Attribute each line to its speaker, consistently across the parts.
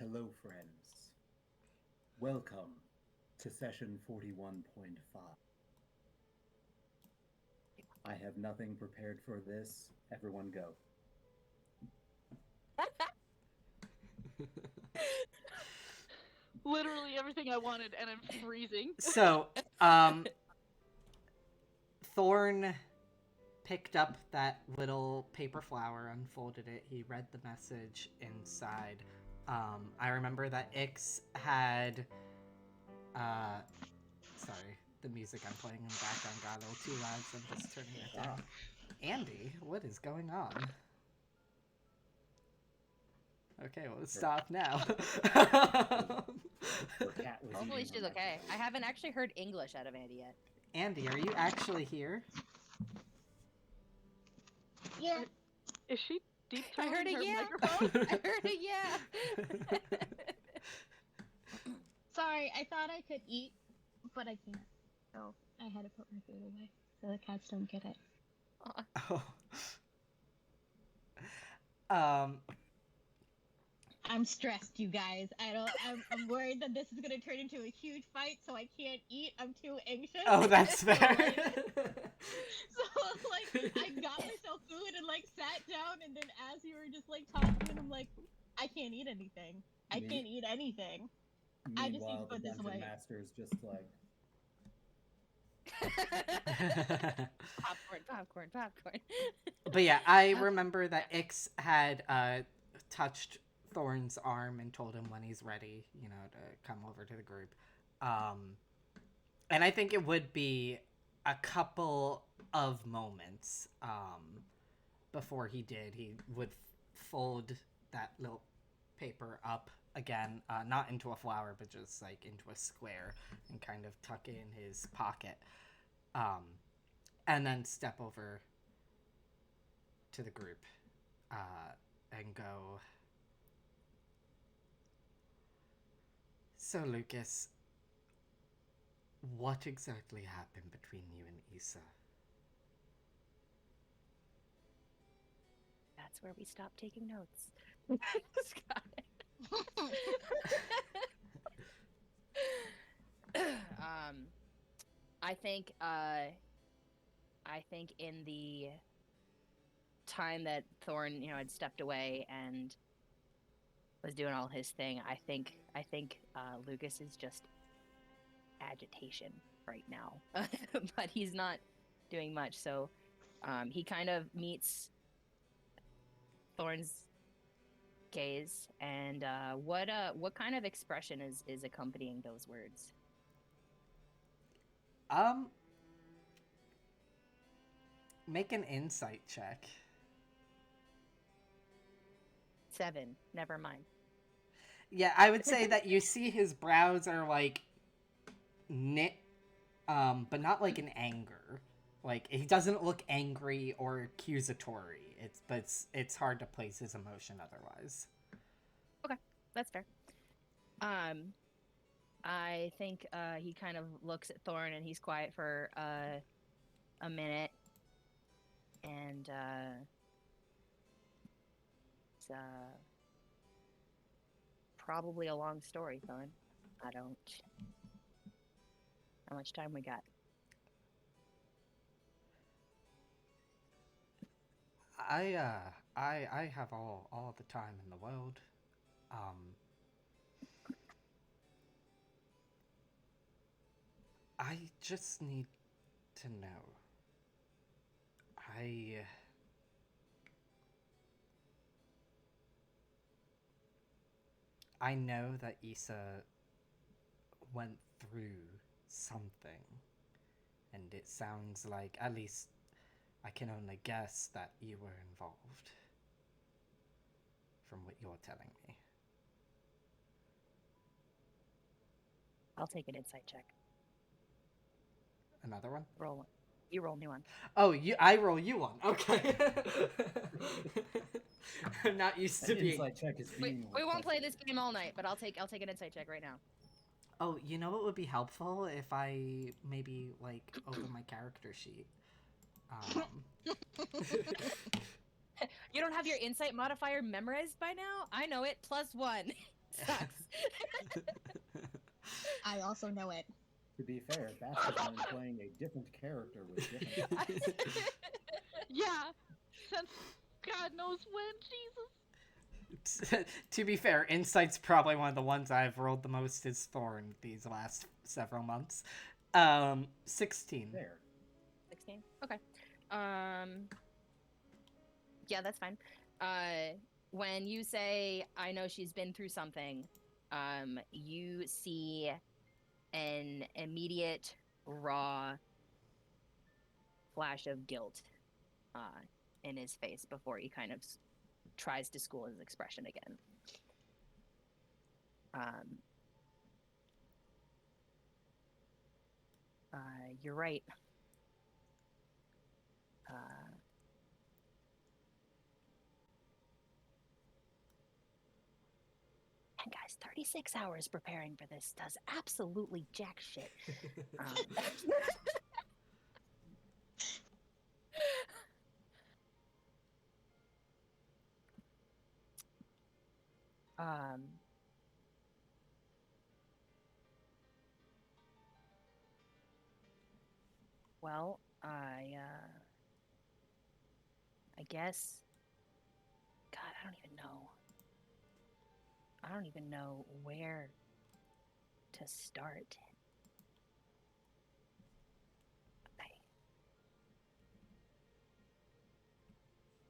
Speaker 1: Hello, friends. Welcome to session 41.5. I have nothing prepared for this. Everyone go.
Speaker 2: Literally everything I wanted, and I'm freezing.
Speaker 3: So, Thorn picked up that little paper flower, unfolded it. He read the message inside. I remember that Ix had, sorry, the music I'm playing in the background got a little too loud, so I'm just turning it down. Andy, what is going on? Okay, well, let's stop now.
Speaker 1: Her cat was
Speaker 4: Hopefully
Speaker 1: eating
Speaker 4: she's
Speaker 1: her
Speaker 4: okay. I
Speaker 1: microphone.
Speaker 4: haven't actually heard English out of Andy yet.
Speaker 3: Andy, are you actually here?
Speaker 5: Yeah.
Speaker 2: Is she deep
Speaker 4: I heard
Speaker 2: throating
Speaker 4: a
Speaker 2: her
Speaker 4: yeah.
Speaker 2: microphone?
Speaker 4: I heard a yeah.
Speaker 5: Sorry, I thought I could eat, but I can't. So I had to put my food away so the cats don't get it.
Speaker 3: Oh. Um,
Speaker 5: I'm stressed, you guys. I'm worried that this is gonna turn into a huge fight, so I can't eat. I'm too anxious.
Speaker 3: oh, that's fair.
Speaker 5: So I got myself food and sat down, and then as you were just talking, and I'm like, I can't eat anything. I can't eat anything. I just need
Speaker 1: Meanwhile,
Speaker 5: to
Speaker 1: the
Speaker 5: put this
Speaker 1: dungeon
Speaker 5: away.
Speaker 1: master's just like,
Speaker 4: popcorn.
Speaker 3: But yeah, I remember that Ix had touched Thorn's arm and told him when he's ready, to come over to the group. And I think it would be a couple of moments before he did. He would fold that little paper up again, not into a flower, but just into a square, and kind of tuck it in his pocket. And then step over to the group and go, so Lucas, what exactly happened between you and Issa?
Speaker 4: That's where we stopped taking notes. I think in the time that Thorn, had stepped away and was doing all his thing, I think Lucas is just agitation right now, but he's not doing much. So he kind of meets Thorn's gaze, and what kind of expression is accompanying those words?
Speaker 3: Make an insight check.
Speaker 4: 7. Never mind.
Speaker 3: Yeah, I would say that you see his brows are knit, but not in anger. He doesn't look angry or accusatory. It's hard to place his emotion otherwise.
Speaker 4: Okay, that's fair. I think he kind of looks at Thorn and he's quiet for a minute, and it's probably a long story, Thorn. I don't. How much time we got?
Speaker 3: I have all the time in the world. I just need to know. I know that Issa went through something, and it sounds like, at least I can only guess, that you were involved, from what you're telling me.
Speaker 4: I'll take an insight check.
Speaker 3: Another one?
Speaker 4: Roll one. You roll me one.
Speaker 3: Oh, I roll you one. Okay. I'm not used to being.
Speaker 1: Insight check is being
Speaker 4: We won't play this game all night, but I'll take an insight check right now.
Speaker 3: Oh, you know what would be helpful if I maybe open my character sheet.
Speaker 4: You don't have your insight modifier memorized by now? I know it. +1. Sucks.
Speaker 5: I also know it.
Speaker 1: To be fair, that's because I'm playing a different character with different.
Speaker 2: Yeah, since God knows when, Jesus.
Speaker 3: To be fair, Insight's probably one of the ones I've rolled the most is Thorn these last several months. 16.
Speaker 1: There.
Speaker 4: 16. Okay. Yeah, that's fine. When you say I know she's been through something, you see an immediate raw flash of guilt in his face before he kind of tries to school his expression again. You're right. And guys, 36 hours preparing for this does absolutely jack shit. Well, I guess. God, I don't even know. I don't even know where to start.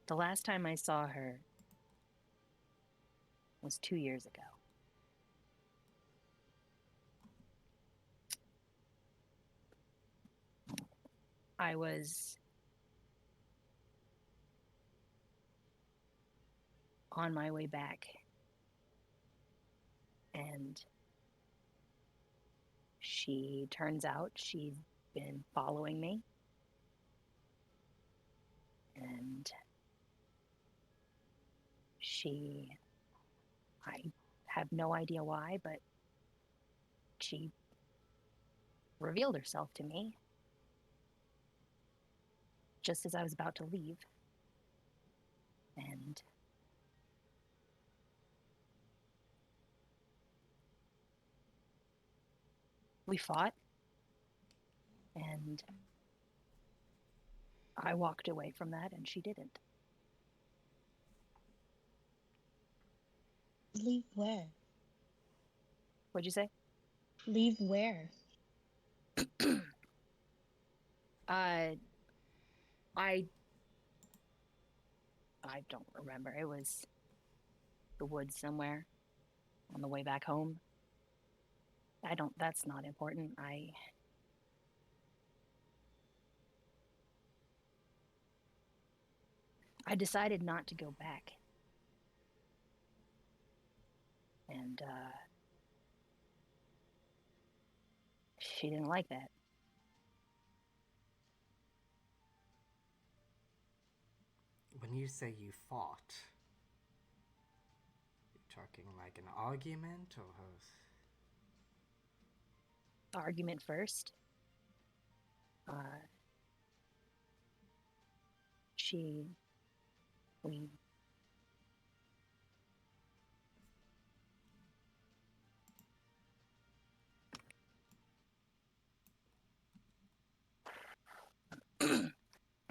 Speaker 4: The last time I saw her was 2 years ago. I was on my way back, and turns out she'd been following me, and I have no idea why, but she revealed herself to me just as I was about to leave. And we fought, and I walked away from that, and she didn't.
Speaker 5: Leave where?
Speaker 4: What'd you say?
Speaker 5: Leave where? I don't remember.
Speaker 4: It was the woods somewhere on the way back home. That's not important. I decided not to go back. And she didn't like that.
Speaker 3: When you say you fought, you're talking like an argument or
Speaker 4: Argument first.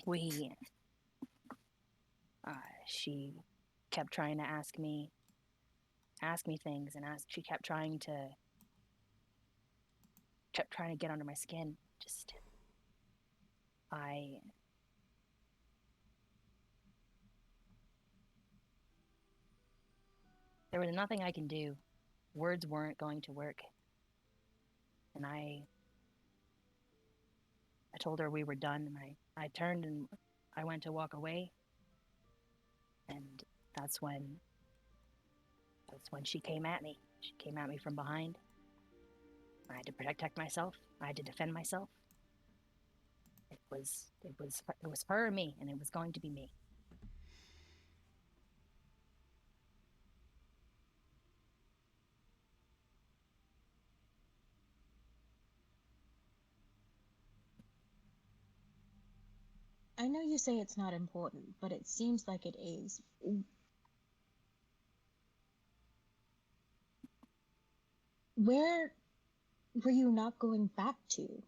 Speaker 4: We she kept trying to ask me things, and she kept trying to get under my skin. There was nothing I can do. Words weren't going to work. And I told her we were done, and I turned and I went to walk away. And that's when she came at me. She came at me from behind. I had to protect myself. I had to defend myself. It was her or me, and it was going to be me.
Speaker 5: I know you say it's not important, but it seems like it is. where were you not going back to?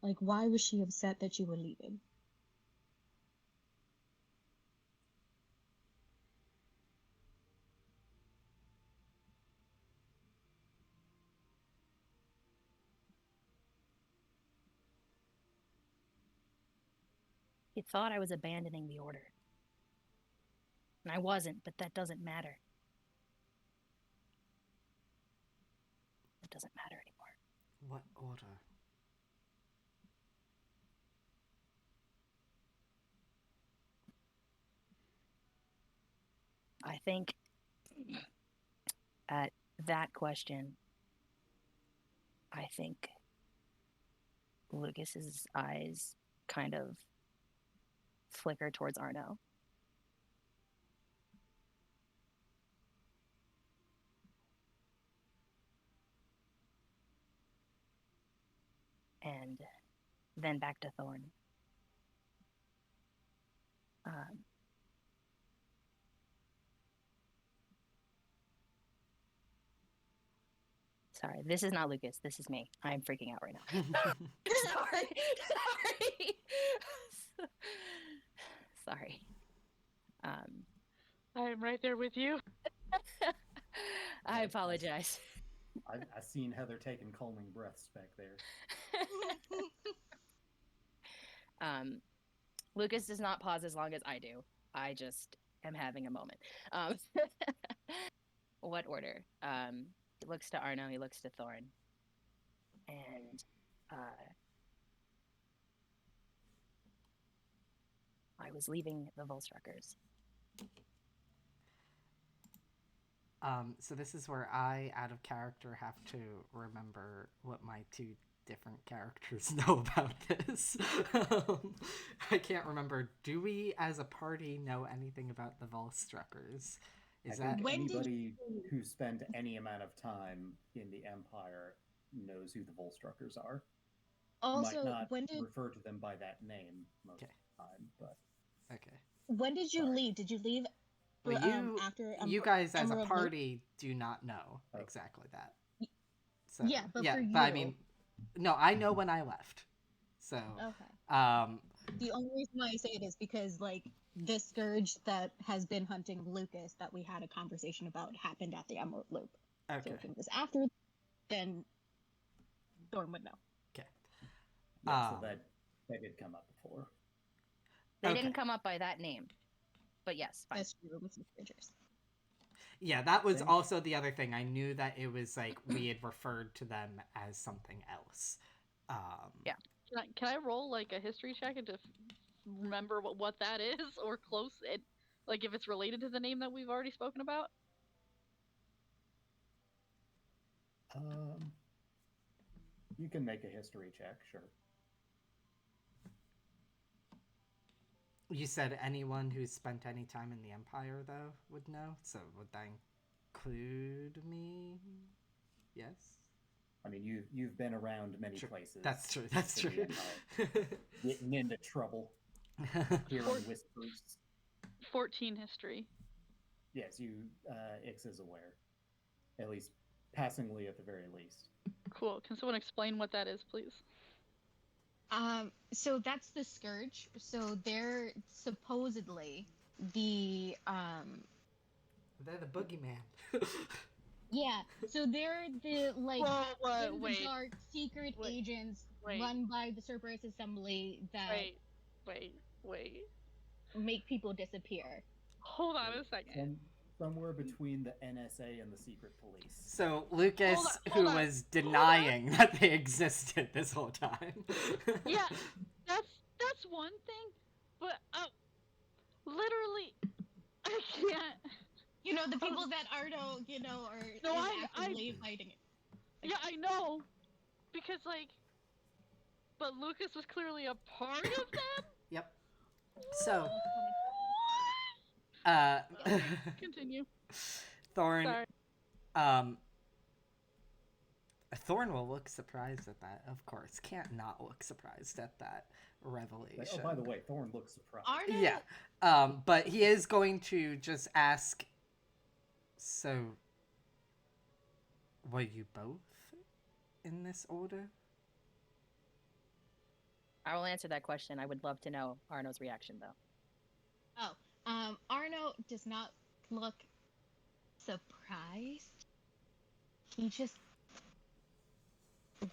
Speaker 5: Like, why was she upset that you were leaving?
Speaker 4: He thought I was abandoning the order. And I wasn't, but that doesn't matter. It doesn't matter anymore.
Speaker 3: What order?
Speaker 4: I think at that question, I think Lucas's eyes kind of flicker towards Arno. And then back to Thorn. Sorry, this is not Lucas. This is me. I'm freaking out right now. Sorry. Sorry.
Speaker 2: I'm right there with you.
Speaker 4: I apologize.
Speaker 1: I've seen Heather taking calming breaths back there.
Speaker 4: Lucas does not pause as long as I do. I just am having a moment. What order? He looks to Arno, he looks to Thorn. And I was leaving the Volstruckers.
Speaker 3: So this is where I, out of character, have to remember what my two different characters know about this. I can't remember. Do we, as a party, know anything about the Volstruckers? Is that
Speaker 1: anybody who spent any amount of time in the Empire knows who the Volstruckers are?
Speaker 5: Also,
Speaker 1: might not refer to them by that name most of the time, but
Speaker 3: okay.
Speaker 5: When did you leave? Did you leave
Speaker 3: Well,
Speaker 5: after
Speaker 3: you guys as a
Speaker 5: Emerald
Speaker 3: party do not know exactly that. So,
Speaker 5: yeah, but for you,
Speaker 3: but I mean, no, I know when I left. So
Speaker 5: okay. The only reason why I say it is because like this scourge that has been hunting Lucas that we had a conversation about happened at the Emerald Loop.
Speaker 3: Okay.
Speaker 5: So if it was after, then Thorn would know.
Speaker 3: Okay.
Speaker 1: Yeah, so that did come up before.
Speaker 4: They didn't come up by that name, but yes, fine.
Speaker 5: That's true with the scourgers.
Speaker 3: Yeah, that was also the other thing. I knew that it was like we had referred to them as something else.
Speaker 4: Yeah.
Speaker 2: Can I roll like a history check and to remember what that is or close it, like if it's related to the name that we've already spoken about?
Speaker 1: You can make a history check, sure.
Speaker 3: You said anyone who's spent any time in the Empire, though, would know? So would that include me? Yes?
Speaker 1: I mean, you've been around many places.
Speaker 3: That's true, that's true.
Speaker 1: Getting into trouble. Hearing whispers.
Speaker 2: 14 history.
Speaker 1: Yes, Ix is aware. At least passingly, at the very least.
Speaker 2: Cool. Can someone explain what that is, please?
Speaker 5: So that's the scourge. So they're supposedly the
Speaker 3: They're the boogeyman.
Speaker 5: yeah. So they're the like
Speaker 2: wait,
Speaker 5: dark secret agents run by the Cerberus Assembly that
Speaker 2: wait.
Speaker 5: make people disappear.
Speaker 2: Hold on a second.
Speaker 1: Somewhere between the NSA and the secret police.
Speaker 3: So Lucas, who was denying that they existed this whole time.
Speaker 2: Yeah, that's one thing, but literally, I can't.
Speaker 5: You know, the people that Arno, are actively fighting it.
Speaker 2: Yeah, I know, because but Lucas was clearly a part of them.
Speaker 3: Yep. So.
Speaker 2: Continue.
Speaker 3: Thorn.
Speaker 2: Sorry.
Speaker 3: Thorn will look surprised at that, of course. Can't not look surprised at that revelation.
Speaker 1: Oh, by the way, Thorn looks surprised.
Speaker 5: Arno?
Speaker 3: Yeah. But he is going to just ask, so Were you both in this order?
Speaker 4: I will answer that question. I would love to know Arno's reaction, though.
Speaker 5: Arno does not look surprised. He just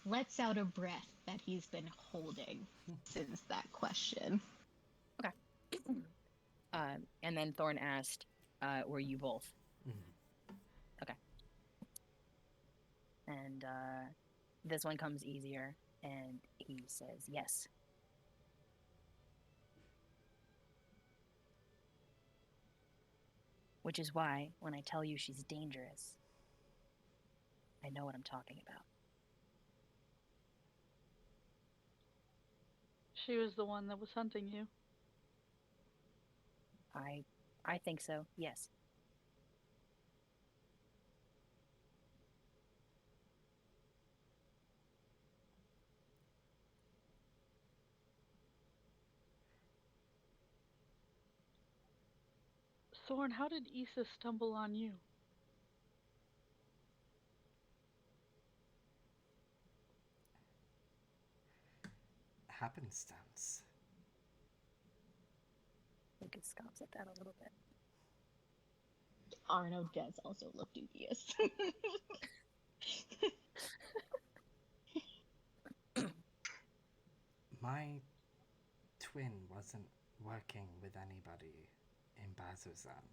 Speaker 5: lets out a breath that he's been holding since that question.
Speaker 4: And then Thorn asked, were you both?
Speaker 3: Mm.
Speaker 4: Okay. And this one comes easier, and he says yes. Which is why, when I tell you she's dangerous, I know what I'm talking about.
Speaker 2: She was the one that was hunting you.
Speaker 4: I think so, yes.
Speaker 2: Thorn, how did Issa stumble on you?
Speaker 3: Happenstance.
Speaker 4: Lucas scoffs at that a little bit.
Speaker 5: Arno does also look dubious.
Speaker 3: My twin wasn't working with anybody in Bazuzan.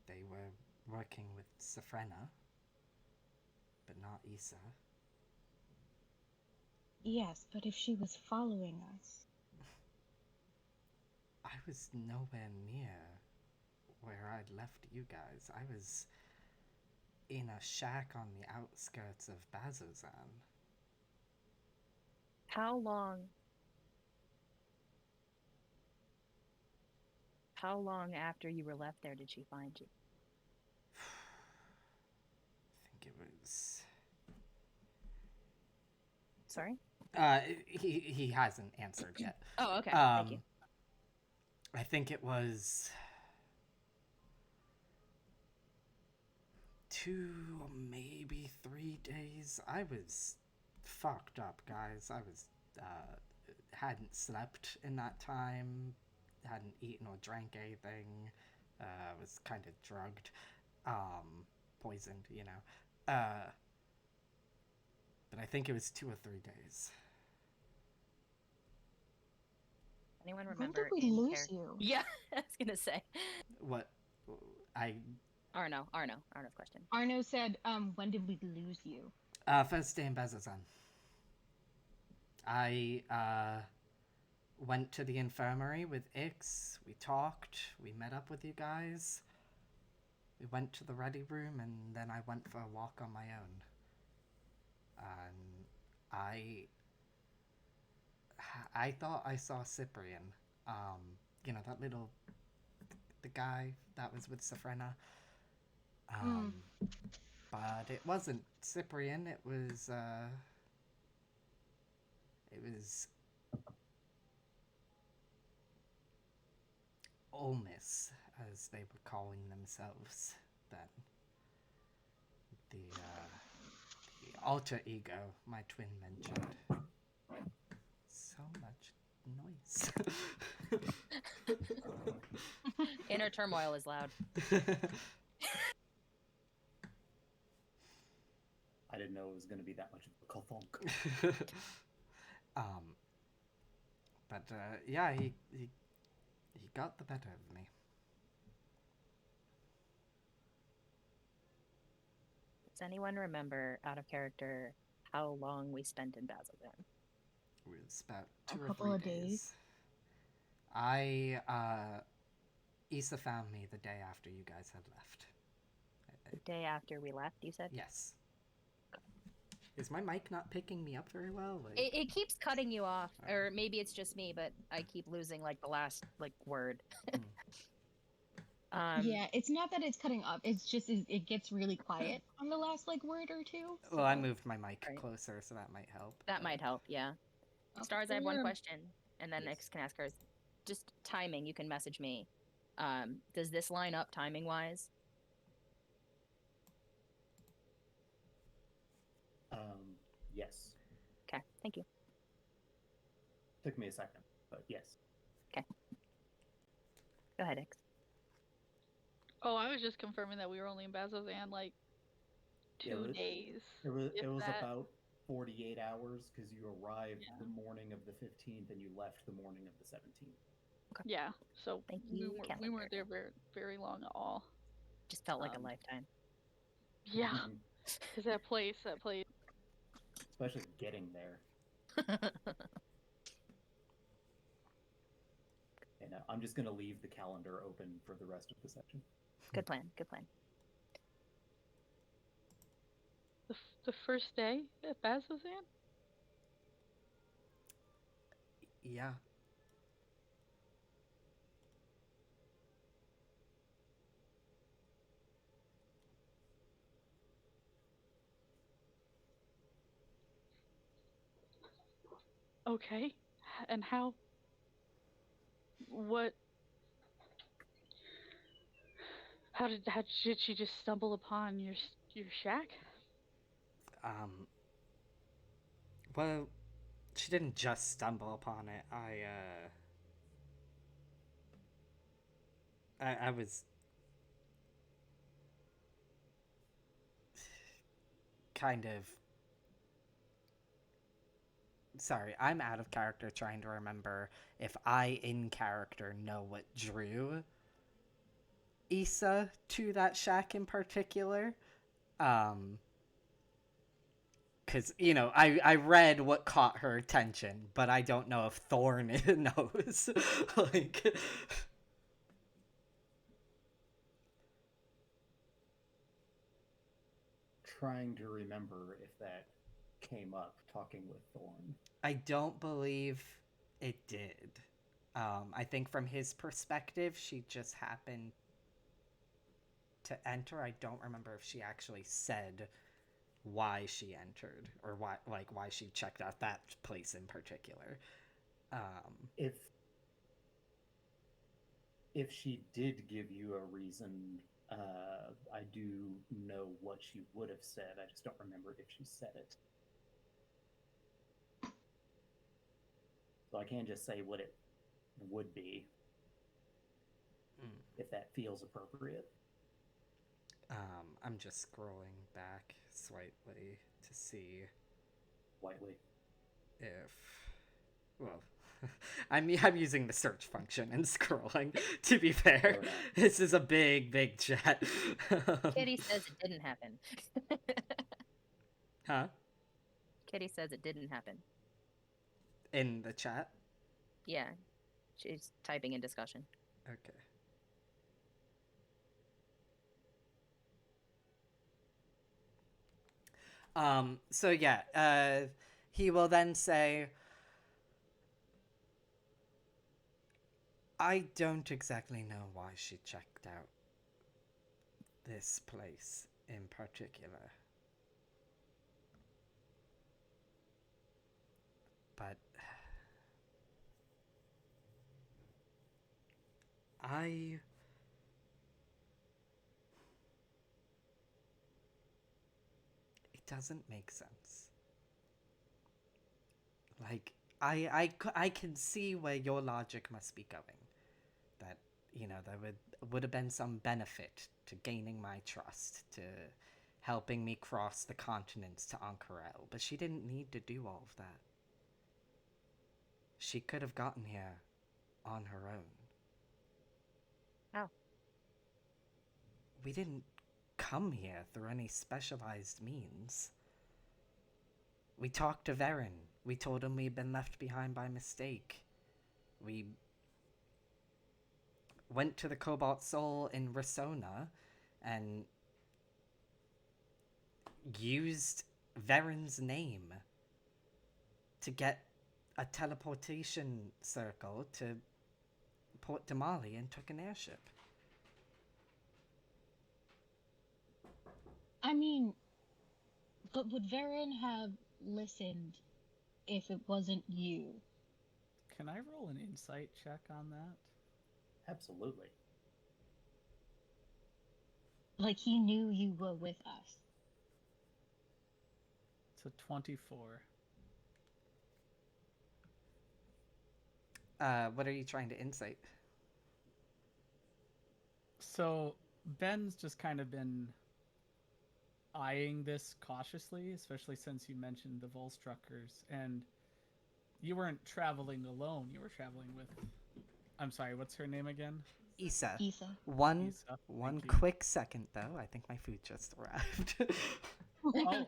Speaker 3: They were working with Safrena, but not Issa.
Speaker 5: Yes, but if she was following us.
Speaker 3: I was nowhere near where I'd left you guys. I was in a shack on the outskirts of Bazuzan.
Speaker 4: How long after you were left there did she find you?
Speaker 3: I think it was...
Speaker 4: Sorry?
Speaker 3: He hasn't answered yet.
Speaker 4: Oh, okay. Thank you.
Speaker 3: I think it was 2 or maybe 3 days. I was fucked up, guys. I was hadn't slept in that time, hadn't eaten or drank anything, was kind of drugged, poisoned, you know. But I think it was 2 or 3 days.
Speaker 4: Anyone
Speaker 5: When
Speaker 4: remember?
Speaker 5: did we lose you?
Speaker 4: Yeah, I was gonna say.
Speaker 3: What?
Speaker 4: Arno's question.
Speaker 5: Arno said, when did we lose you?
Speaker 3: First day in Bazazan. I went to the infirmary with Ix. We talked. We met up with you guys. We went to the ready room, and then I went for a walk on my own. And I thought I saw Cyprian. You know, that little... the guy that was with Safrena. But it wasn't Cyprian. It was Olmis, as they were calling themselves then. The alter ego my twin mentioned. So much noise.
Speaker 4: Inner turmoil is loud.
Speaker 1: I didn't know it was going to be that much of a kerthunk.
Speaker 3: But yeah, he got the better of me.
Speaker 4: Does anyone remember, out of character, how long we spent in Bazzoxan?
Speaker 3: It was about
Speaker 5: A
Speaker 3: 2 or
Speaker 5: couple
Speaker 3: 3
Speaker 5: of
Speaker 3: days. I Issa found me the day after you guys had left.
Speaker 4: The day after we left, you said?
Speaker 3: Yes. Is my mic not picking me up very well? Like...
Speaker 4: It keeps cutting you off, or maybe it's just me, but I keep losing like the last word.
Speaker 5: Yeah, it's not that it's cutting off. It's just it gets really quiet on the last word or two. So.
Speaker 3: Well, I moved my mic
Speaker 4: Right.
Speaker 3: closer, so that might help.
Speaker 4: That might help, yeah. Stars, I have one question, and then
Speaker 1: Yes.
Speaker 4: X can ask hers. Just timing, you can message me. Does this line up timing-wise?
Speaker 1: Yes.
Speaker 4: Okay, thank you.
Speaker 1: Took me a second, but yes.
Speaker 4: Go ahead, X.
Speaker 2: Oh, I was just confirming that we were only in Bazzoxan like 2 days.
Speaker 1: It was
Speaker 2: if that.
Speaker 1: about 48 hours because you arrived
Speaker 2: Yeah.
Speaker 1: the morning of the 15th and you left the morning of the 17th.
Speaker 2: Yeah, so
Speaker 4: Thank
Speaker 2: we
Speaker 4: you,
Speaker 2: we weren't there very, very long at all.
Speaker 4: Just felt like a
Speaker 1: Um,
Speaker 4: lifetime.
Speaker 2: Yeah,
Speaker 1: Mhm.
Speaker 2: because that place.
Speaker 1: Especially getting there. And I'm just going to leave the calendar open for the rest of the session.
Speaker 4: Good plan. Good plan.
Speaker 2: The first day at Bazzoxan?
Speaker 3: Yeah.
Speaker 2: Okay, and how? What? How did she just stumble upon your shack?
Speaker 3: Um. Well, she didn't just stumble upon it. I was kind of. Sorry, I'm out of character trying to remember if I, in character, know what drew Issa to that shack in particular. Because, I read what caught her attention, but I don't know if Thorn knows. Like.
Speaker 1: Trying to remember if that came up talking with Thorn.
Speaker 3: I don't believe it did. I think from his perspective, she just happened to enter. I don't remember if she actually said why she entered or why she checked out that place in particular.
Speaker 1: If she did give you a reason, I do know what she would have said. I just don't remember if she said it. So I can't just say what it would be if that feels appropriate.
Speaker 3: I'm just scrolling back slightly to see
Speaker 1: Lightly.
Speaker 3: if. Well, I'm using the search function and scrolling. To be fair, this is a big chat.
Speaker 4: Kitty says it didn't happen.
Speaker 3: Huh?
Speaker 4: Kitty says it didn't happen.
Speaker 3: In the chat?
Speaker 4: Yeah, she's typing in discussion.
Speaker 3: Okay. So yeah, he will then say, I don't exactly know why she checked out this place in particular. But it doesn't make sense. Like, I can see where your logic must be going. That, there would have been some benefit to gaining my trust, to helping me cross the continents to Ank'Harel, but she didn't need to do all of that. She could have gotten here on her own.
Speaker 4: How?
Speaker 3: We didn't come here through any specialized means. We talked to Varen. We told him we'd been left behind by mistake. We went to the Cobalt Soul in Risona and used Varen's name to get a teleportation circle to Port Damali and took an airship.
Speaker 5: I mean, but would Varen have listened if it wasn't you?
Speaker 6: Can I roll an insight check on that?
Speaker 1: Absolutely.
Speaker 5: Like, he knew you were with us.
Speaker 6: It's a 24.
Speaker 3: What are you trying to insight?
Speaker 6: So Ben's just kind of been eyeing this cautiously, especially since you mentioned the Volstruckers, and you weren't traveling alone. You were traveling with. I'm sorry, what's her name again?
Speaker 3: Isa.
Speaker 5: Isa.
Speaker 3: One
Speaker 6: Isa.
Speaker 3: one
Speaker 6: Thank you.
Speaker 3: quick second though. I think my food just arrived.
Speaker 6: Oh,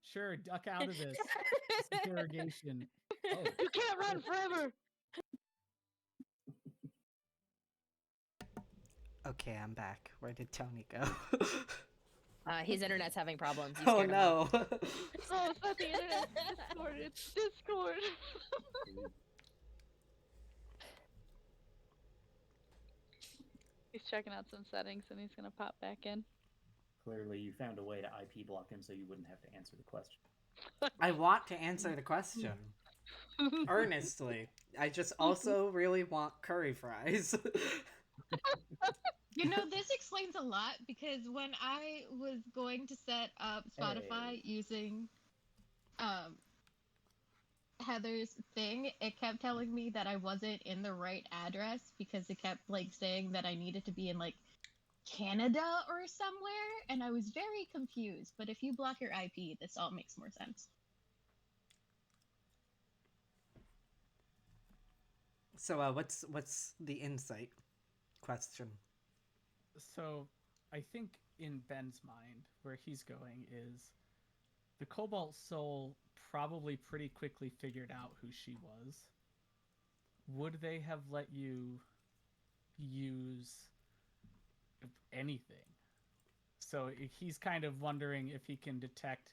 Speaker 6: sure. Duck out of this interrogation. Oh,
Speaker 2: You can't run forever.
Speaker 3: Okay, I'm back. Where did Tony go?
Speaker 4: His internet's having problems. You
Speaker 3: Oh
Speaker 4: scared him off.
Speaker 3: no.
Speaker 2: Oh, it's not the internet. It's Discord. It's Discord. He's checking out some settings and he's gonna pop back in.
Speaker 1: Clearly, you found a way to IP block him so you wouldn't have to answer the question.
Speaker 3: I want to answer the question. Earnestly. I just also really want curry fries.
Speaker 5: You know, this explains a lot because when I was going to set up Spotify using Heather's thing, it kept telling me that I wasn't in the right address because it kept like saying that I needed to be in like Canada or somewhere, and I was very confused. But if you block your IP, this all makes more sense.
Speaker 3: So what's the insight question?
Speaker 6: so I think in Ben's mind, where he's going is the Cobalt Soul probably pretty quickly figured out who she was. Would they have let you use anything? So he's kind of wondering if he can detect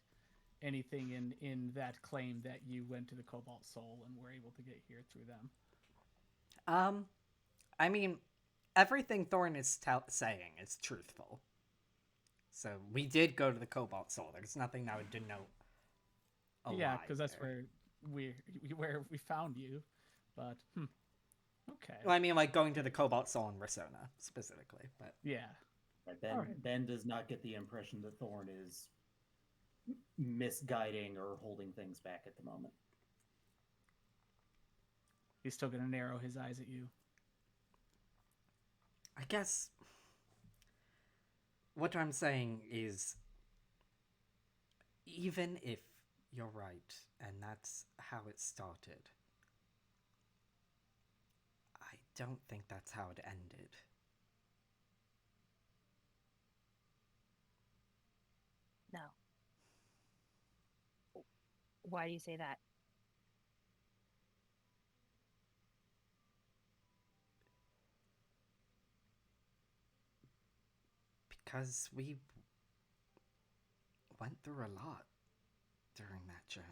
Speaker 6: anything in that claim that you went to the Cobalt Soul and were able to get here through them.
Speaker 3: I mean, everything Thorn is saying is truthful. So we did go to the Cobalt Soul. There's nothing that would denote a
Speaker 6: Yeah,
Speaker 3: lie
Speaker 6: because that's
Speaker 3: there.
Speaker 6: where we found you. But okay.
Speaker 3: Well, I mean, like going to the Cobalt Soul in Risona specifically, but
Speaker 6: Yeah.
Speaker 1: Right, Ben,
Speaker 6: Alright.
Speaker 1: Ben does not get the impression that Thorn is misguiding or holding things back at the moment.
Speaker 6: He's still gonna narrow his eyes at you.
Speaker 3: I guess what I'm saying is, even if you're right and that's how it started, I don't think that's how it ended.
Speaker 4: No. Why do you say that?
Speaker 3: Because we went through a lot during that journey.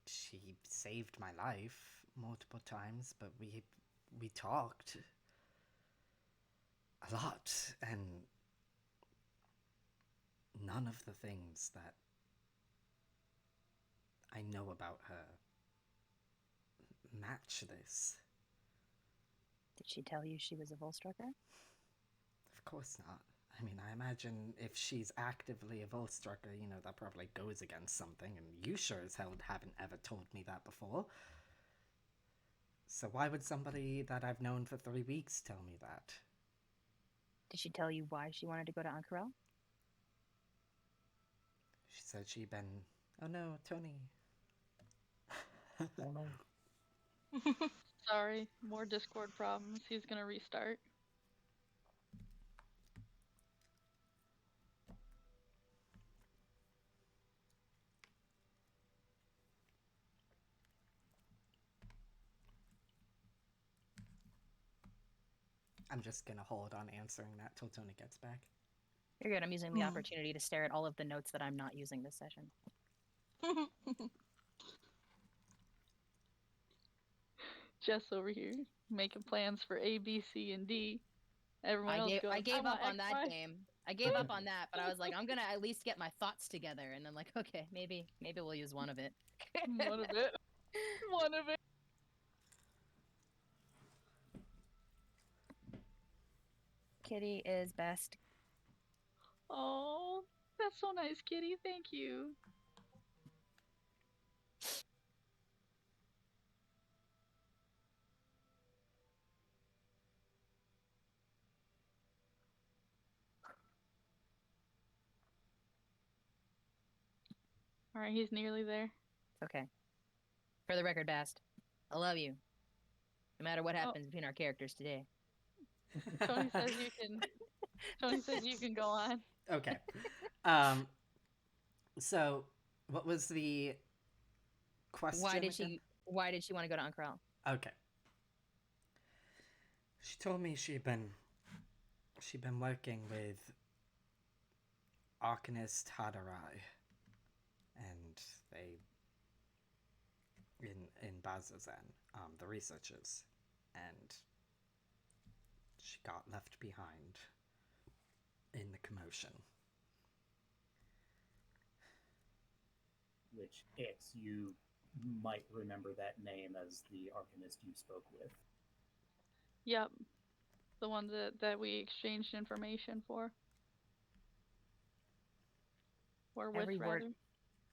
Speaker 3: She saved my life multiple times, but we talked a lot, and none of the things that I know about her match this.
Speaker 4: Did she tell you she was a Volstrucker?
Speaker 3: Of course not. I mean, I imagine if she's actively a Volstrucker, you know, that probably goes against something, and you sure as hell haven't ever told me that before. So why would somebody that I've known for 3 weeks tell me that?
Speaker 4: Did she tell you why she wanted to go to Ankarel?
Speaker 3: She said she'd been... Oh no, Tony.
Speaker 1: Oh no.
Speaker 2: Sorry, more Discord problems. He's gonna restart.
Speaker 3: I'm just gonna hold on answering that till Tony gets back.
Speaker 4: You're good. I'm using the opportunity to stare at all of the notes that I'm not using this session.
Speaker 2: Jess over here making plans for A, B, C, and D. Everyone else goes,
Speaker 4: I gave
Speaker 2: want
Speaker 4: up on
Speaker 2: X,
Speaker 4: that
Speaker 2: Y.
Speaker 4: game. I gave up on that, but I was like, I'm gonna at least get my thoughts together, and then like, okay, maybe we'll use one of it.
Speaker 2: One of it. One of it.
Speaker 4: Kitty is best.
Speaker 2: Oh, that's so nice, Kitty. Thank you. All right, he's nearly there.
Speaker 4: It's okay. For the record, Bast, I love you. No matter what happens between our characters today.
Speaker 2: Tony says you can. Tony says you can go on.
Speaker 3: Okay. So, what was the question? again?
Speaker 4: Why did she want to go to Ankarel?
Speaker 3: Okay. She told me she'd been working with Arcanist Hadarai, and they in Bazazan, the researchers, and she got left behind in the commotion.
Speaker 1: Which X, you might remember that name as the Arcanist you spoke with.
Speaker 2: Yep, the one that we exchanged information for. Or with,
Speaker 4: Every
Speaker 2: rather.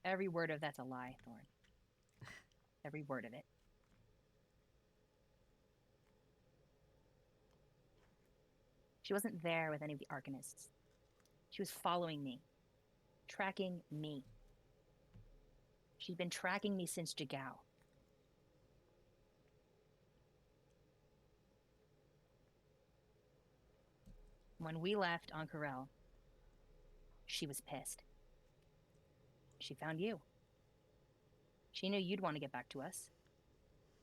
Speaker 4: Every word of that's a lie, Thorn. Every word of it. She wasn't there with any of the Arcanists. She was following me. Tracking me. She'd been tracking me since Jagao. When we left Ankarel, she was pissed. She found you. She knew you'd want to get back to us.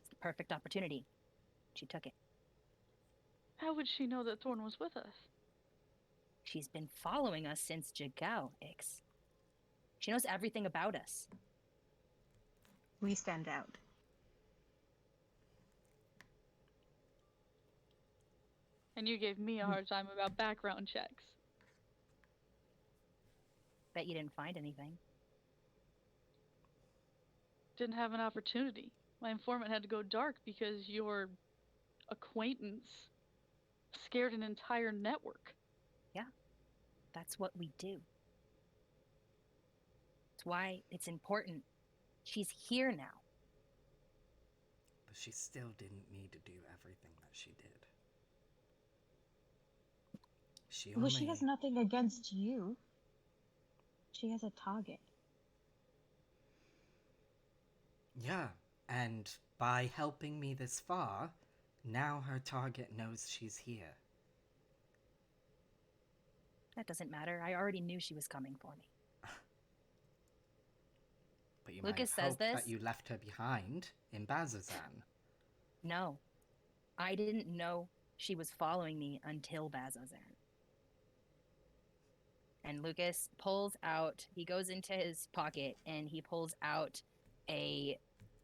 Speaker 4: It's the perfect opportunity. She took it.
Speaker 2: How would she know that Thorn was with us?
Speaker 4: She's been following us since Jagao, Ix. She knows everything about us.
Speaker 5: We stand out.
Speaker 2: And you gave me a hard time about background checks.
Speaker 4: Bet you didn't find anything.
Speaker 2: Didn't have an opportunity. My informant had to go dark because your acquaintance scared an entire network.
Speaker 4: Yeah, that's what we do. That's why it's important. She's here now.
Speaker 3: But she still didn't need to do everything that she did.
Speaker 5: Well, she has nothing against you. She has a target.
Speaker 3: Yeah, and by helping me this far, now her target knows she's here.
Speaker 4: That doesn't matter. I already knew she was coming for me.
Speaker 3: But you
Speaker 4: Lucas
Speaker 3: might have
Speaker 4: says
Speaker 3: hoped
Speaker 4: this.
Speaker 3: that you left her behind in Bazazan.
Speaker 4: No. I didn't know she was following me until Bazazan. And Lucas pulls out, he goes into his pocket and he pulls out a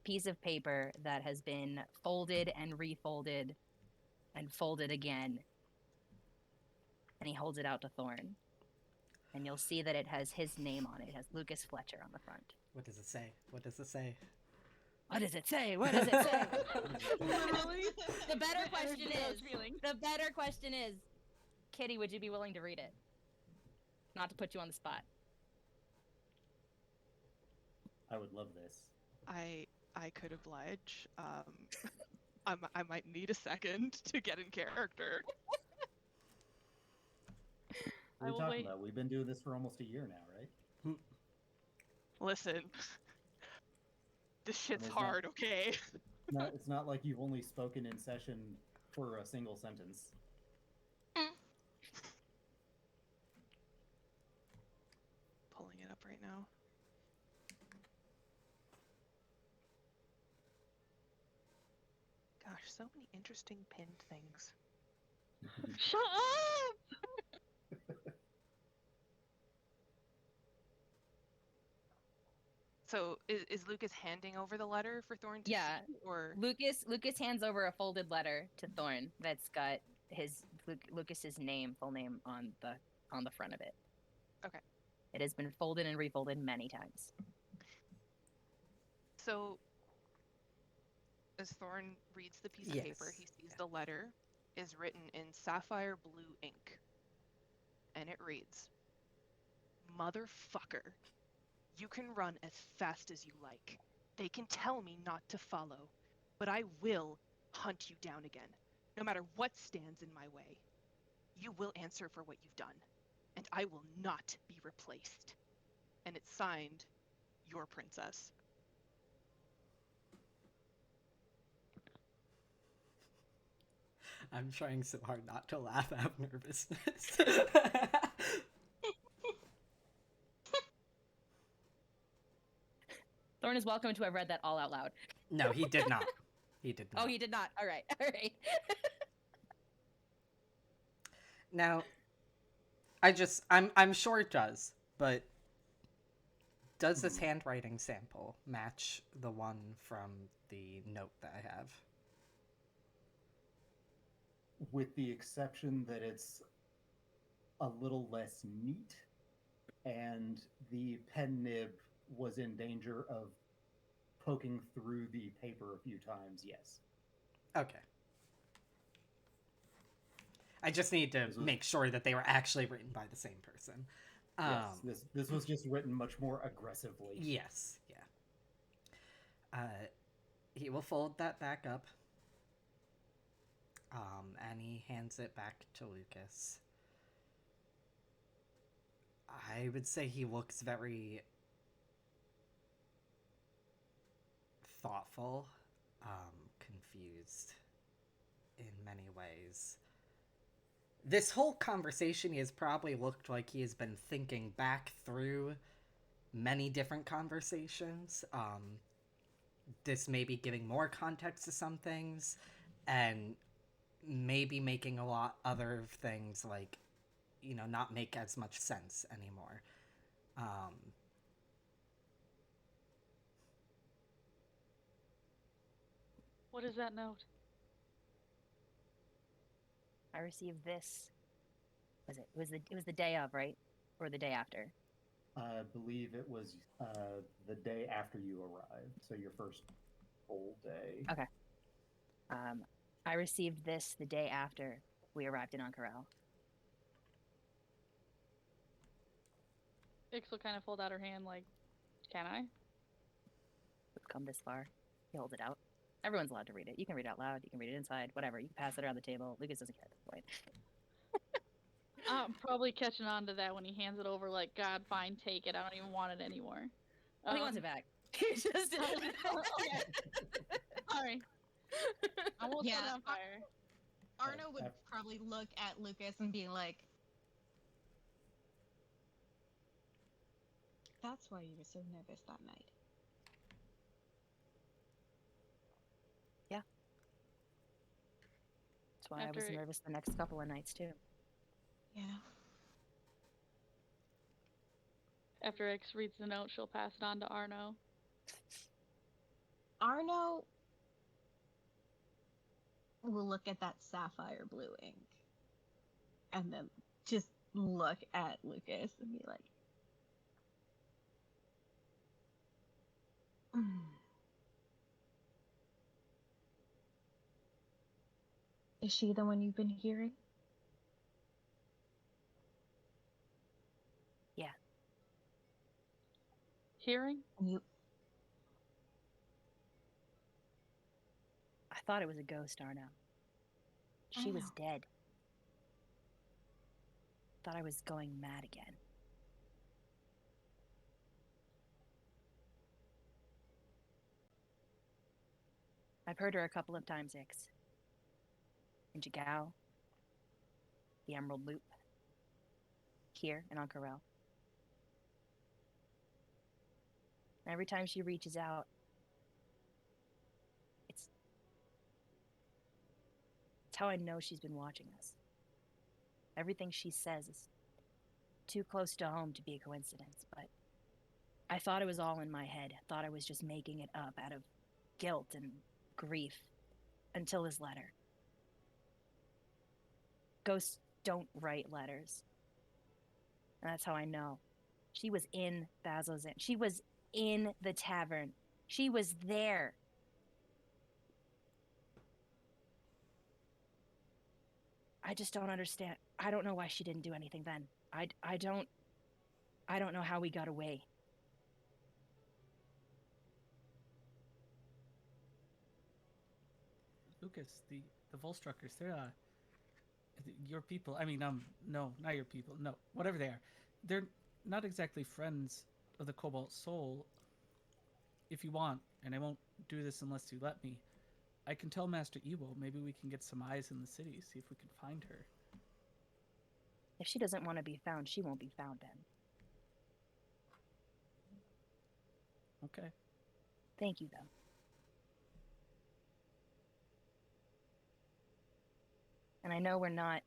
Speaker 4: piece of paper that has been folded and refolded and folded again. And he holds it out to Thorn. And you'll see that it has his name on it. It has Lucas Fletcher on the front.
Speaker 3: What does it say? What does it say?
Speaker 4: What does it say? What does it say?
Speaker 2: Literally.
Speaker 4: The better question is,
Speaker 2: feeling.
Speaker 4: Kitty, would you be willing to read it? Not to put you on the spot.
Speaker 1: I would love this.
Speaker 7: I could oblige. I might need a second to get in character.
Speaker 1: What are we talking about? We've been doing this for almost a year now, right?
Speaker 7: Listen, this shit's
Speaker 1: it's
Speaker 7: hard, okay?
Speaker 1: No, it's not like you've only spoken in session for a single sentence.
Speaker 7: Pulling it up right now. Gosh, so many interesting pinned things.
Speaker 2: Shut up!
Speaker 7: So is Lucas handing over the letter for Thorn to see, or
Speaker 4: Lucas hands over a folded letter to Thorn that's got Lucas's full name on the front of it.
Speaker 7: Okay.
Speaker 4: It has been folded and refolded many times.
Speaker 7: So as Thorn reads the piece of paper, he sees the letter is written in sapphire blue ink and it reads, "Motherfucker, you can run as fast as you like. They can tell me not to follow, but I will hunt you down again, no matter what stands in my way. You will answer for what you've done, and I will not be replaced." And it's signed, "Your Princess."
Speaker 3: I'm trying so hard not to laugh out of nervousness.
Speaker 4: Thorn is welcome to have read that all out loud.
Speaker 3: No, he did not. He did not.
Speaker 4: Oh, he did not. All right. All right.
Speaker 3: Now, I'm sure it does, but does this handwriting sample match the one from the note that I have?
Speaker 1: With the exception that it's a little less neat, and the pen nib was in danger of poking through the paper a few times, yes.
Speaker 3: Okay. I just need to make sure that they were actually written by the same person.
Speaker 1: Yes, this was just written much more aggressively.
Speaker 3: Yes, yeah. He will fold that back up. And he hands it back to Lucas. I would say he looks very thoughtful, confused in many ways. This whole conversation, he has probably looked like he has been thinking back through many different conversations. This may be giving more context to some things, and maybe making a lot other things, like, you know, not make as much sense anymore.
Speaker 2: What is that note?
Speaker 4: I received this. It was the day of, right? Or the day after?
Speaker 1: I believe it was the day after you arrived, so your first full day.
Speaker 4: Okay. I received this the day after we arrived in Ank'Harel.
Speaker 2: Ix will kind of hold out her hand like, can I?
Speaker 4: We've come this far. He holds it out. Everyone's allowed to read it. You can read it out loud. You can read it inside. Whatever. You can pass it around the table. Lucas doesn't care at this point.
Speaker 2: I'm probably catching on to that when he hands it over like, God, fine, take it. I don't even want it anymore.
Speaker 4: Oh, he wants it back. He just
Speaker 2: okay. Sorry. I won't set it on fire.
Speaker 5: Arno would probably look at Lucas and be like, "That's why you were so nervous that night."
Speaker 4: Yeah. That's why I was nervous the next couple of nights, too.
Speaker 5: Yeah.
Speaker 2: After Ix reads the note, she'll pass it on to Arno.
Speaker 5: Arno will look at that sapphire blue ink and then just look at Lucas and be like, "Is she the one you've been hearing?"
Speaker 4: Yeah.
Speaker 2: Hearing?
Speaker 5: And
Speaker 4: I thought it was a ghost, Arno. She was dead. Thought I was going mad again. I've heard her a couple of times, Ix. In Jagao, the Emerald Loop, here in Ank'Harel. Every time she reaches out, it's how I know she's been watching us. Everything she says is too close to home to be a coincidence, but I thought it was all in my head. I thought I was just making it up out of guilt and grief until this letter. Ghosts don't write letters. And that's how I know. She was in Basil's Inn. She was in the tavern. She was there. I just don't understand. I don't know why she didn't do anything then. I don't know how we got away.
Speaker 6: Lucas, the Volstruckers, they're your people. I mean, no, not your people. No, whatever they are. They're not exactly friends of the Cobalt Soul. If you want, and I won't do this unless you let me, I can tell Master Ewo. Maybe we can get some eyes in the city, see if we can find her.
Speaker 4: If she doesn't want to be found, she won't be found then.
Speaker 6: Okay.
Speaker 4: Thank you, though. And I know we're not.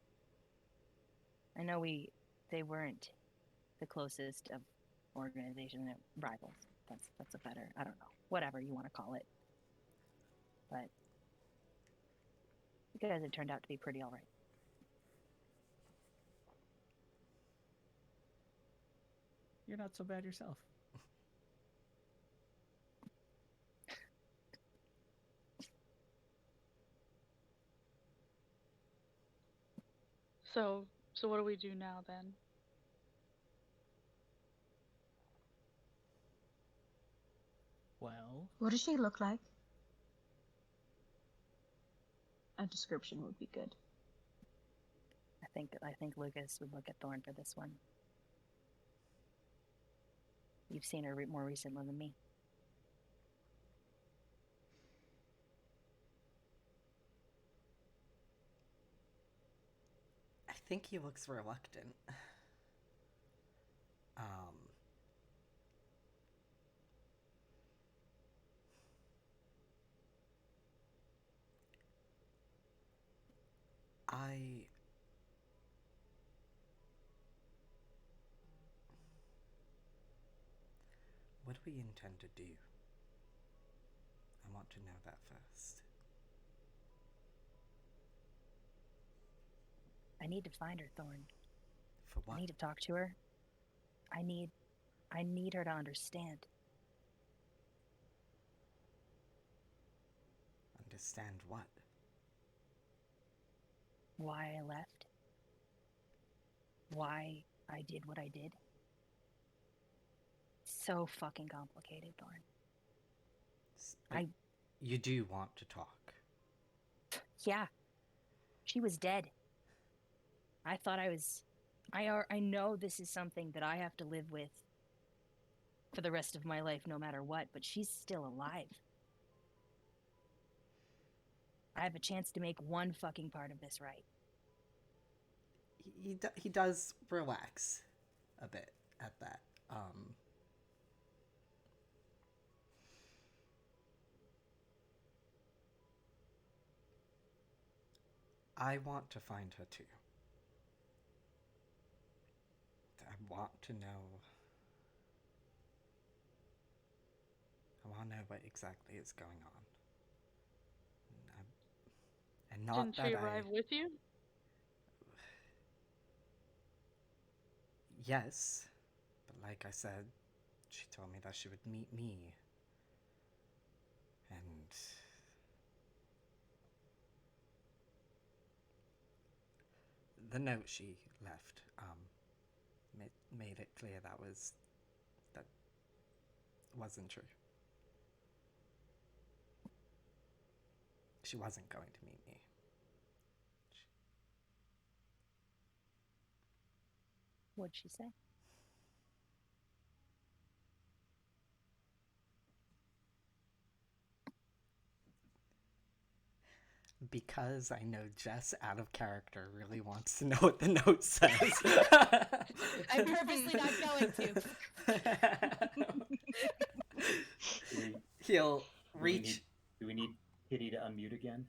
Speaker 4: I know they weren't the closest of organization rivals. That's a better, I don't know, whatever you want to call it. But you guys have turned out to be pretty all right.
Speaker 6: You're not so bad yourself.
Speaker 2: So what do we do now then?
Speaker 6: Well,
Speaker 5: What does she look like? A description would be good.
Speaker 4: I think Lucas would look at Thorn for this one. You've seen her more recently than me.
Speaker 3: I think he looks reluctant. What do we intend to do? I want to know that first.
Speaker 4: I need to find her, Thorn.
Speaker 3: For what?
Speaker 4: I need to talk to her. I need her to understand.
Speaker 3: Understand what?
Speaker 4: Why I left. Why I did what I did. So fucking complicated, Thorn.
Speaker 3: You do want to talk?
Speaker 4: Yeah. She was dead. I thought I was... I know this is something that I have to live with for the rest of my life no matter what, but she's still alive. I have a chance to make one fucking part of this right.
Speaker 3: He does relax a bit at that. I want to find her too. I want to know what exactly is going on. And not
Speaker 2: Didn't
Speaker 3: that
Speaker 2: she arrive with you?
Speaker 3: Yes, but like I said, she told me that she would meet me. And the note she left made it clear that wasn't true. She wasn't going to meet me.
Speaker 4: What'd she say?
Speaker 3: Because I know Jess, out of character, really wants to know what the note says.
Speaker 4: I'm purposely not going to.
Speaker 3: He'll reach...
Speaker 1: Do we need Kitty to unmute again?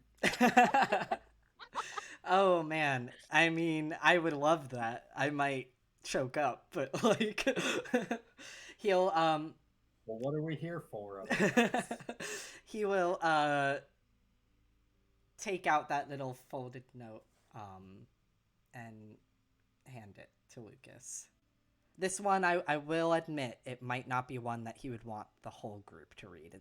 Speaker 3: Oh man, I mean, I would love that. I might choke up, but like he'll
Speaker 1: Well, what are we here for?
Speaker 3: he will take out that little folded note and hand it to Lucas. This one, I will admit, it might not be one that he would want the whole group to read.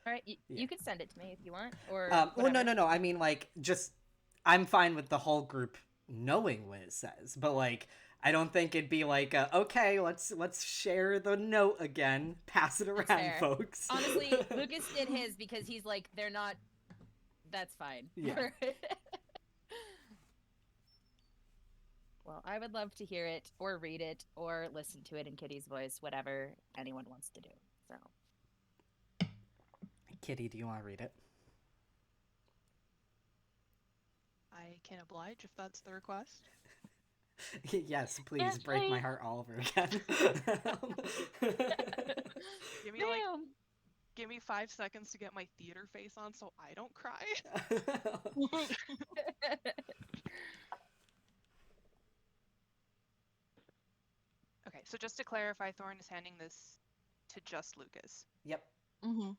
Speaker 4: All right, you can send it to me if you want, or
Speaker 3: well, no. I mean, like, just I'm fine with the whole group knowing what it says, but like I don't think it'd be like okay, let's share the note again, pass it around,
Speaker 4: fair.
Speaker 3: folks.
Speaker 4: Honestly, Lucas did his because he's like, they're not. That's fine.
Speaker 3: Yeah.
Speaker 4: Well, I would love to hear it or read it or listen to it in Kitty's voice, whatever anyone wants to do. So,
Speaker 3: Kitty, do you want to read it?
Speaker 7: I can oblige if that's the request.
Speaker 3: Yes, please
Speaker 2: Yes,
Speaker 3: break my
Speaker 2: please.
Speaker 3: heart all over again.
Speaker 7: Give me
Speaker 2: Damn.
Speaker 7: give me 5 seconds to get my theater face on so I don't cry. Okay, so just to clarify, Thorn is handing this to just Lucas.
Speaker 3: Yep.
Speaker 5: Mm-hmm.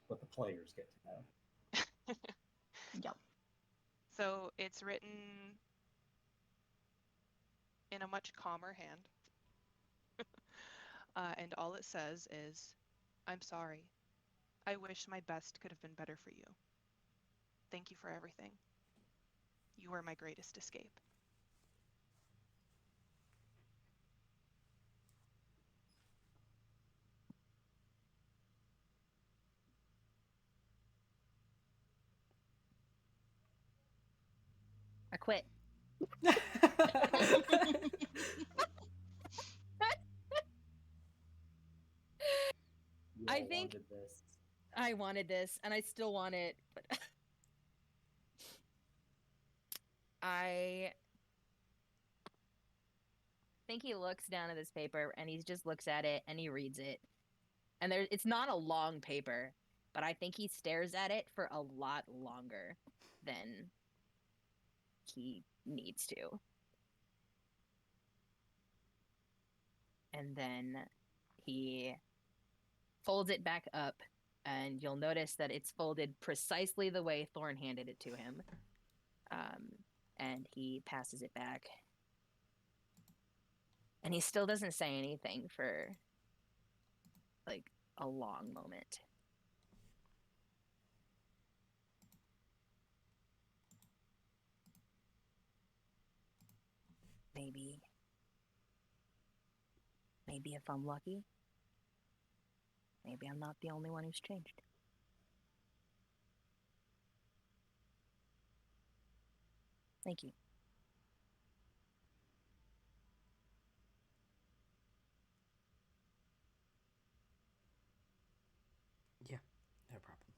Speaker 1: What the players get to know.
Speaker 5: Yep.
Speaker 7: So it's written in a much calmer hand. And all it says is, I'm sorry. I wish my best could have been better for you. Thank you for everything. You were my greatest escape.
Speaker 4: I quit.
Speaker 1: You
Speaker 4: I
Speaker 1: all
Speaker 4: think-
Speaker 1: wanted this.
Speaker 4: I wanted this, and I still want it, but I think he looks down at this paper and he just looks at it and he reads it. And it's not a long paper, but I think he stares at it for a lot longer than he needs to. And then he folds it back up, and you'll notice that it's folded precisely the way Thorn handed it to him. And he passes it back. And he still doesn't say anything for, like, a long moment. Maybe if I'm lucky, maybe I'm not the only one who's changed. Thank you.
Speaker 3: Yeah, no problem.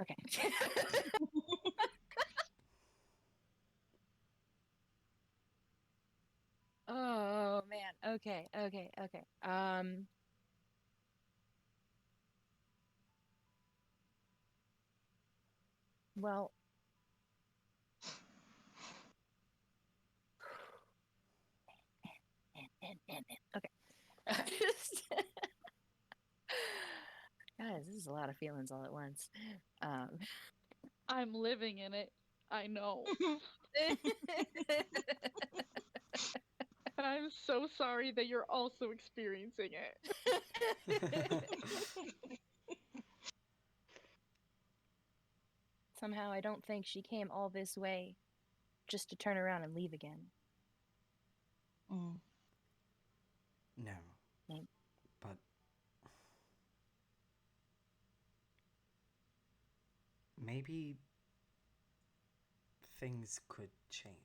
Speaker 4: Okay. Oh man. Okay. Well. Okay. Guys, this is a lot of feelings all at once.
Speaker 2: I'm living in it. I know. And I'm so sorry that you're also experiencing it.
Speaker 4: Somehow I don't think she came all this way just to turn around and leave again.
Speaker 5: Mm.
Speaker 3: No.
Speaker 4: Maybe.
Speaker 3: But maybe things could change.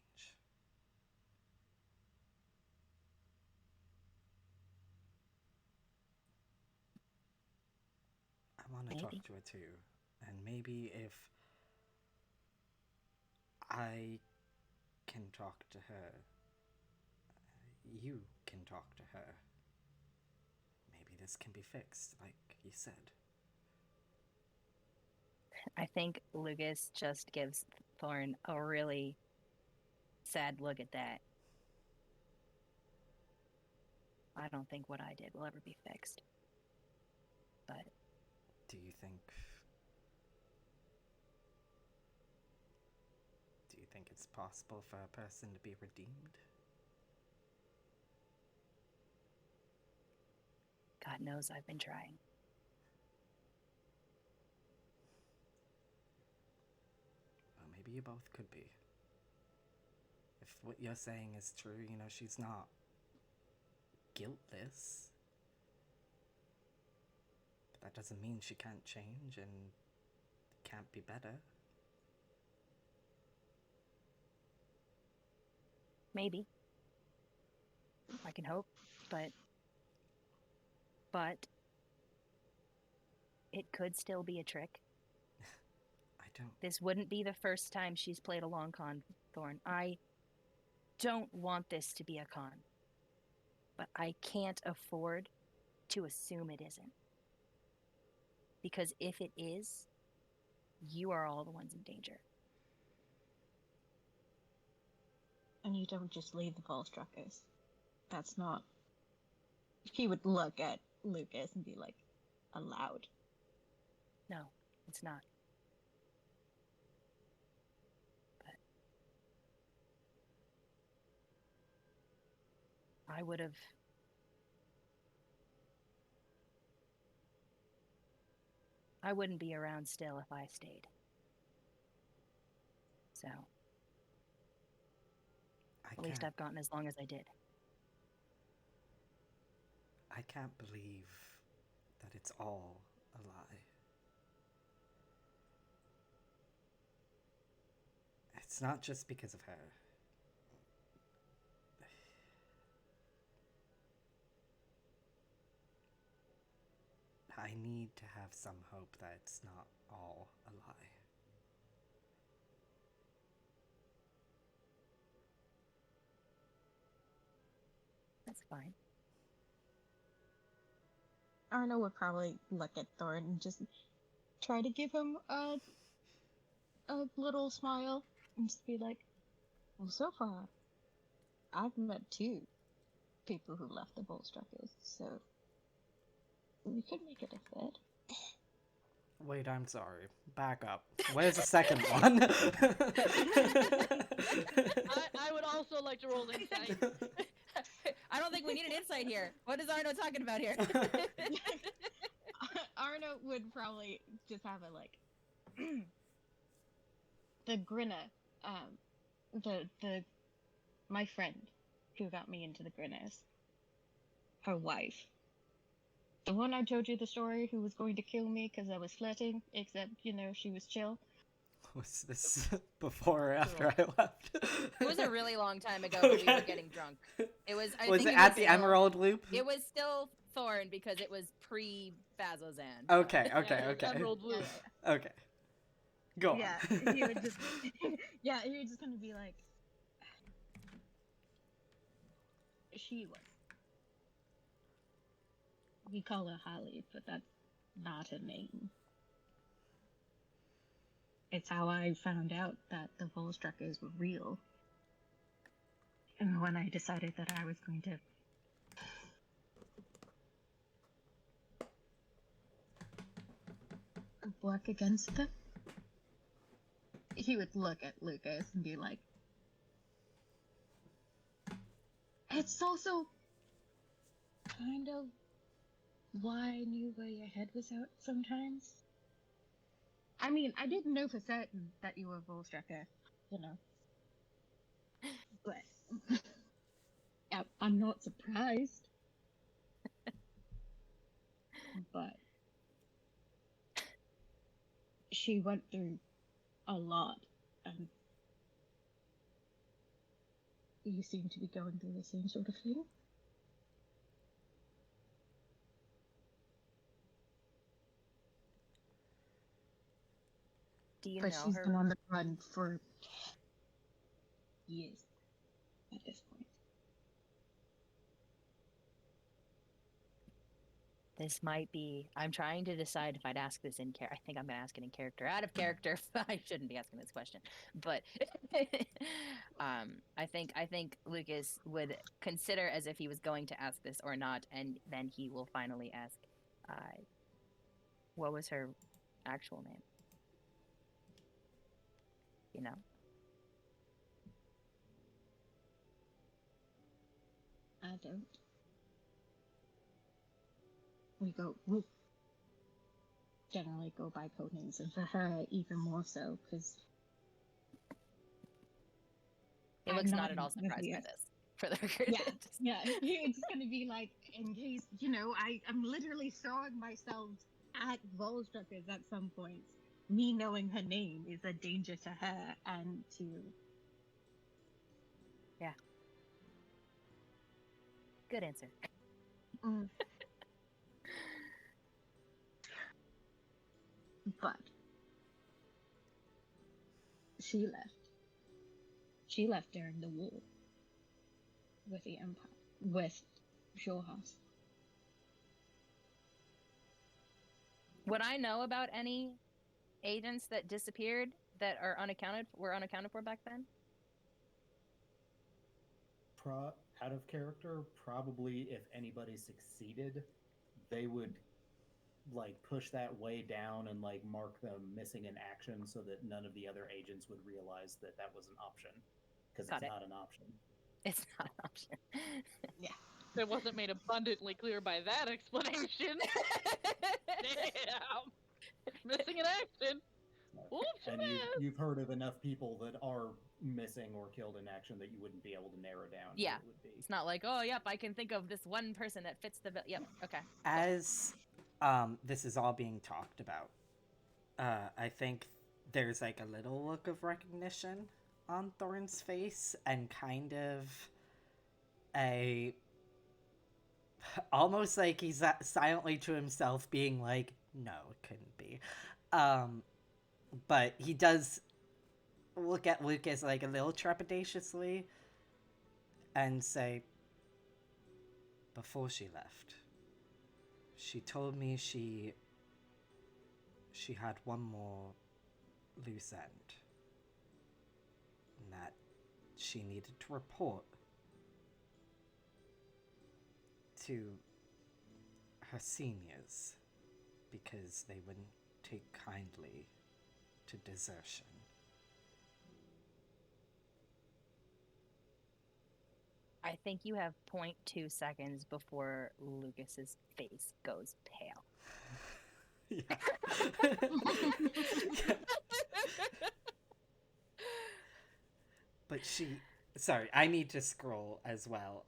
Speaker 3: I want to talk
Speaker 4: Maybe.
Speaker 3: to her too. And maybe if I can talk to her, you can talk to her. Maybe this can be fixed, like you said.
Speaker 4: I think Lucas just gives Thorn a really sad look at that. I don't think what I did will ever be fixed. But
Speaker 3: Do you think it's possible for a person to be redeemed?
Speaker 4: God knows I've been trying.
Speaker 3: Well, maybe you both could be. If what you're saying is true, you know, she's not guiltless. But that doesn't mean she can't change and can't be better.
Speaker 4: Maybe. I can hope, but it could still be a trick.
Speaker 3: I don't.
Speaker 4: This wouldn't be the first time she's played a long con, Thorn. I don't want this to be a con, but I can't afford to assume it isn't. Because if it is, you are all the ones in danger.
Speaker 5: And you don't just leave the Volstruckers. That's not. He would look at Lucas and be like, allowed.
Speaker 4: No, it's not. But I would have. I wouldn't be around still if I stayed. So, at least I've gotten as long as I did.
Speaker 3: I can't believe that it's all a lie. It's not just because of her. I need to have some hope that it's not all a lie.
Speaker 4: That's fine.
Speaker 5: Arno would probably look at Thorn and just try to give him a little smile and just be like, well, so far, I've met 2 people who left the Volstruckers, so we could make it a third.
Speaker 3: Wait, I'm sorry. Back up. Where's the second one?
Speaker 2: I would also like to roll insight.
Speaker 4: I don't think we need an insight here. What is Arno talking about here?
Speaker 5: Arno would probably just have a like the Grinner, the my friend who got me into the Grinners, her wife. The one I told you the story who was going to kill me because I was flirting, except, you know, she was chill.
Speaker 3: Was this before or after I left?
Speaker 4: It was a really long time ago when we were getting drunk. It was.
Speaker 3: Was it at the Emerald Loop?
Speaker 4: It was still Thorn because it was pre-Bazozan.
Speaker 3: Okay.
Speaker 2: Emerald Blue.
Speaker 3: Okay. Go on.
Speaker 5: Yeah, he would just. Yeah, he would just kind of be like. She was. We call her Holly, but that's not her name. It's how I found out that the Volstruckers were real. And when I decided that I was going to work against them, he would look at Lucas and be like, it's also kind of why I knew where your head was at sometimes. I mean, I didn't know for certain that you were a Volstrucker, you know. But I'm not surprised. But she went through a lot, and you seem to be going through the same sort of thing.
Speaker 4: Do you
Speaker 5: But
Speaker 4: know
Speaker 5: she's
Speaker 4: her?
Speaker 5: been on the run for years at this point.
Speaker 4: This might be. I'm trying to decide if I'd ask this in character. I think I'm gonna ask it in character. Out of character, I shouldn't be asking this question. But I think Lucas would consider as if he was going to ask this or not, and then he will finally ask, "What was her actual name?" You know.
Speaker 5: I don't. we generally go by code names, and for her even more so, because
Speaker 4: Felix not at all surprised by this. For the record.
Speaker 5: Yeah. It's gonna be like, in case, I'm literally throwing myself at Volstruckers at some points. Me knowing her name is a danger to her and to.
Speaker 4: Yeah. Good answer.
Speaker 5: But she left. She left during the war with the Empire, with Shorehas.
Speaker 4: Would I know about any agents that disappeared that were unaccounted for back then?
Speaker 1: Out of character, probably if anybody succeeded, they would like push that way down and like mark them missing in action so that none of the other agents would realize that that was an option, because it's not an option.
Speaker 4: It's not an option.
Speaker 5: Yeah.
Speaker 2: It wasn't made abundantly clear by that explanation. Damn. Missing in action. Oops,
Speaker 1: And you've heard of enough people that are missing or killed in action that you wouldn't be able to narrow down who it would be.
Speaker 4: It's not like, oh, yep, I can think of this one person that fits the bill. Yep, okay.
Speaker 3: As this is all being talked about, I think there's like a little look of recognition on Thorn's face and kind of almost like he's silently to himself being like, no, it couldn't be. But he does look at Lucas like a little trepidatiously and say, before she left, she told me she had one more loose end, and that she needed to report to her seniors because they wouldn't take kindly to desertion.
Speaker 4: I think you have 0.2 seconds before Lucas's face goes pale.
Speaker 3: Yeah. But sorry, I need to scroll as well.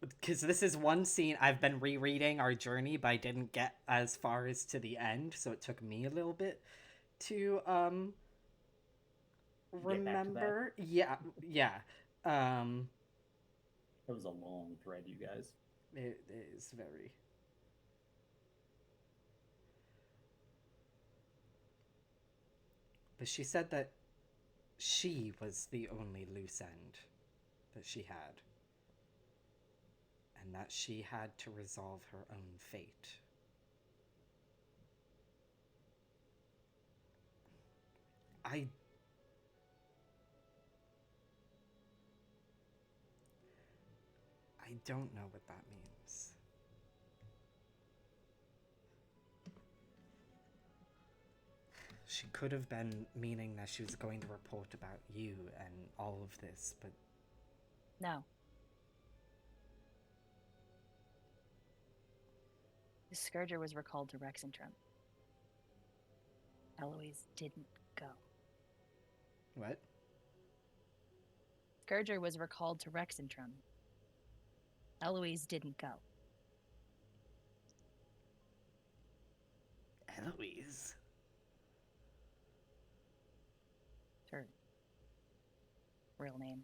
Speaker 3: Because this is one scene I've been rereading our journey, but I didn't get as far as to the end, so it took me a little bit to remember. Yeah.
Speaker 1: It was a long thread, you guys.
Speaker 3: It is very. But she said that she was the only loose end that she had, and that she had to resolve her own fate. I don't know what that means. She could have been meaning that she was going to report about you and all of this, but...
Speaker 4: No. The Scourger was recalled to Rexentrum. Eloise didn't go.
Speaker 3: What?
Speaker 4: Scourger was recalled to Rexentrum. Eloise didn't go.
Speaker 3: Eloise?
Speaker 4: Her real name.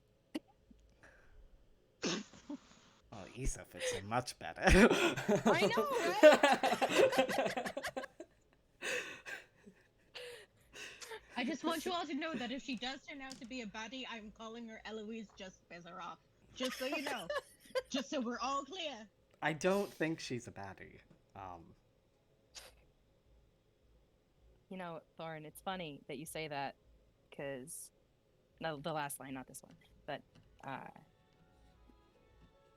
Speaker 3: Oh, Issa fits it much better.
Speaker 4: I know, right?
Speaker 5: I just want you all to know that if she does turn out to be a baddie, I'm calling her Eloise just to piss her off. Just so you know. Just so we're all clear.
Speaker 3: I don't think she's a baddie.
Speaker 4: You know, Thorn, it's funny that you say that, because... No, the last line, not this one. But,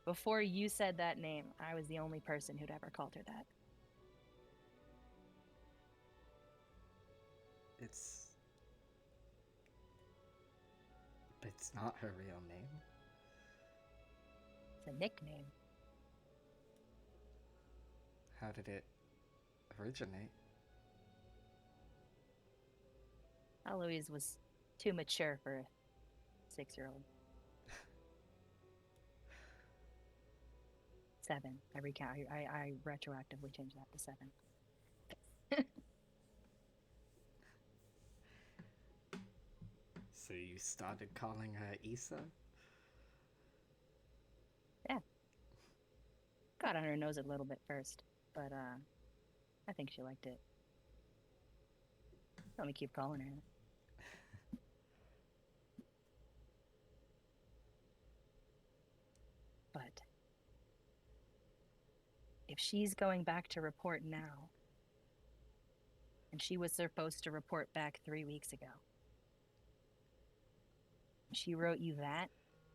Speaker 4: before you said that name, I was the only person who'd ever called her that.
Speaker 3: It's not her real name.
Speaker 4: It's a nickname.
Speaker 3: How did it originate?
Speaker 4: Eloise was too mature for a 6-year-old. 7. I recount. I retroactively changed that to 7.
Speaker 3: So you started calling her Issa?
Speaker 4: Got on her nose a little bit first, but I think she liked it. Let me keep calling her. But if she's going back to report now, and she was supposed to report back 3 weeks ago, she wrote you that.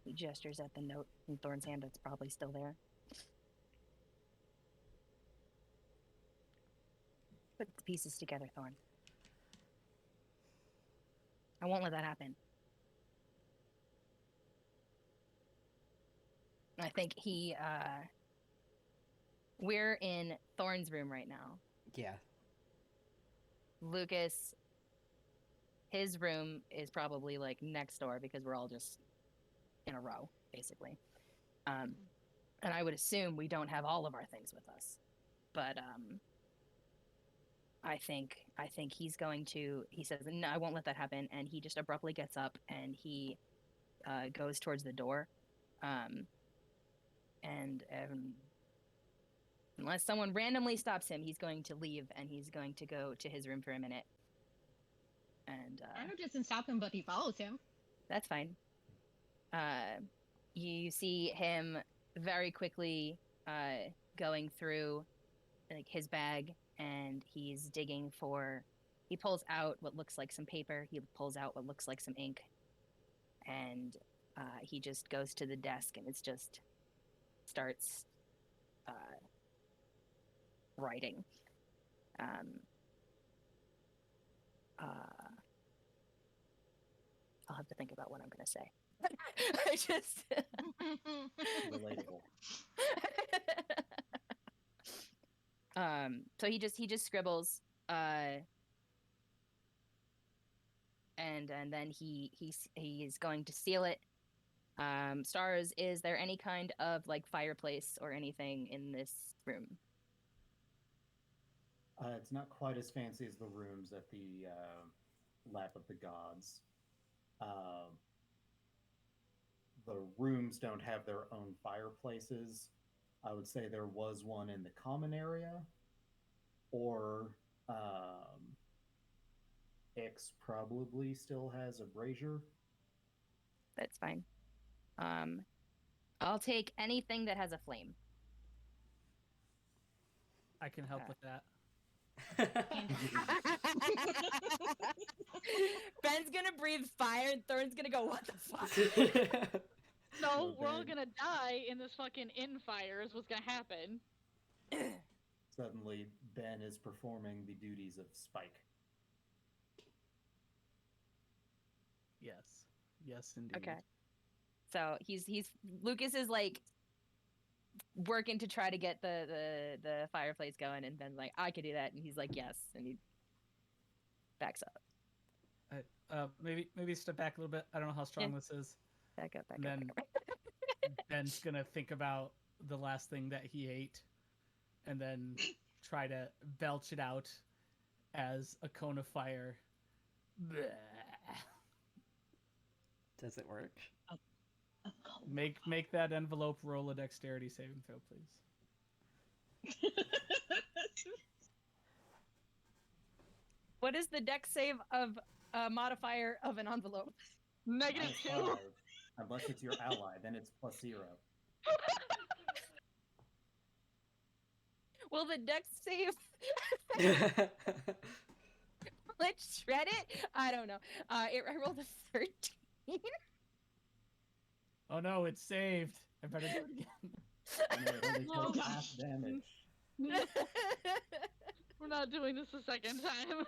Speaker 4: He gestures at the note in Thorn's hand that's probably still there. Put the pieces together, Thorn. I won't let that happen. I think we're in Thorn's room right now.
Speaker 3: Yeah.
Speaker 4: Lucas, his room is probably like next door because we're all just in a row, basically. And I would assume we don't have all of our things with us. But I think he's going to, he says, no, I won't let that happen. And he just abruptly gets up and he goes towards the door. And unless someone randomly stops him, he's going to leave and he's going to go to his room for a minute. And
Speaker 5: Arno doesn't stop him, but he follows him.
Speaker 4: that's fine. You see him very quickly going through like his bag, and he's digging for. He pulls out what looks like some paper. He pulls out what looks like some ink, and he just goes to the desk, and it's just starts writing. I'll have to think about what I'm gonna say. I just
Speaker 1: Relatable.
Speaker 4: So he just scribbles, and then he's going to seal it. Stars, is there any kind of like fireplace or anything in this room?
Speaker 1: It's not quite as fancy as the rooms at the Lap of the Gods. The rooms don't have their own fireplaces. I would say there was one in the common area, or X probably still has a brazier.
Speaker 4: That's fine. I'll take anything that has a flame.
Speaker 6: I can help with that.
Speaker 4: Ben's gonna breathe fire, and Thorn's gonna go, "What the fuck?"
Speaker 2: So
Speaker 1: Well,
Speaker 2: we're all
Speaker 1: Ben-
Speaker 2: gonna die in this fucking inn fire is what's gonna happen.
Speaker 1: Suddenly, Ben is performing the duties of Spike.
Speaker 6: Yes, indeed.
Speaker 4: Okay. So he's Lucas is like working to try to get the fireplace going, and Ben's like, "I could do that," and he's like, "Yes," and he backs up.
Speaker 6: Maybe step back a little bit. I don't know how strong this is.
Speaker 4: Back up.
Speaker 6: And then Ben's gonna think about the last thing that he ate, and then try to belch it out as a cone of fire. Bleh.
Speaker 3: Does it work?
Speaker 6: Make that envelope roll a dexterity saving throw, please.
Speaker 4: What is the dex save of modifier of an envelope?
Speaker 2: -2.
Speaker 1: -5. Unless it's your ally, then it's +0.
Speaker 4: Will the dex save let's shred it? I don't know. I rolled a 13.
Speaker 6: Oh no, it's saved. I better do it again.
Speaker 1: And it only
Speaker 2: Oh,
Speaker 1: takes
Speaker 5: gosh.
Speaker 1: half damage.
Speaker 2: We're not doing this a second time.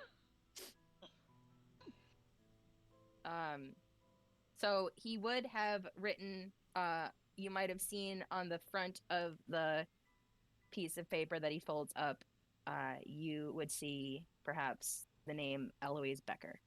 Speaker 4: So he would have written, you might have seen on the front of piece of paper that he folds up, you would see perhaps the name Eloise Becker.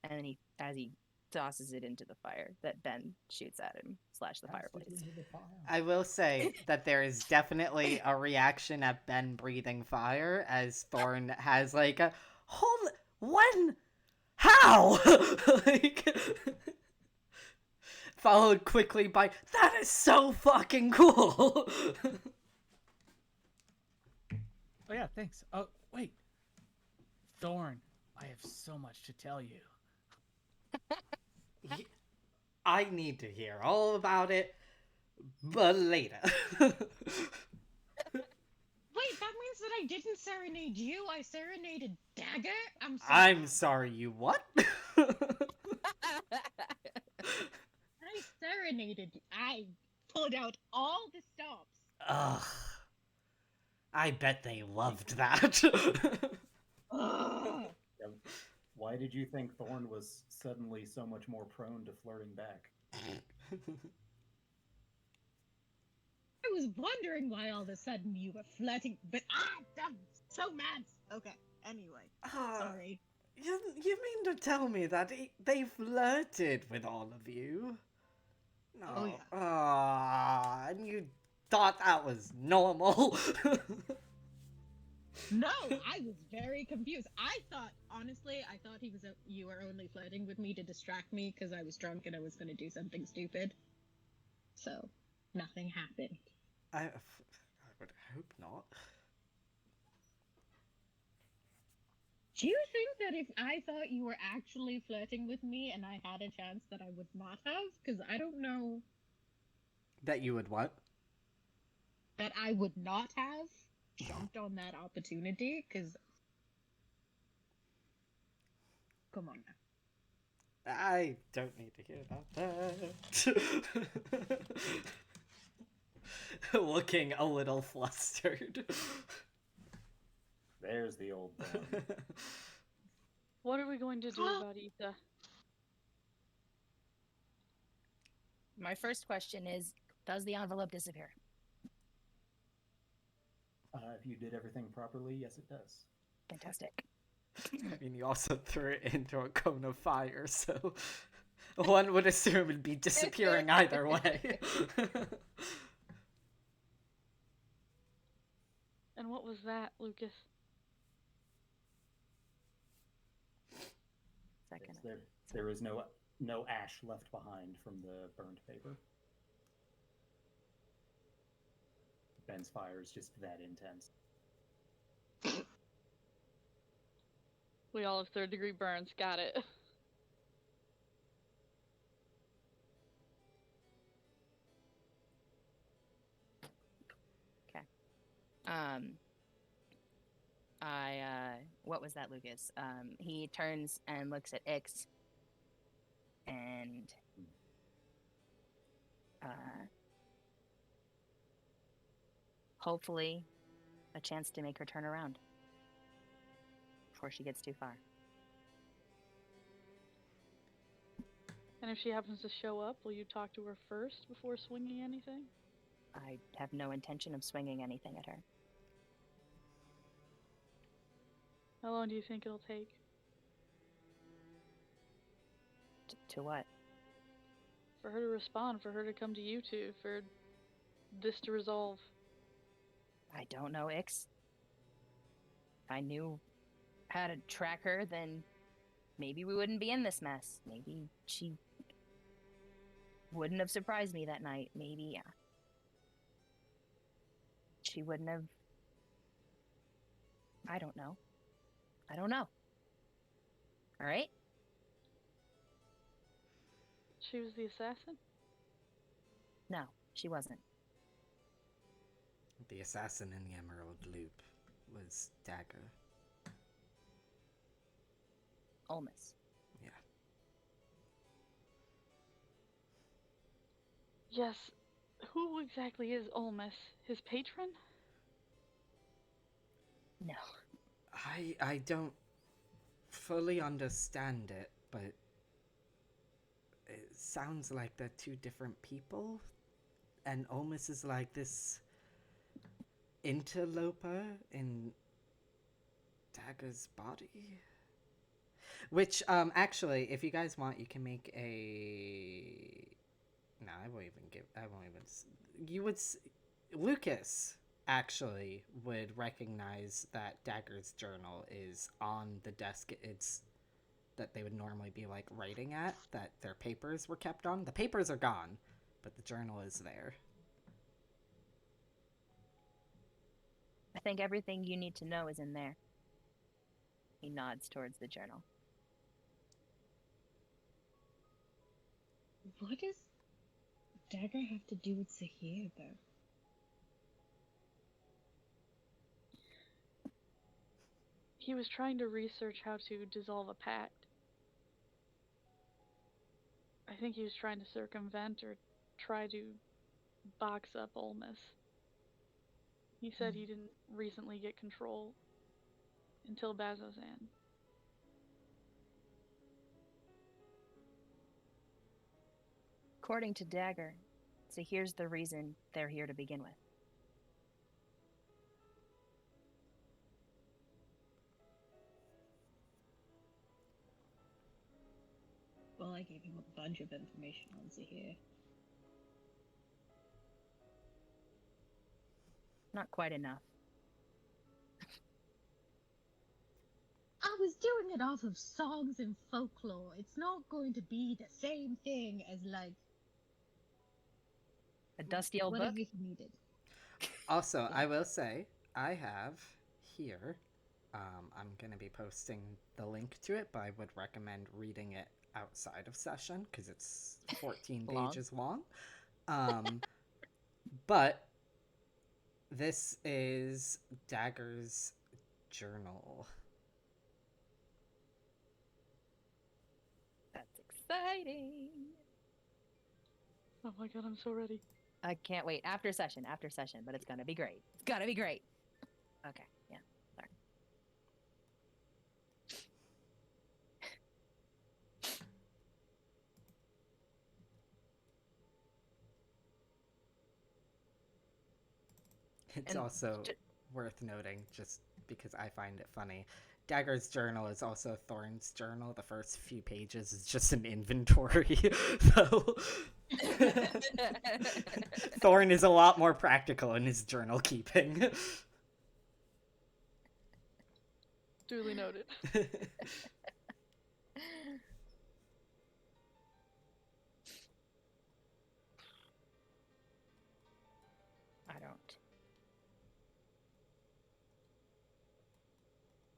Speaker 4: And then as he tosses it into the fire that Ben shoots at him / the
Speaker 1: Cast it
Speaker 4: fireplace.
Speaker 1: into the fire.
Speaker 3: I will say that there is definitely a reaction at Ben breathing fire as Thorn has like a hold when how like followed quickly by that is so fucking cool.
Speaker 6: Oh yeah, thanks. Oh wait, Thorn, I have so much to tell you.
Speaker 3: I need to hear all about it, but later.
Speaker 5: Wait, that means that I didn't serenade you. I serenaded Dagger. I'm so
Speaker 3: I'm
Speaker 5: mad.
Speaker 3: sorry, you what?
Speaker 5: I serenaded you. I pulled out all the stops.
Speaker 3: Ugh. I bet they loved that.
Speaker 5: Ugh.
Speaker 1: Yeah, why did you think Thorn was suddenly so much more prone to flirting back?
Speaker 5: I was wondering why all of a sudden you were flirting, but I'm so mad. Okay, anyway, sorry.
Speaker 3: You mean to tell me that they flirted with all of you? No.
Speaker 5: Oh, yeah.
Speaker 3: And you thought that was normal?
Speaker 5: No, I was very confused. Honestly, I thought you were only flirting with me to distract me because I was drunk and I was going to do something stupid. So, nothing happened.
Speaker 3: I would hope not.
Speaker 5: Do you think that if I thought you were actually flirting with me and I had a chance that I would not have? Because I don't know
Speaker 3: That you would what?
Speaker 5: that I would not have jumped on that opportunity, because... Come on now.
Speaker 3: I don't need to hear about that. Looking a little flustered.
Speaker 1: There's the old Thorn.
Speaker 2: What are we going to do about Etha?
Speaker 4: My first question is, does the envelope disappear?
Speaker 1: If you did everything properly, yes, it does.
Speaker 4: Fantastic.
Speaker 3: I mean, you also threw it into a cone of fire, so one would assume it'd be disappearing either way.
Speaker 2: And what was that, Lucas?
Speaker 4: Second.
Speaker 1: Yes, there is no ash left behind from the burned paper. Ben's fire is just that intense.
Speaker 2: We all have third-degree burns. Got it.
Speaker 4: What was that, Lucas? He turns and looks at Ix, and hopefully a chance to make her turn around before she gets too far.
Speaker 2: And if she happens to show up, will you talk to her first before swinging anything?
Speaker 4: I have no intention of swinging anything at her.
Speaker 2: How long do you think it'll take?
Speaker 4: To what?
Speaker 2: For her to respond, for her to come to you two, for this to resolve.
Speaker 4: I don't know, Ix. If I knew how to track her, then maybe we wouldn't be in this mess. Maybe she wouldn't have surprised me that night. Maybe she wouldn't have... I don't know. All right?
Speaker 2: She was the assassin?
Speaker 4: No, she wasn't.
Speaker 3: The assassin in the Emerald Loop was Dagger.
Speaker 4: Olmus.
Speaker 3: Yeah.
Speaker 2: Yes. Who exactly is Olmus? His patron?
Speaker 4: No.
Speaker 3: I don't fully understand it, but it sounds like they're two different people. and almost is like this interloper in Dagger's body. Which, actually, if you guys want, you can make a... No, I won't even... You would... Lucas, actually, would recognize that Dagger's journal is on the desk it's... that they would normally be, like, writing at, that their papers were kept on. The papers are gone, but the journal is there.
Speaker 4: I think everything you need to know is in there. He nods towards the journal.
Speaker 5: What does Dagger have to do with Zahir, though?
Speaker 2: He was trying to research how to dissolve a pact. I think he was trying to circumvent or try to box up Olmus. He said he didn't recently get control until Bazozan.
Speaker 4: According to Dagger, so here's the reason they're here to begin with.
Speaker 5: Well, I gave him a bunch of information on Zahir.
Speaker 4: Not quite enough.
Speaker 5: I was doing it off of songs and folklore. It's not going to be the same thing as, like,
Speaker 4: A dusty old
Speaker 5: whatever
Speaker 4: book?
Speaker 5: he needed.
Speaker 3: Also, I will say, I have here, I'm going to be posting the link to it, but I would recommend reading it outside of session, because it's 14
Speaker 4: Long.
Speaker 3: pages long. But this is Dagger's journal.
Speaker 4: That's exciting.
Speaker 2: Oh my god, I'm so ready.
Speaker 4: I can't wait. After session, but it's gonna be great. It's gonna be great. Okay, yeah, sorry.
Speaker 3: It's
Speaker 4: And
Speaker 3: also
Speaker 4: ju-
Speaker 3: worth noting, just because I find it funny, Dagger's journal is also Thorn's journal. The first few pages is just an inventory. So Thorn is a lot more practical in his journal keeping.
Speaker 2: Duly noted.
Speaker 4: I don't.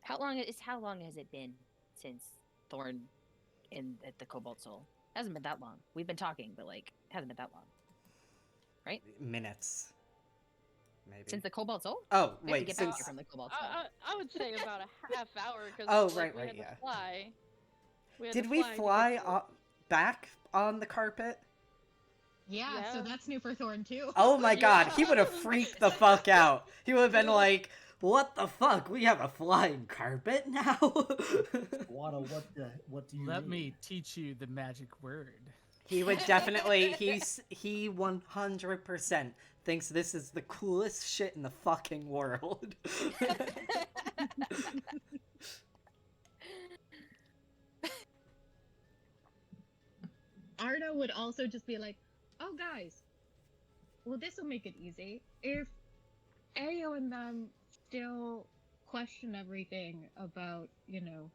Speaker 4: How long has it been since Thorn at the Cobalt Soul? Hasn't been that long. We've been talking, but like hasn't been that long. Right?
Speaker 3: Minutes. Maybe.
Speaker 4: Since the Cobalt Soul?
Speaker 3: Oh,
Speaker 4: We have to
Speaker 3: wait,
Speaker 4: get back
Speaker 3: since...
Speaker 4: here from the Cobalt Soul.
Speaker 2: I would say about a half hour because
Speaker 3: Oh,
Speaker 2: like,
Speaker 3: right,
Speaker 2: we had
Speaker 3: yeah.
Speaker 2: to fly.
Speaker 3: Did we fly back on the carpet?
Speaker 5: Yeah, so
Speaker 2: Yeah.
Speaker 5: that's new for Thorn, too.
Speaker 3: Oh my god,
Speaker 2: Yeah.
Speaker 3: he would have freaked the fuck out. He would have been like, what the fuck? We have a flying carpet now?
Speaker 1: Wada, what do you
Speaker 6: Let
Speaker 1: mean?
Speaker 6: me teach you the magic word.
Speaker 3: He would definitely, he 100% thinks this is the coolest shit in the fucking world.
Speaker 5: Arda would also just be like, oh, guys, well, this will make it easy. If Ayo and them still question everything about, you know,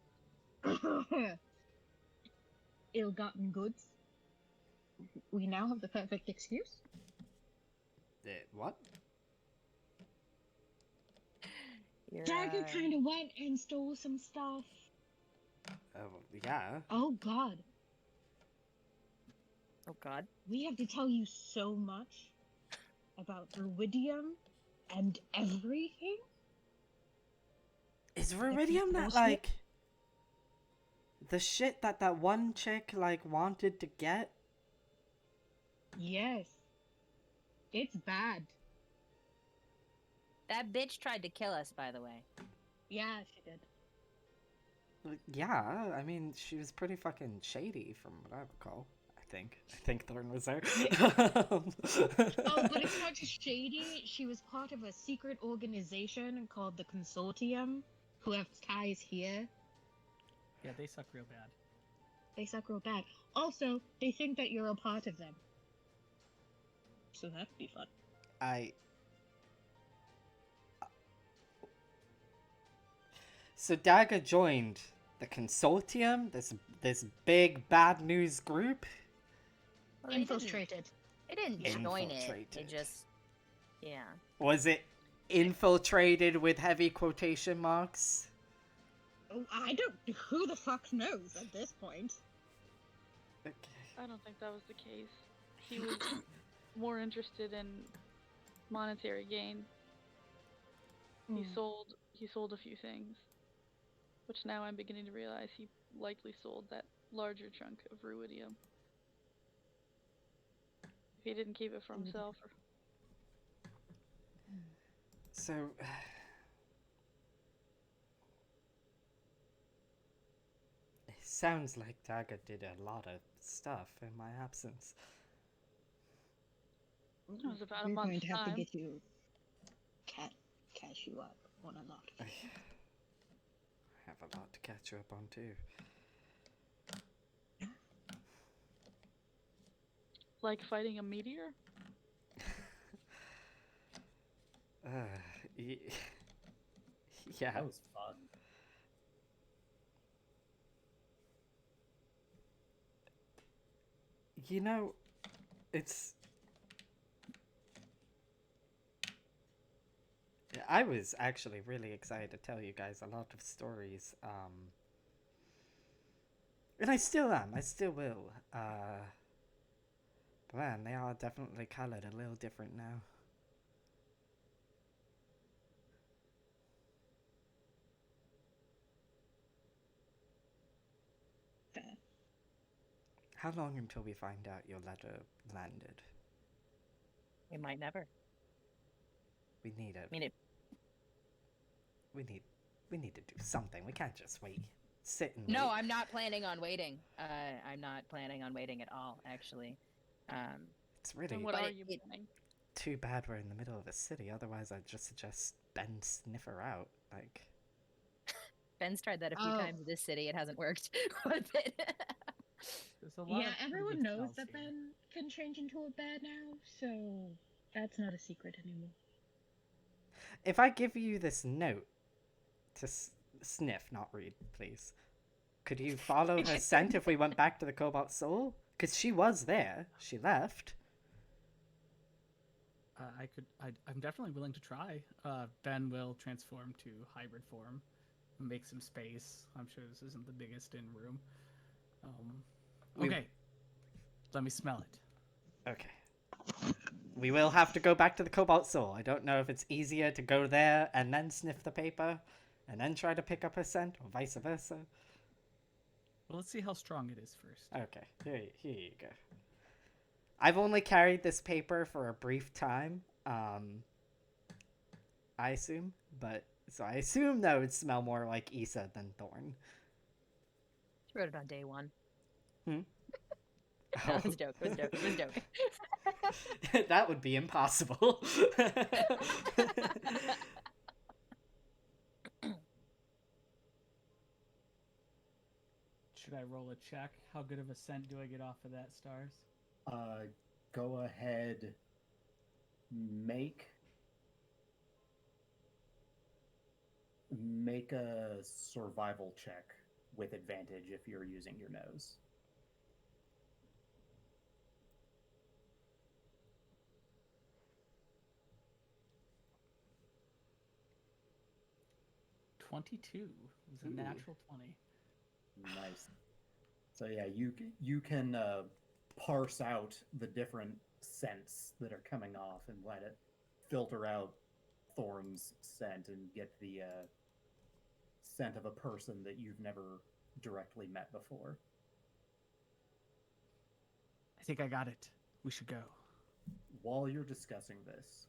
Speaker 5: ill-gotten goods, we now have the perfect excuse.
Speaker 3: What?
Speaker 5: Dagger kind of went and stole some stuff.
Speaker 3: Oh, yeah.
Speaker 5: Oh, God.
Speaker 4: Oh God.
Speaker 5: We have to tell you so much about Viridium and everything.
Speaker 3: Is Viridium that,
Speaker 5: bullshit?
Speaker 3: like, the shit that one chick, like, wanted to get?
Speaker 5: Yes. It's bad.
Speaker 4: That bitch tried to kill us, by the way.
Speaker 5: Yeah, she did.
Speaker 3: Yeah, I mean, she was pretty fucking shady from what I recall. I think Thorn was there.
Speaker 5: Oh, but it's not just shady. She was part of a secret organization called the Consortium, who have ties here.
Speaker 6: Yeah, they suck real bad.
Speaker 5: They suck real bad. Also, they think that you're a part of them. So that'd be fun.
Speaker 3: So Dagger joined the consortium, this big bad news group.
Speaker 4: Well, it didn't-
Speaker 5: Infiltrated.
Speaker 4: It didn't join it.
Speaker 3: Infiltrated.
Speaker 4: It just, yeah.
Speaker 3: Was it infiltrated with heavy quotation marks?
Speaker 5: Oh, I don't. Who the fuck knows at this point?
Speaker 3: Okay.
Speaker 2: I don't think that was the case. He was more interested in monetary gain. He sold a few things, which now I'm beginning to realize he likely sold that larger chunk of ruidium. If he didn't keep it for himself.
Speaker 3: So it sounds like Dagger did a lot of stuff in my absence.
Speaker 2: It was about a
Speaker 5: We're going
Speaker 2: month's
Speaker 5: to have
Speaker 2: time.
Speaker 5: to get you cash you up on a lot of
Speaker 3: I have a lot to catch you up on too.
Speaker 2: Like fighting a meteor?
Speaker 3: Y- yeah.
Speaker 1: That was fun.
Speaker 3: You know, it's. I was actually really excited to tell you guys a lot of stories. And I still am. I still will. But man, they are definitely colored a little different now.
Speaker 5: fair.
Speaker 3: How long until we find out your letter landed?
Speaker 4: We might never.
Speaker 3: We need it.
Speaker 4: I mean, it.
Speaker 3: We need to do something. We can't just wait. Sit and
Speaker 4: No,
Speaker 3: wait.
Speaker 4: I'm not planning on waiting. I'm not planning on waiting at all, actually.
Speaker 3: It's really
Speaker 2: Then what
Speaker 4: But
Speaker 2: are
Speaker 4: it-
Speaker 2: you
Speaker 4: it-
Speaker 2: planning?
Speaker 3: too bad we're in the middle of a city. Otherwise, I'd just suggest Ben sniff her out. Like,
Speaker 4: Ben's tried that a few
Speaker 5: Oh.
Speaker 4: times in this city. It hasn't worked. Was it?
Speaker 6: There's a lot
Speaker 5: Yeah,
Speaker 6: of pretty
Speaker 5: everyone
Speaker 6: good
Speaker 5: knows
Speaker 6: smells
Speaker 5: that
Speaker 6: here.
Speaker 5: Ben can change into a bear now, so that's not a secret anymore.
Speaker 3: if I give you this note to sniff, not read, please, could you follow her scent if we went back to the Cobalt Soul? Because she was there. She left.
Speaker 6: I'm definitely willing to try. Ben will transform to hybrid form, make some space. I'm sure this isn't the biggest in room.
Speaker 3: We-
Speaker 6: Okay, let me smell it.
Speaker 3: Okay. We will have to go back to the Cobalt Soul. I don't know if it's easier to go there and then sniff the paper and then try to pick up her scent, or vice versa.
Speaker 6: Well, let's see how strong it is first.
Speaker 3: Okay, here you go. I've only carried this paper for a brief time, I assume, so I assume that would smell more like Issa than Thorn.
Speaker 4: She wrote it on day one.
Speaker 3: Hmm?
Speaker 4: No, it was a joke. It was a joke. It was a joke.
Speaker 3: That would be impossible.
Speaker 6: Should I roll a check? How good of a scent do I get off of that, Stars?
Speaker 1: Go ahead. Make a survival check with advantage if you're using your nose.
Speaker 6: $22. It was a
Speaker 3: Ooh.
Speaker 6: natural 20.
Speaker 1: Nice. So yeah, you can parse out the different scents that are coming off and let it filter out Thorn's scent and get the scent of a person that you've never directly met before.
Speaker 6: I think I got it. We should go.
Speaker 1: While you're discussing this,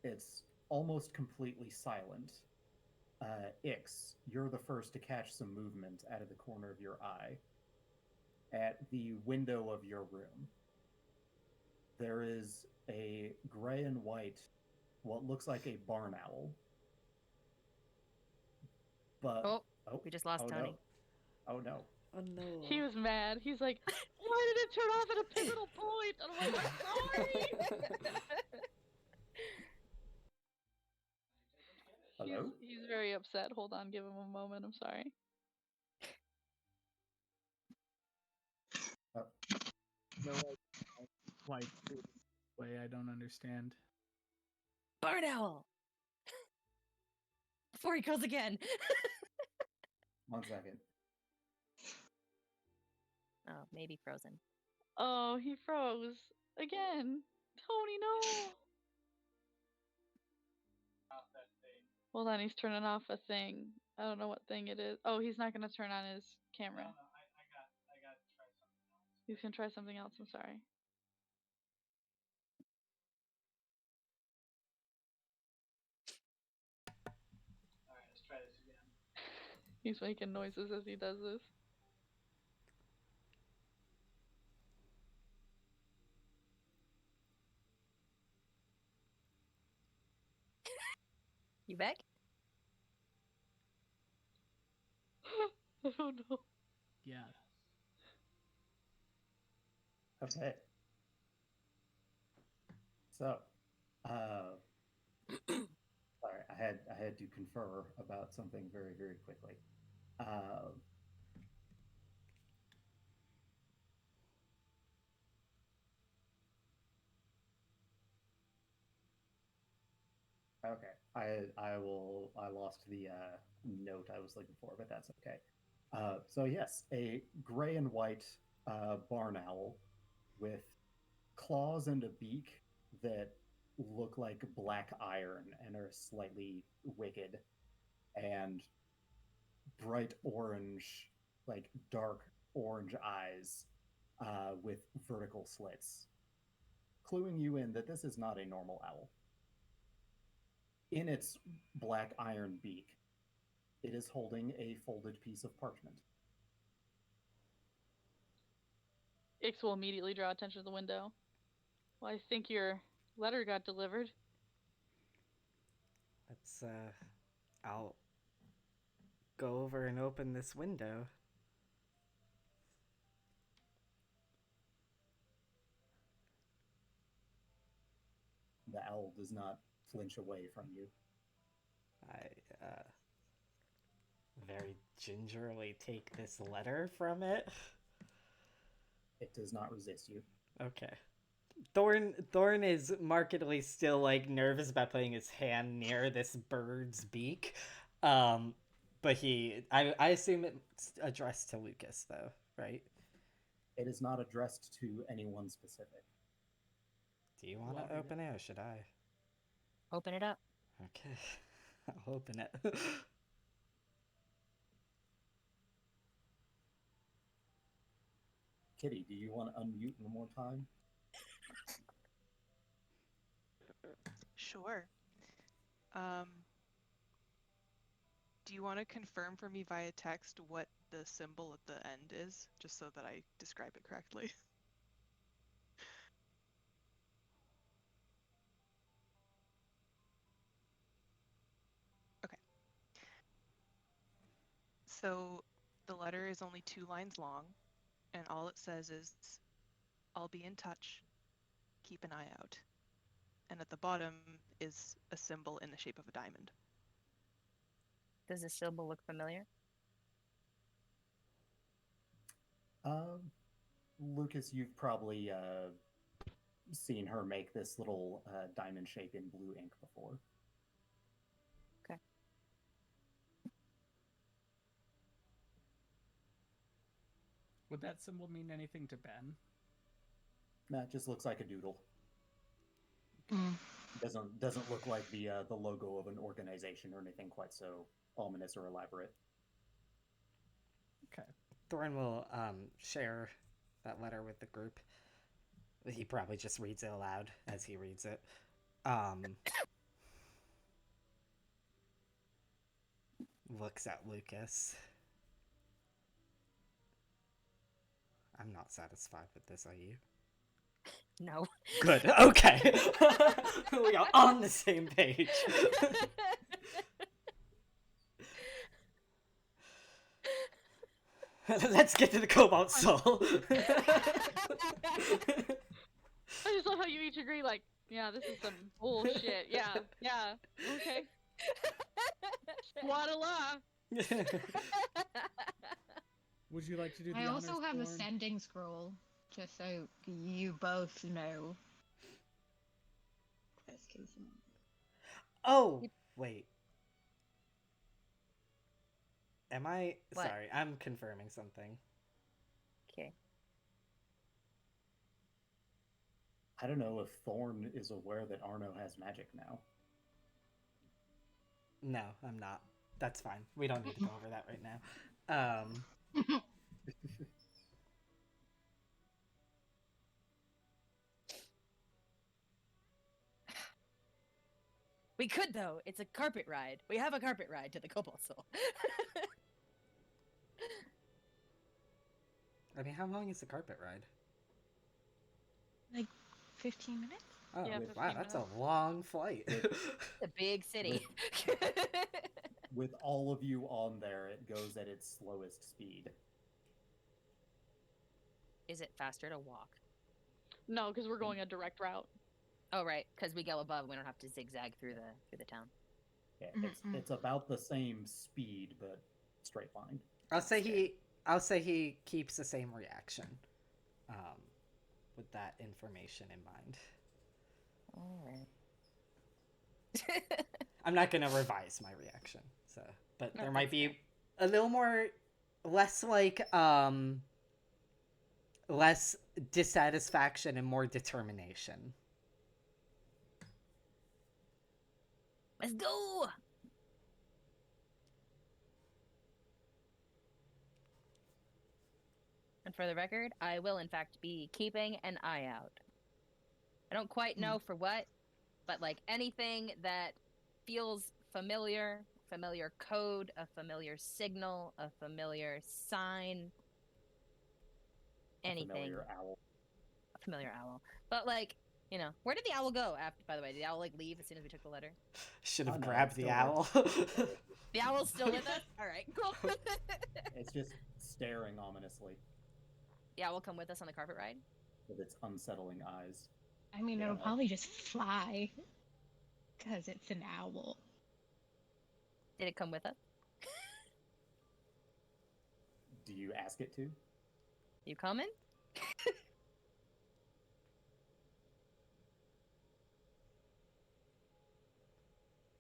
Speaker 1: it's almost completely silent. Ix, you're the first to catch some movement out of the corner of your eye. at the window of your room. There is a gray and white, what looks like a barn owl. But
Speaker 4: Oh, we just lost Tony.
Speaker 1: No. Oh no.
Speaker 8: Oh no.
Speaker 2: He was mad. He's like, why did it turn off at a pivotal point? And I'm like, I'm sorry.
Speaker 1: Hello?
Speaker 2: He's very upset. Hold on, give him a moment. I'm sorry.
Speaker 6: No, like way I don't understand.
Speaker 4: Barn owl. Before he goes again.
Speaker 1: 1 second.
Speaker 4: Oh, maybe frozen.
Speaker 2: Oh, he froze again. Tony, no. Hold on, he's turning off a thing. I don't know what thing it is. Oh, he's not gonna turn on his camera. No, I gotta try something else. He's gonna try something else. I'm sorry. All right, let's try this again. He's making noises as he does this.
Speaker 4: You back?
Speaker 2: I don't know.
Speaker 6: Yeah.
Speaker 1: Okay. So, sorry, I had to confer about something very, very quickly. Okay, I lost the note I was looking for, but that's okay. So yes, a gray and white barn owl with claws and a beak that look like black iron and are slightly wicked, and bright orange, like dark orange eyes with vertical slits, cluing you in that this is not a normal owl. In its black iron beak, it is holding a folded piece of parchment.
Speaker 2: Ix will immediately draw attention to the window. Well, I think your letter got delivered.
Speaker 3: Let's, I'll go over and open this window.
Speaker 1: The owl does not flinch away from you.
Speaker 3: I, very gingerly take this letter from it.
Speaker 1: It does not resist you.
Speaker 3: Okay. Thorn is markedly still, like, nervous about putting his hand near this bird's beak. But I assume it's addressed to Lucas, though, right?
Speaker 1: It is not addressed to anyone specific.
Speaker 3: Do you want to open it, or should I?
Speaker 4: Open it up.
Speaker 3: Okay. I'll open it.
Speaker 1: Kitty, do you want to unmute one more time?
Speaker 7: Sure. Do you want to confirm for me via text what the symbol at the end is, just so that I describe it correctly? Okay. So the letter is only 2 lines long, and all it says is, "I'll be in touch. Keep an eye out." And at the bottom is a symbol in the shape of a diamond.
Speaker 4: Does the symbol look familiar?
Speaker 1: Lucas, you've probably seen her make this little diamond shape in blue ink before.
Speaker 4: Okay.
Speaker 6: Would that symbol mean anything to Ben?
Speaker 1: That just looks like a doodle.
Speaker 7: Mm.
Speaker 1: Doesn't look like the logo of an organization or anything quite so ominous or elaborate.
Speaker 6: Okay.
Speaker 3: Thorn will share that letter with the group. He probably just reads it aloud as he reads it. Looks at Lucas. I'm not satisfied with this, are you?
Speaker 4: No.
Speaker 3: Good. Okay. We are on the same page. Let's get to the cobalt soul.
Speaker 2: I just love how you each agree, like, yeah, this is some bullshit. Yeah, okay. Squad of law.
Speaker 6: Would you like to do the
Speaker 5: I
Speaker 6: honors,
Speaker 5: also have a
Speaker 6: Thorn?
Speaker 5: sending scroll, just so you both know. Best case scenario.
Speaker 3: Oh, wait. Am I...
Speaker 4: What?
Speaker 3: Sorry, I'm confirming something.
Speaker 4: Okay.
Speaker 1: I don't know if Thorn is aware that Arno has magic now.
Speaker 3: No, I'm not. That's fine. We don't need to go over that right now.
Speaker 4: We could, though. It's a carpet ride. We have a carpet ride to the Cobalt Soul.
Speaker 3: I mean, how long is the carpet ride?
Speaker 5: Like 15 minutes?
Speaker 3: Oh,
Speaker 2: Yeah,
Speaker 3: wow,
Speaker 2: 15
Speaker 3: that's a
Speaker 2: minutes.
Speaker 3: long flight.
Speaker 4: It's a big city.
Speaker 1: With all of you on there, it goes at its slowest speed.
Speaker 4: Is it faster to walk?
Speaker 2: No, because we're going a direct route.
Speaker 4: Oh, right, because we go above, and we don't have to zigzag through the town.
Speaker 1: Yeah,
Speaker 5: Mm-mm.
Speaker 1: it's about the same speed, but straight line.
Speaker 3: I'll say he keeps the same reaction, with that information in mind.
Speaker 4: All right.
Speaker 3: I'm not gonna revise my reaction, so but
Speaker 4: No,
Speaker 3: there might
Speaker 4: that's
Speaker 3: be a little more, less like less dissatisfaction and more determination.
Speaker 4: Let's go! And for the record, I will in fact be keeping an eye out. I don't quite know for what, but like anything that feels familiar, familiar code, a familiar signal, a familiar sign, anything.
Speaker 1: Familiar owl.
Speaker 4: A familiar owl. But like, you know, where did the owl go after, by the way? Did the owl like leave as soon as we took the letter?
Speaker 3: Should
Speaker 1: Oh,
Speaker 3: have
Speaker 1: no,
Speaker 3: grabbed
Speaker 1: it's
Speaker 3: the
Speaker 1: still
Speaker 3: owl.
Speaker 4: The owl's still with us? Alright, cool.
Speaker 1: It's just staring ominously
Speaker 4: The owl come with us on the carpet ride?
Speaker 1: with its unsettling eyes.
Speaker 5: I mean,
Speaker 1: Yeah.
Speaker 5: it'll probably just fly. Because it's an owl.
Speaker 4: Did it come with us?
Speaker 1: Do you ask it to?
Speaker 4: You coming?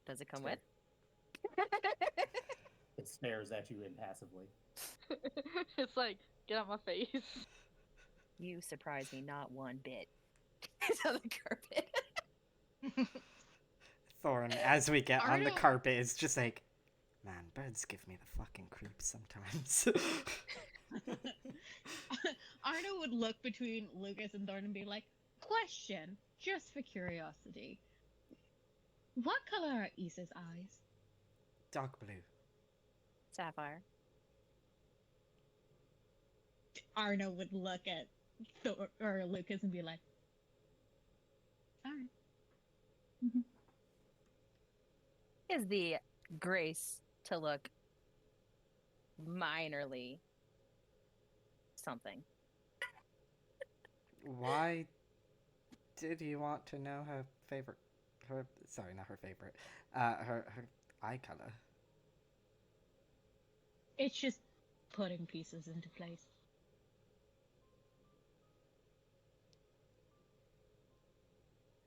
Speaker 4: Does it come with?
Speaker 1: It stares at you impassively.
Speaker 2: It's like, get out my face.
Speaker 4: You surprise me not one bit. It's on the carpet.
Speaker 3: Thorn, as we get on the
Speaker 5: Arno-
Speaker 3: carpet, is just like, man, birds give me the fucking creeps sometimes.
Speaker 5: Arno would look between Lucas and Thorn and be like, question, just for curiosity. What color are Issa's eyes?
Speaker 3: Dark blue.
Speaker 4: Sapphire.
Speaker 5: Arno would look at Thor or Lucas and be like, alright.
Speaker 4: He has the grace to look minorly something.
Speaker 3: Why did you want to know her favorite? Sorry, not her favorite. Her eye color.
Speaker 5: It's just putting pieces into place.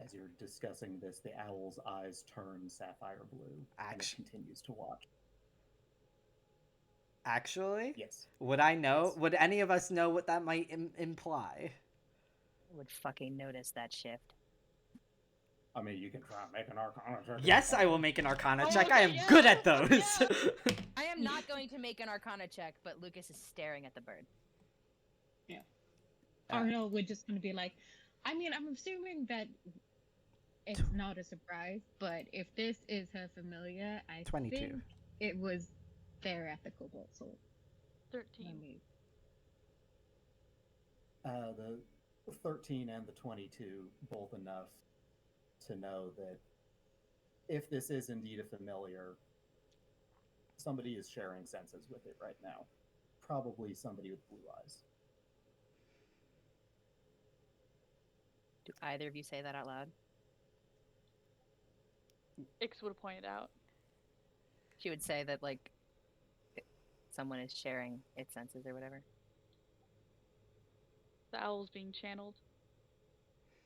Speaker 1: As you're discussing this, the owl's eyes turn sapphire blue, and it
Speaker 3: Action.
Speaker 1: continues to watch.
Speaker 3: Actually,
Speaker 1: Yes.
Speaker 3: would I know? Would any of us know what that might imply?
Speaker 4: I would fucking notice that shift.
Speaker 1: I mean, you can try and make an arcana check.
Speaker 3: Yes, I will make an Arcana
Speaker 4: Oh,
Speaker 3: check. I am
Speaker 4: okay, yeah,
Speaker 3: good at those.
Speaker 4: yeah. I am not going to make an Arcana check, but Lucas is staring at the bird.
Speaker 5: Arno would just gonna be like, I mean, I'm assuming that it's not a surprise, but if this is her familiar, I
Speaker 3: 22.
Speaker 5: think it was there at the Cobalt Soul.
Speaker 2: 13.
Speaker 5: Let me-
Speaker 1: The 13 and the 22 both enough to know that if this is indeed a familiar, somebody is sharing senses with it right now. Probably somebody with blue eyes.
Speaker 4: Do either of you say that out loud?
Speaker 2: Ix would have pointed out.
Speaker 4: She would say that, like, someone is sharing its senses or whatever.
Speaker 2: The owl's being channeled.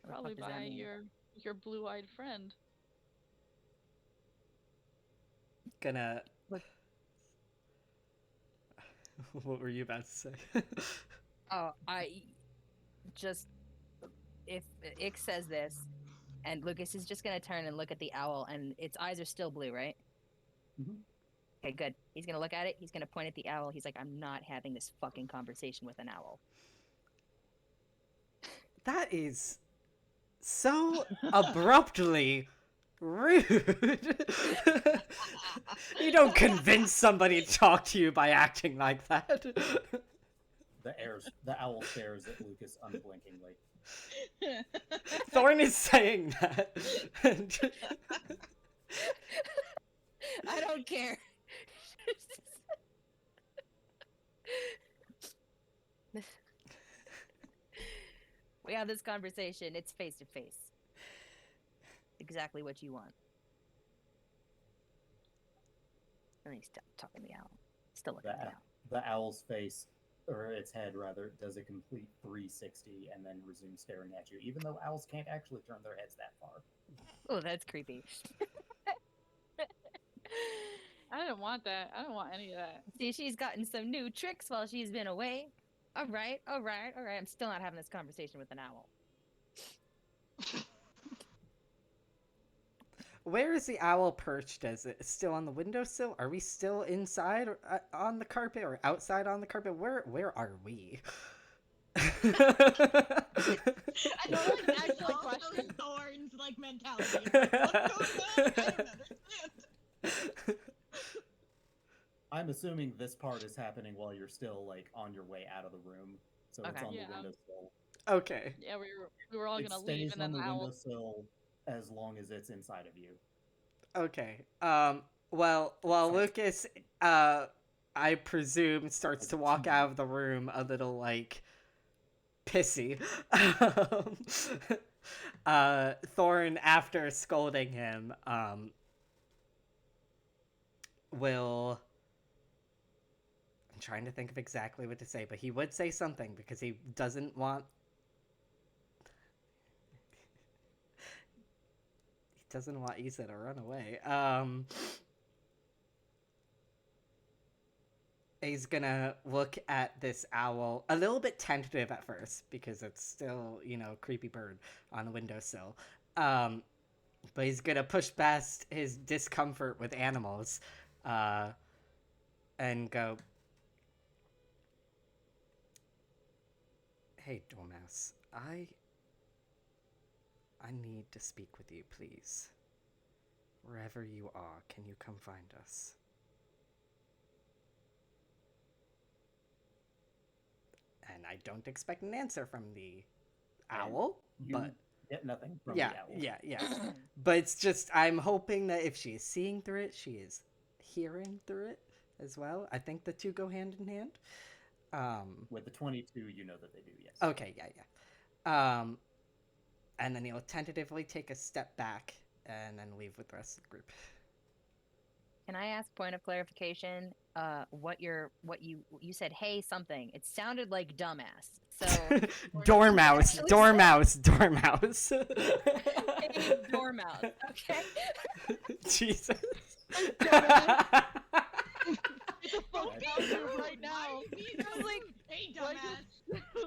Speaker 4: What the
Speaker 2: Probably
Speaker 4: fuck does that
Speaker 2: by
Speaker 4: mean?
Speaker 2: your blue-eyed friend.
Speaker 3: Gonna.
Speaker 4: Look.
Speaker 3: What were you about to say?
Speaker 4: Oh, I just, if Ix says this, and Lucas is just gonna turn and look at the owl, and its eyes are still blue, right?
Speaker 1: Mhm.
Speaker 4: Okay, good. He's gonna look at it. He's gonna point at the owl. He's like, "I'm not having this fucking conversation with an owl."
Speaker 3: That is so abruptly rude. You don't convince somebody to talk to you by acting like that.
Speaker 1: The owl stares at Lucas unblinkingly.
Speaker 3: Thorn is saying that.
Speaker 4: I don't care. We have this conversation. It's face to face. Exactly what you want. And he's talking to the owl. Still looking at the owl.
Speaker 1: The owl's face, or its head rather, does a complete 360 and then resumes staring at you, even though owls can't actually turn their heads that far.
Speaker 4: Oh, that's creepy.
Speaker 2: I didn't want that. I don't want any of that.
Speaker 4: See, she's gotten some new tricks while she's been away. All right. I'm still not having this conversation with an owl.
Speaker 3: Where is the owl perched? Is it still on the windowsill? Are we still inside or on the carpet or outside on the carpet? Where are we?
Speaker 5: I know it's actually a question. Thorns like mentality. What's going on? I don't understand.
Speaker 1: I'm assuming this part is happening while you're still like on your way out of the room, so it's
Speaker 4: Okay.
Speaker 1: on
Speaker 2: Yeah.
Speaker 1: the windowsill.
Speaker 3: Okay.
Speaker 2: Yeah, we were all
Speaker 1: It
Speaker 2: gonna
Speaker 1: stays
Speaker 2: leave, and
Speaker 1: on
Speaker 2: then
Speaker 1: the
Speaker 2: the owl.
Speaker 1: windowsill as long as it's inside of you.
Speaker 3: Okay. Well, while Lucas, I presume, starts to walk out of the room a little, like, pissy. Thorn, after scolding him, will... I'm trying to think of exactly what to say, but he would say something because he doesn't want... He doesn't want Isa to run away. He's gonna look at this owl, a little bit tentative at first, because it's still, creepy bird on the windowsill. But he's gonna push past his discomfort with animals, and go, "Hey, Dormouse, I need to speak with you, please. Wherever you are, can you come find us?" And I don't expect an answer from the owl,
Speaker 1: You
Speaker 3: but
Speaker 1: get nothing from
Speaker 3: yeah,
Speaker 1: the owl.
Speaker 3: yeah. But it's just, I'm hoping that if she is seeing through it, she is hearing through it as well. I think the two go hand in hand.
Speaker 1: With the 22, you know that they do, yes.
Speaker 3: Okay, yeah. And then he'll tentatively take a step back and then leave with the rest of the group.
Speaker 4: Can I ask, point of clarification, what you said, hey something. It sounded like dumbass. So
Speaker 3: Dormouse.
Speaker 4: Hey, dormouse. Okay.
Speaker 3: Jesus.
Speaker 5: It's a phone call right now.
Speaker 4: I was like,
Speaker 5: Hey, dumbass.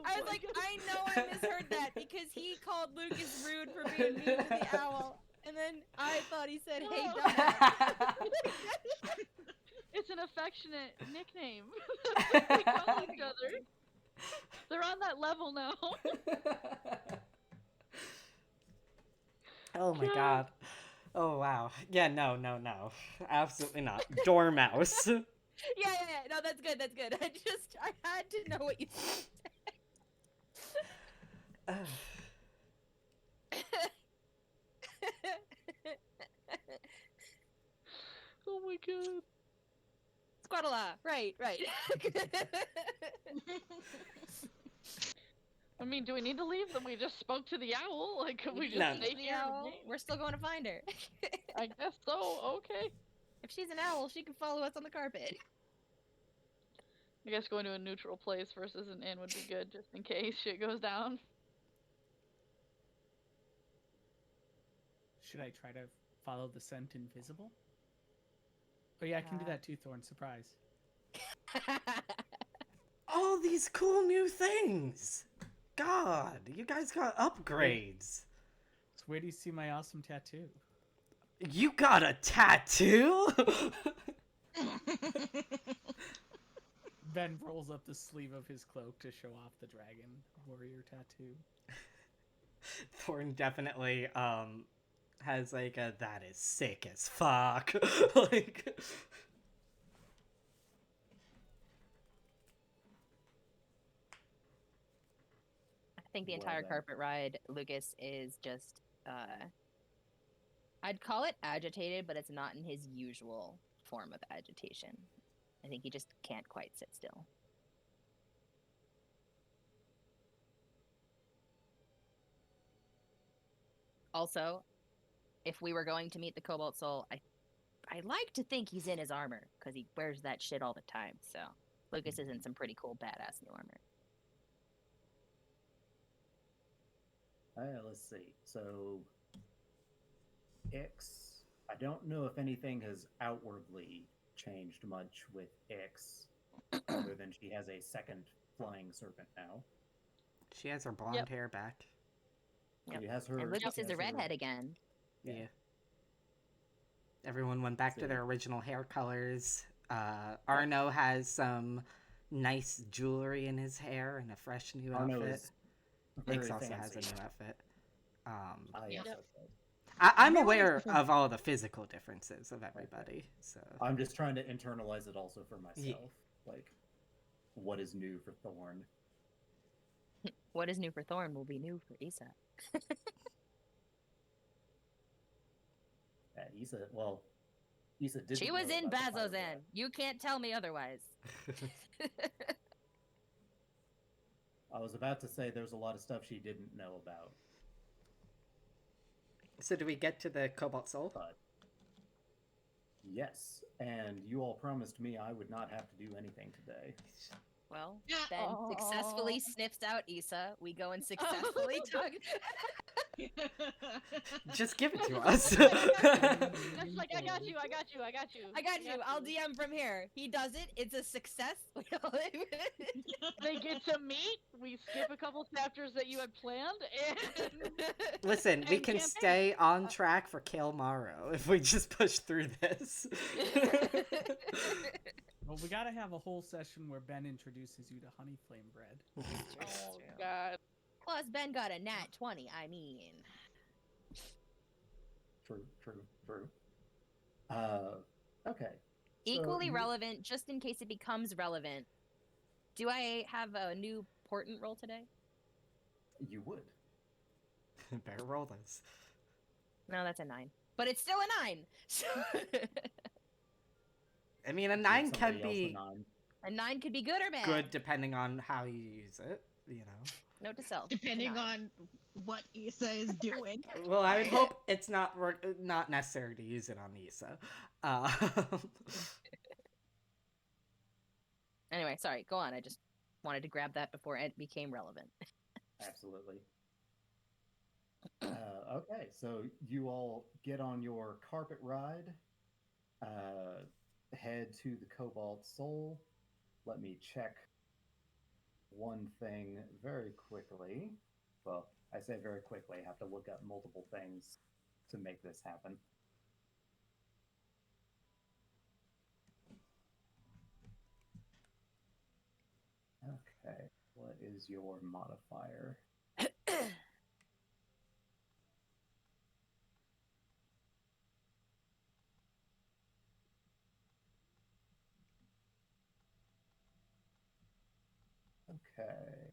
Speaker 4: I was like, I know I misheard that because he called Lucas rude for being mean to the owl. And then I thought he said, hey, dumbass.
Speaker 2: It's an affectionate nickname. We call each other. They're on that level now.
Speaker 3: Oh my god. Oh wow. Yeah, no. Absolutely not. Dormouse.
Speaker 4: Yeah. No, that's good. I had to know what you said.
Speaker 2: Oh my god.
Speaker 4: Squaddle, right.
Speaker 2: I mean, do we need to leave? Then we just spoke to the owl. Like, could we just
Speaker 3: No.
Speaker 2: stay here? and game?
Speaker 4: We're still going to find her.
Speaker 2: I guess so. Okay.
Speaker 4: If she's an owl, she can follow us on the carpet.
Speaker 2: I guess going to a neutral place versus an inn would be good, just in case shit goes down.
Speaker 6: Should I try to follow the scent invisible? Oh yeah, I can do that too, Thorn. Surprise.
Speaker 3: All these cool new things. God, you guys got upgrades.
Speaker 6: So where do you see my awesome tattoo?
Speaker 3: You got a tattoo?
Speaker 6: Ben rolls up the sleeve of his cloak to show off the dragon warrior tattoo.
Speaker 3: Thorn definitely has like a that is sick as fuck. Like
Speaker 4: I think the
Speaker 1: Well
Speaker 4: entire
Speaker 1: then.
Speaker 4: carpet ride, Lucas, is just I'd call it agitated, but it's not in his usual form of agitation. I think he just can't quite sit still. Also, if we were going to meet the Cobalt Soul, I like to think he's in his armor because he wears that shit all the time. So Lucas is in some pretty cool badass new armor.
Speaker 1: Let's see. So, Ix, I don't know if anything has outwardly changed much with Ix, other than she has a second flying serpent now.
Speaker 3: she has her blonde
Speaker 2: Yep.
Speaker 3: hair back.
Speaker 4: Yep.
Speaker 1: She has her.
Speaker 4: And Lucas
Speaker 1: she
Speaker 4: is
Speaker 1: has
Speaker 4: a redhead
Speaker 1: her-
Speaker 4: again.
Speaker 3: Yeah. Everyone went back to
Speaker 1: See.
Speaker 3: their original hair colors. Arno has some nice jewelry in his hair and a fresh new
Speaker 1: Arno
Speaker 3: outfit.
Speaker 1: is very
Speaker 3: Ix also
Speaker 1: fancy.
Speaker 3: has a new outfit.
Speaker 1: Yes,
Speaker 2: Yep.
Speaker 1: okay.
Speaker 3: I'm
Speaker 5: Everyone is
Speaker 3: aware
Speaker 5: different.
Speaker 3: of all the physical differences of everybody. So
Speaker 1: I'm just trying to internalize it also for myself. Like, what is new for Thorn?
Speaker 4: What is new for Thorn will be new for Issa.
Speaker 1: Issa, well, Issa did.
Speaker 4: She was in Bazzo's End. You can't tell me otherwise.
Speaker 1: I was about to say there's a lot of stuff she didn't know about,
Speaker 3: So do we get to the Cobalt Soul?
Speaker 1: but yes, and you all promised me I would not have to do anything today.
Speaker 4: Well,
Speaker 5: Yeah.
Speaker 4: Ben successfully sniffs out Issa. We go and successfully talk.
Speaker 3: Just give it to us.
Speaker 2: That's like, I got you.
Speaker 4: I got you. I'll DM from here. He does it. It's a success.
Speaker 2: They get to meet. We skip a couple chapters that you had planned, and
Speaker 3: Listen, we
Speaker 2: And
Speaker 3: can
Speaker 2: campaign.
Speaker 3: stay on track for Kill Morrow if we just push through this.
Speaker 6: Well, we gotta have a whole session where Ben introduces you to honey flame bread.
Speaker 2: oh god,
Speaker 4: Plus, Ben got a nat 20. I mean,
Speaker 1: True. Okay.
Speaker 4: equally
Speaker 1: you-
Speaker 4: relevant, just in case it becomes relevant. Do I have a new portent roll today?
Speaker 1: You would.
Speaker 3: Better roll this.
Speaker 4: No, that's a 9. But it's still a 9. So
Speaker 3: I mean, a
Speaker 1: Give
Speaker 3: 9 can
Speaker 1: somebody else a
Speaker 3: be
Speaker 1: 9.
Speaker 4: a 9 could be good or bad.
Speaker 3: good depending on how you use it, you know.
Speaker 4: Note to self.
Speaker 5: Depending
Speaker 4: 9.
Speaker 5: on what Issa is doing.
Speaker 3: Well, I would hope it's not necessary to use it on Issa.
Speaker 4: Anyway, sorry. Go on. I just wanted to grab that before it became relevant.
Speaker 1: Absolutely. Okay, so you all get on your carpet ride, head to the Cobalt Soul. Let me check one thing very quickly. Well, I say very quickly, I have to look up multiple things to make this happen. Okay, what is your modifier? Okay.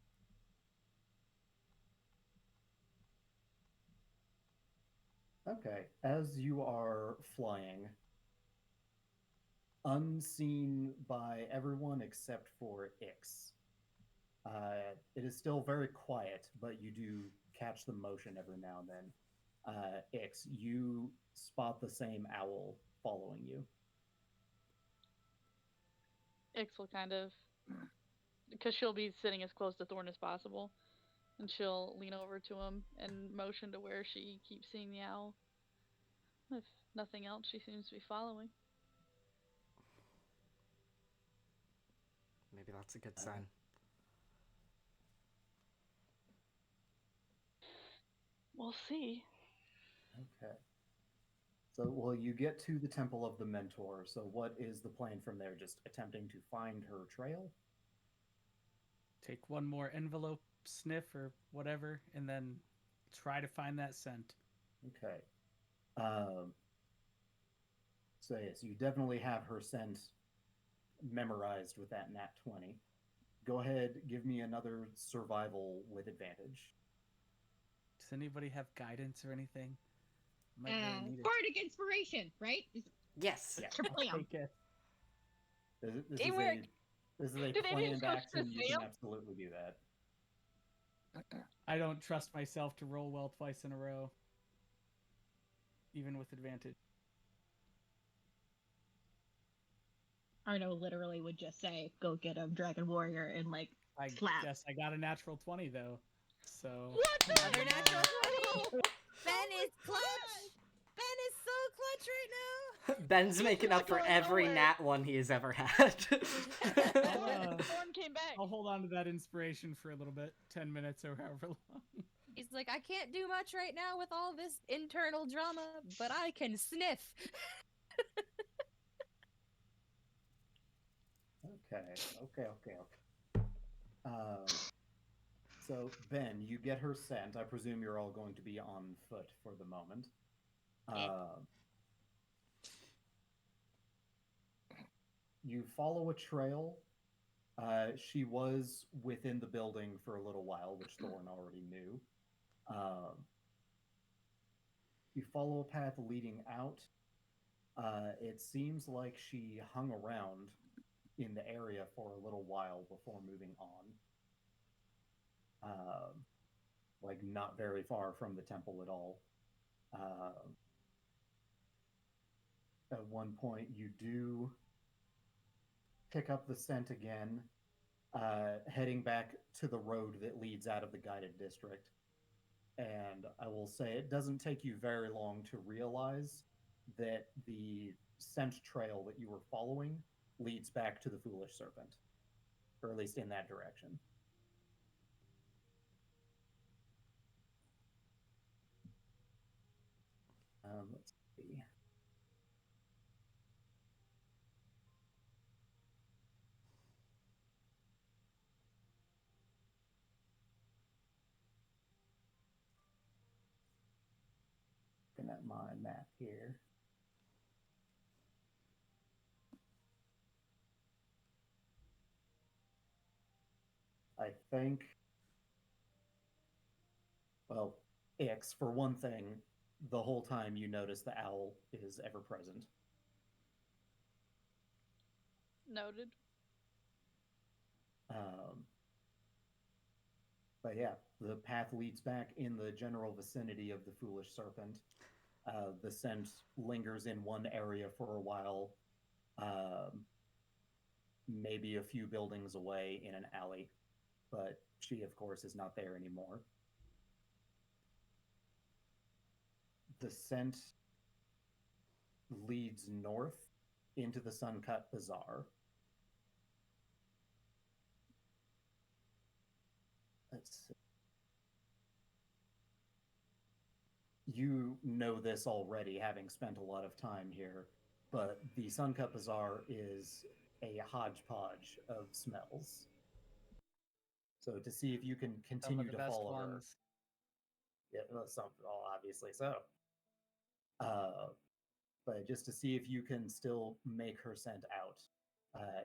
Speaker 1: Okay. As you are flying, unseen by everyone except for Ix, it is still very quiet, but you do catch the motion every now and then. Ix, you spot the same owl following you.
Speaker 2: Ix will kind of, because she'll be sitting as close to Thorn as possible, and she'll lean over to him and motion to where she keeps seeing the owl. If nothing else, she seems to be following.
Speaker 3: Maybe that's a good sign.
Speaker 2: We'll see.
Speaker 1: Okay. So, well, you get to the Temple of the Mentor. So, what is the plan from there? Just attempting to find her trail?
Speaker 6: Take one more envelope sniff or whatever, and then try to find that scent.
Speaker 1: Okay. So, yes, you definitely have her scent memorized with that nat 20. Go ahead, give me another survival with advantage.
Speaker 6: Does anybody have guidance or anything? Might really need it.
Speaker 5: Bardic inspiration, right?
Speaker 3: Yes.
Speaker 1: Yeah.
Speaker 6: Take it.
Speaker 1: This
Speaker 4: Teamwork.
Speaker 1: is a
Speaker 2: Did any of
Speaker 1: planned
Speaker 2: us
Speaker 1: action. You can
Speaker 2: fail?
Speaker 1: absolutely do that.
Speaker 6: I don't trust myself to roll well twice in a row, even with advantage.
Speaker 5: Arno literally would just say, "Go get a dragon warrior," and like
Speaker 6: I
Speaker 5: slap.
Speaker 6: guess I got a natural 20 though. So
Speaker 4: Another natural 20. Ben is clutch. Ben is so clutch right now.
Speaker 3: Ben's making up for every nat one he has ever had.
Speaker 2: Thorn came back.
Speaker 6: I'll hold on to that inspiration for a little bit, 10 minutes or however long.
Speaker 4: He's like, I can't do much right now with all this internal drama, but I can sniff.
Speaker 1: Okay. So, Ben, you get her scent. I presume you're all going to be on foot for the moment. You follow a trail. She was within the building for a little while, which Thorn already knew. You follow a path leading out. It seems like she hung around in the area for a little while before moving on. Like not very far from the temple at all. At one point, you do pick up the scent again, heading back to the road that leads out of the guided district. And I will say it doesn't take you very long to realize that the scent trail that you were following leads back to the Foolish Serpent, or at least in that direction. Let's see. Looking at my map here. I think, well, Ix, for one thing, the whole time you notice the owl is ever present.
Speaker 2: Noted.
Speaker 1: But yeah, the path leads back in the general vicinity of the Foolish Serpent. The scent lingers in one area for a while, maybe a few buildings away in an alley, but she, of course, is not there anymore. The scent leads north into the Suncut Bazaar. Let's see. You know this already, having spent a lot of time here, but the Suncut Bazaar is a hodgepodge of smells. So to see if you can
Speaker 6: Some
Speaker 1: continue
Speaker 6: of the
Speaker 1: to
Speaker 6: best
Speaker 1: follow her.
Speaker 6: ones.
Speaker 1: Yeah, well, obviously so. But just to see if you can still make her scent out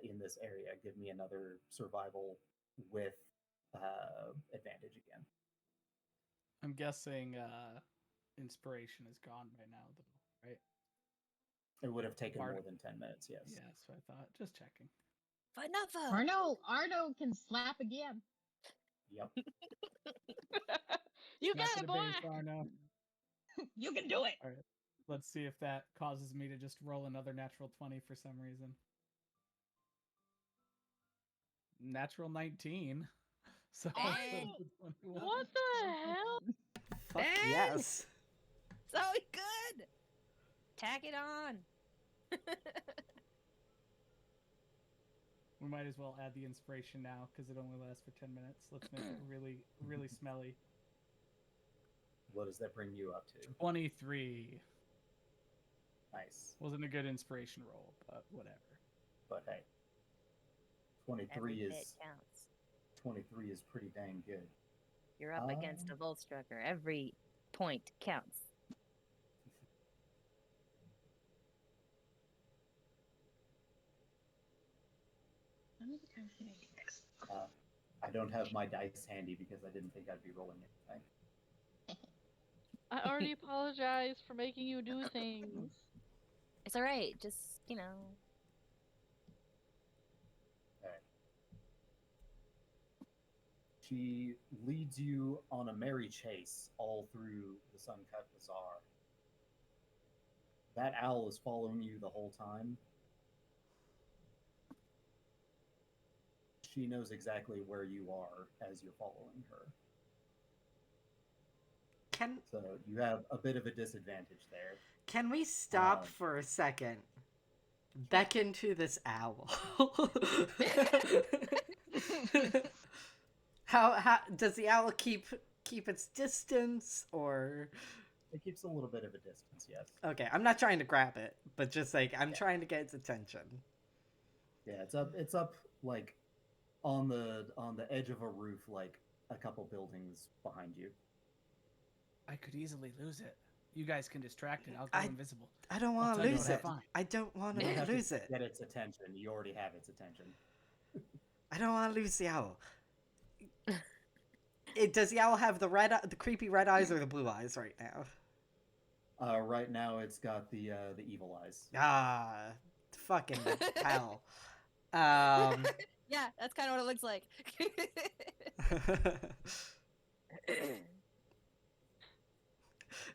Speaker 1: in this area, give me another survival with advantage again.
Speaker 6: I'm guessing inspiration is gone by now, though, right?
Speaker 1: It would have taken
Speaker 6: Arno-
Speaker 1: more than 10 minutes, yes.
Speaker 6: Yeah, that's what I thought. Just checking.
Speaker 4: Enough.
Speaker 5: Arno can slap again.
Speaker 1: Yep.
Speaker 2: You
Speaker 6: Smack
Speaker 2: got
Speaker 6: to
Speaker 2: it,
Speaker 6: the
Speaker 2: boy.
Speaker 6: base, Arno.
Speaker 5: You can do it.
Speaker 6: All right. Let's see if that causes me to just roll another natural 20 for some reason. Natural 19. So
Speaker 4: Ben!
Speaker 6: it's 21.
Speaker 2: What the hell?
Speaker 3: Fuck
Speaker 4: Ben!
Speaker 3: yes.
Speaker 4: So good. Tack it on.
Speaker 6: We might as well add the inspiration now because it only lasts for 10 minutes. Let's make it really, really smelly.
Speaker 1: What does that bring you up to?
Speaker 6: 23.
Speaker 1: Nice.
Speaker 6: Wasn't a good inspiration roll, but whatever.
Speaker 1: But hey,
Speaker 4: Every
Speaker 1: 23
Speaker 4: bit
Speaker 1: is
Speaker 4: counts.
Speaker 1: 23 is pretty dang good.
Speaker 4: You're up against a Voltstrucker. Every point counts.
Speaker 1: I don't have my dice handy because I didn't think I'd be rolling anything.
Speaker 2: I already apologized for making you do things.
Speaker 4: It's all right. Just,
Speaker 1: She leads you on a merry chase all through the Sun-Cut Bazaar. That owl is following you the whole time. She knows exactly where you are as you're following her. So you have a bit of a disadvantage there.
Speaker 3: Can we stop for a second? Beckon to this owl. How does the owl keep its distance, or?
Speaker 1: It keeps a little bit of a distance, yes.
Speaker 3: Okay, I'm not trying to grab it, but just like I'm trying to get its attention.
Speaker 1: Yeah, it's up like on the edge of a roof, like a couple buildings behind you.
Speaker 6: I could easily lose it. You guys can distract it. I'll go invisible.
Speaker 3: I don't want to lose it. I don't want
Speaker 1: You have
Speaker 3: to lose
Speaker 1: to
Speaker 3: it.
Speaker 1: get its attention. You already have its attention.
Speaker 3: I don't want to lose the owl. Does the owl have the creepy red eyes or the blue eyes right now?
Speaker 1: Right now it's got the evil eyes.
Speaker 3: Ah, fucking hell.
Speaker 4: Yeah, that's kind of what it looks like.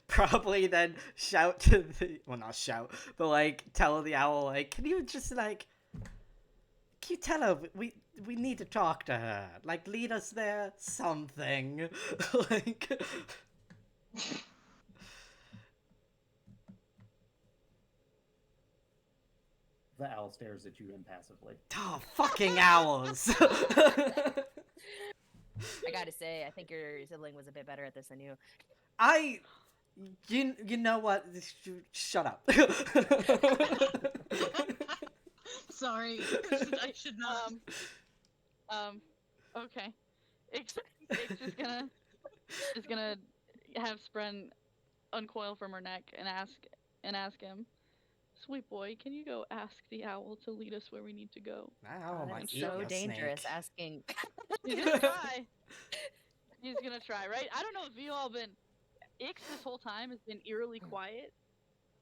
Speaker 3: Probably then shout to the, well, not shout, but like tell the owl, like, can you tell her we need to talk to her, like lead us there, something. Like
Speaker 1: The owl stares at you impassively.
Speaker 3: oh, fucking owls.
Speaker 4: I gotta say, I think your sibling was a bit better at this than you.
Speaker 3: You know what? Shut up.
Speaker 5: Sorry, I should not.
Speaker 2: Okay. It's just gonna have Spren uncoil from her neck and ask him, "Sweet boy, can you go ask the owl to lead us where we need to go?"
Speaker 3: Owl might
Speaker 4: That's
Speaker 3: eat
Speaker 4: so
Speaker 3: your
Speaker 4: dangerous.
Speaker 3: snake.
Speaker 4: Asking.
Speaker 2: He's gonna try. He's gonna try, right? I don't know if you all been. Ix this whole time has been eerily quiet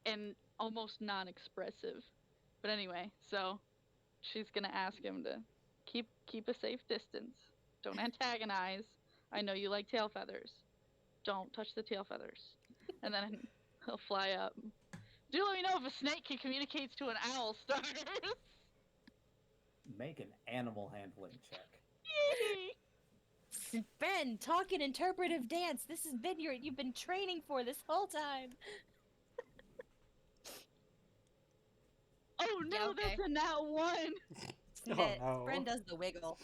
Speaker 2: and almost non-expressive. But anyway, so she's gonna ask him to keep a safe distance. Don't antagonize. I know you like tail feathers. Don't touch the tail feathers. And then he'll fly up. Do let me know if a snake can communicate to an owl, Stars.
Speaker 1: Make an animal handling check.
Speaker 2: Yay!
Speaker 4: Ben, talk in interpretive dance. This has been you've been training for this whole time.
Speaker 2: Oh no,
Speaker 4: Yeah, okay.
Speaker 2: that's a nat 1.
Speaker 3: no.
Speaker 4: Ben does the wiggle.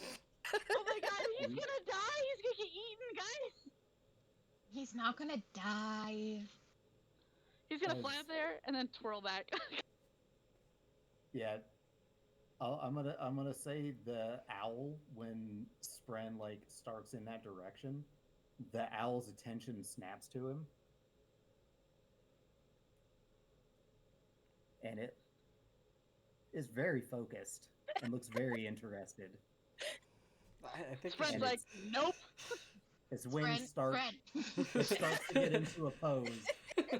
Speaker 2: Oh my god, he's gonna die. He's gonna get eaten, guys.
Speaker 5: He's not gonna die.
Speaker 2: He's gonna fly up there and then twirl back.
Speaker 1: Yeah. I'm gonna say the owl, when Spren like starts in that direction, the owl's attention snaps to him, and it is very focused and looks very interested.
Speaker 3: I think
Speaker 2: Spren's
Speaker 1: And
Speaker 2: like, nope.
Speaker 1: Its wings
Speaker 5: Friend.
Speaker 1: it starts to get into a pose,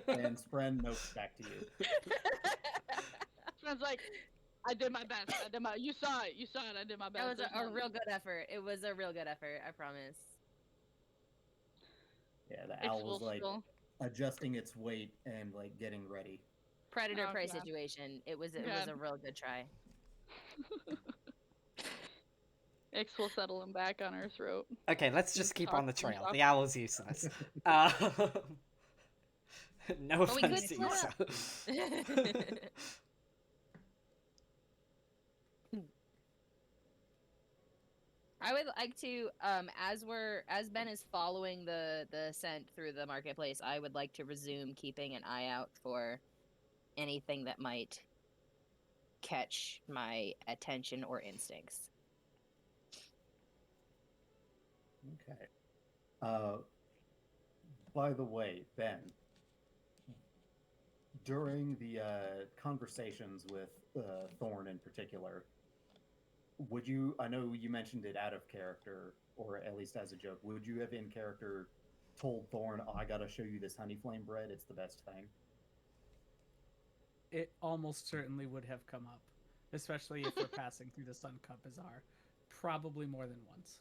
Speaker 1: And Spren notes back to you.
Speaker 2: Spren's like, I did my best. You saw it. I did my best.
Speaker 4: That was
Speaker 2: There's
Speaker 4: a
Speaker 2: no
Speaker 4: real
Speaker 2: need.
Speaker 4: good effort. It was a real good effort, I promise.
Speaker 1: Yeah, the
Speaker 2: Ix
Speaker 1: owl
Speaker 2: will
Speaker 1: was like
Speaker 2: still.
Speaker 1: adjusting its weight and like getting ready.
Speaker 4: Predator
Speaker 2: Oh,
Speaker 4: prey
Speaker 2: God.
Speaker 4: situation. It was
Speaker 2: God.
Speaker 4: a real good try.
Speaker 2: Ix will settle him back on her throat.
Speaker 3: Okay, let's just keep on the
Speaker 2: Talk to him
Speaker 3: trail.
Speaker 2: soft.
Speaker 3: The owl's useless. No
Speaker 4: But we
Speaker 3: offense
Speaker 4: could
Speaker 3: to
Speaker 4: split
Speaker 3: Issa.
Speaker 4: up. I would like to, as Ben is following the scent through the marketplace, I would like to resume keeping an eye out for anything that might catch my attention or instincts.
Speaker 1: Okay. By the way, Ben, during the conversations with Thorn in particular, would you, I know you mentioned it out of character, or at least as a joke, would you have in character told Thorn, oh, I gotta show you this honey flame bread, it's the best thing?
Speaker 6: It almost certainly would have come up, especially if we're passing through the Sun Cup Bazaar. Probably more than once.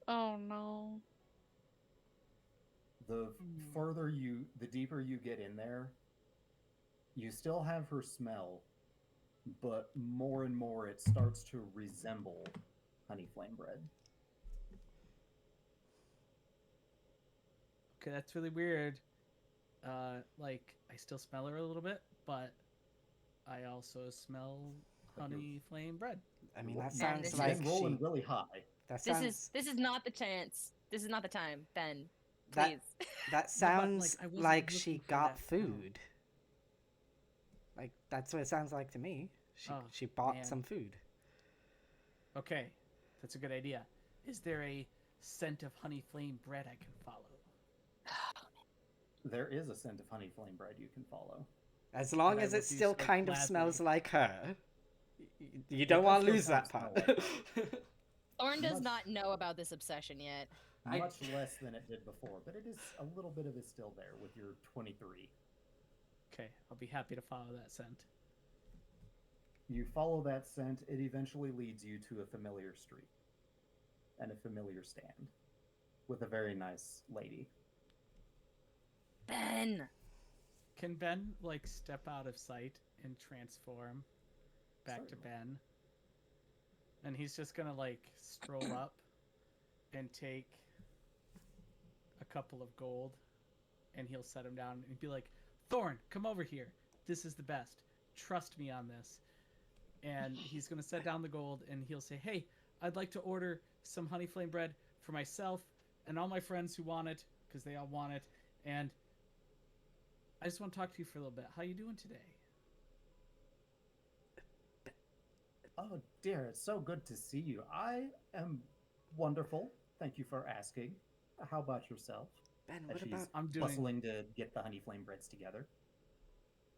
Speaker 2: Oh no.
Speaker 1: The further you, the deeper you get in there, you still have her smell, but more and more it starts to resemble honey flame bread.
Speaker 6: Okay, that's really weird. Like, I still smell her a little bit, but I also smell honey flame bread.
Speaker 3: I mean, that
Speaker 1: You've
Speaker 3: sounds
Speaker 4: this
Speaker 3: like
Speaker 1: been rolling
Speaker 3: she.
Speaker 1: really high.
Speaker 3: That
Speaker 4: This
Speaker 3: sounds.
Speaker 4: is not the chance. This is not the time, Ben.
Speaker 3: That-
Speaker 4: Please.
Speaker 3: That sounds
Speaker 6: I wasn't
Speaker 3: like
Speaker 6: looking
Speaker 3: she
Speaker 6: for
Speaker 3: got
Speaker 6: that smell.
Speaker 3: food. Like that's what it sounds like to me.
Speaker 6: Oh,
Speaker 3: She bought
Speaker 6: man.
Speaker 3: some food.
Speaker 6: Okay, that's a good idea. Is there a scent of honey flame bread I can follow?
Speaker 1: There is a scent of honey flame bread you can follow.
Speaker 3: As long
Speaker 6: And I
Speaker 3: as
Speaker 6: will
Speaker 3: it
Speaker 6: do
Speaker 3: still
Speaker 6: so
Speaker 3: kind of
Speaker 6: gladly.
Speaker 3: smells like her. You don't
Speaker 1: does
Speaker 3: want to
Speaker 1: still
Speaker 3: lose
Speaker 1: kind
Speaker 3: that
Speaker 1: of smell
Speaker 3: part.
Speaker 1: like
Speaker 4: Thorn does
Speaker 1: Much-
Speaker 4: not know about this obsession yet.
Speaker 1: Much less than it did before, but it is a little bit of it still there with your 23.
Speaker 6: Okay, I'll be happy to follow that scent.
Speaker 1: You follow that scent, it eventually leads you to a familiar street and a familiar stand with a very nice lady.
Speaker 4: Ben!
Speaker 6: Can Ben, like, step out of sight and transform back to
Speaker 1: Certainly.
Speaker 6: Ben? And he's just gonna, like, stroll up and take a couple of gold, and he'll set him down and be like, Thorn, come over here. This is the best. Trust me on this. And he's gonna set down the gold, and he'll say, hey, I'd like to order some honey flame bread for myself and all my friends who want it, because they all want it, and I just want to talk to you for a little bit. How you doing today?
Speaker 1: Oh dear, it's so good to see you. I am wonderful. Thank you for asking. How about yourself?
Speaker 3: Ben,
Speaker 1: As
Speaker 3: what
Speaker 1: she's
Speaker 3: about?
Speaker 6: I'm doing
Speaker 1: bustling to get the honey flame breads together.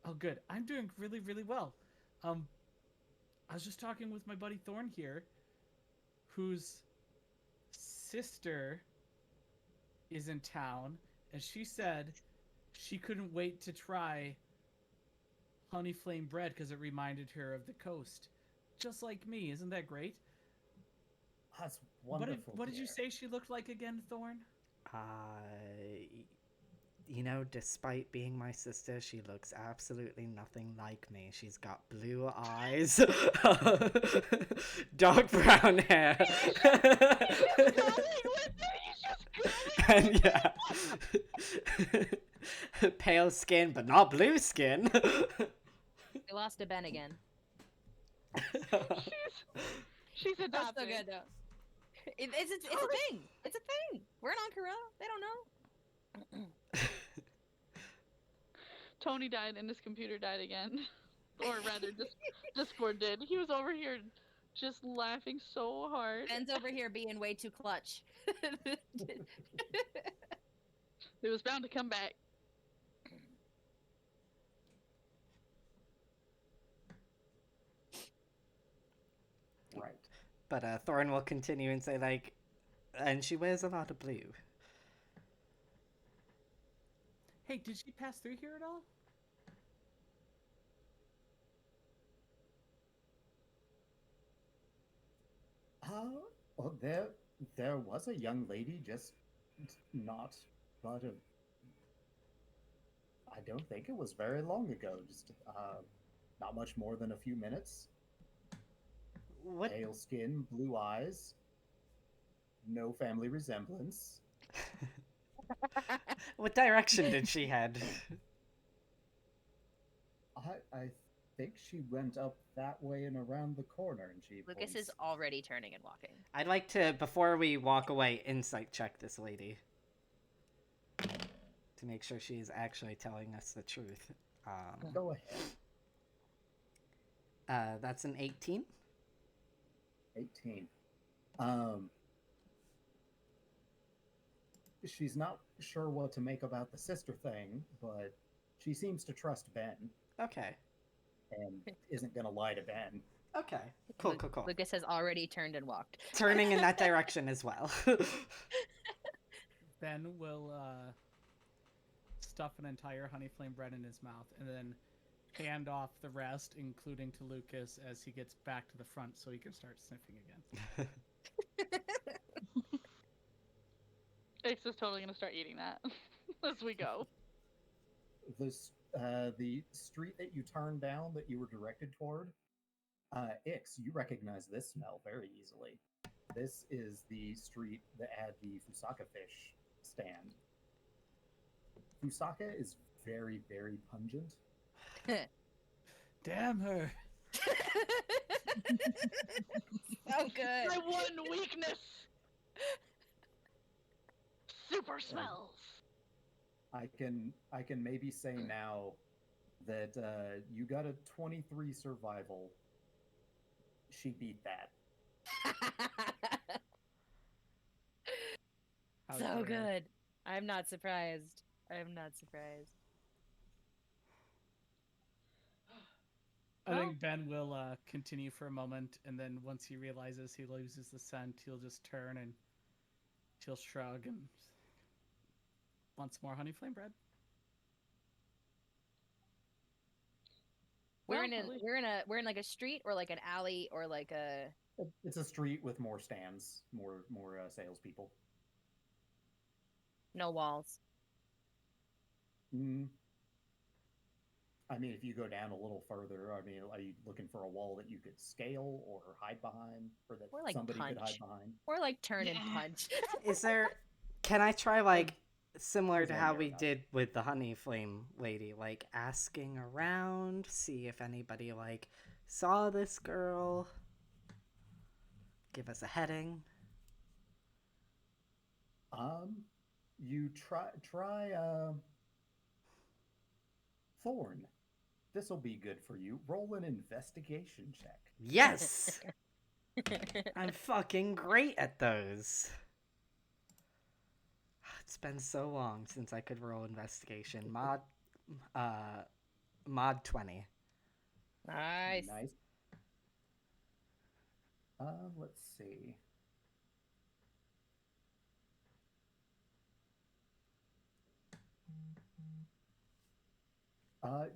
Speaker 6: Oh, good. I'm doing really, really well. I was just talking with my buddy Thorn here, whose sister is in town, and she said she couldn't wait to try honey flame bread because it reminded her of the coast. Just like me. Isn't that great?
Speaker 1: That's wonderful.
Speaker 6: What did you
Speaker 1: dear.
Speaker 6: say she looked like again, Thorn?
Speaker 3: You know, despite being my sister, she looks absolutely nothing like me. She's got blue eyes, dark brown hair, and yeah, pale skin, but not blue skin.
Speaker 4: We lost to Ben again.
Speaker 2: She's
Speaker 4: That's
Speaker 2: adopted.
Speaker 4: so good, though. It's a thing. It's a thing. We're in Ankara. They don't know.
Speaker 2: Tony died and his computer died again. Or rather, Discord did. He was over here just laughing so hard.
Speaker 4: Ben's over here being way too clutch.
Speaker 2: It was bound to come back.
Speaker 1: Right.
Speaker 3: But Thorin will continue and say, like, and she wears a lot of blue.
Speaker 6: Hey, did she pass through here at all?
Speaker 1: Well, there was a young lady, just not, but I don't think it was very long ago. Just not much more than a few minutes.
Speaker 3: What?
Speaker 1: Pale skin, blue eyes, no family resemblance.
Speaker 3: What direction did she head?
Speaker 1: I think she went up that way and around the corner, and she
Speaker 4: Lucas
Speaker 1: points.
Speaker 4: is already turning and walking.
Speaker 3: I'd like to, before we walk away, insight check this lady to make sure she is actually telling us the truth.
Speaker 1: Go ahead.
Speaker 3: That's an 18.
Speaker 1: 18. She's not sure what to make about the sister thing, but she seems to trust Ben
Speaker 3: Okay.
Speaker 1: and isn't gonna lie to Ben.
Speaker 3: Okay. Cool.
Speaker 4: Lucas has already turned and walked.
Speaker 3: Turning in that direction as well.
Speaker 6: Ben will stuff an entire honey flame bread in his mouth and then hand off the rest, including to Lucas, as he gets back to the front so he can start sniffing again.
Speaker 2: Ace is totally gonna start eating that as we go.
Speaker 1: The street that you turned down that you were directed toward, Ix, you recognize this smell very easily. This is the street that had the Fusaka fish stand. Fusaka is very, very pungent.
Speaker 6: Damn her!
Speaker 4: So good.
Speaker 2: My one weakness. Super smells.
Speaker 1: I can maybe say now that you got a 23 survival. She beat that.
Speaker 6: How
Speaker 4: So
Speaker 6: dare.
Speaker 4: good. I'm not surprised. I'm not surprised.
Speaker 6: I think Ben will continue for a moment, and then once he realizes he loses the scent, he'll just turn and he'll shrug and wants more honey flame bread.
Speaker 4: We're in like a street or like an alley or like a
Speaker 1: It's a street with more stands, more salespeople.
Speaker 4: no walls.
Speaker 1: I mean, if you go down a little further, I mean, are you looking for a wall that you could scale or hide behind, or that
Speaker 4: Or like
Speaker 1: somebody could hide
Speaker 4: punch.
Speaker 1: behind?
Speaker 4: Or like turn and punch.
Speaker 3: Is there? Can I try like similar
Speaker 1: There's
Speaker 3: to
Speaker 1: one
Speaker 3: how
Speaker 1: there,
Speaker 3: we
Speaker 1: not-
Speaker 3: did with the honey flame lady, like asking around, see if anybody like saw this girl, give us a heading.
Speaker 1: You try Thorn. This will be good for you. Roll an investigation check.
Speaker 3: Yes, I'm fucking great at those. It's been so long since I could roll investigation. Mod 20.
Speaker 4: Nice.
Speaker 1: Nice. Let's see.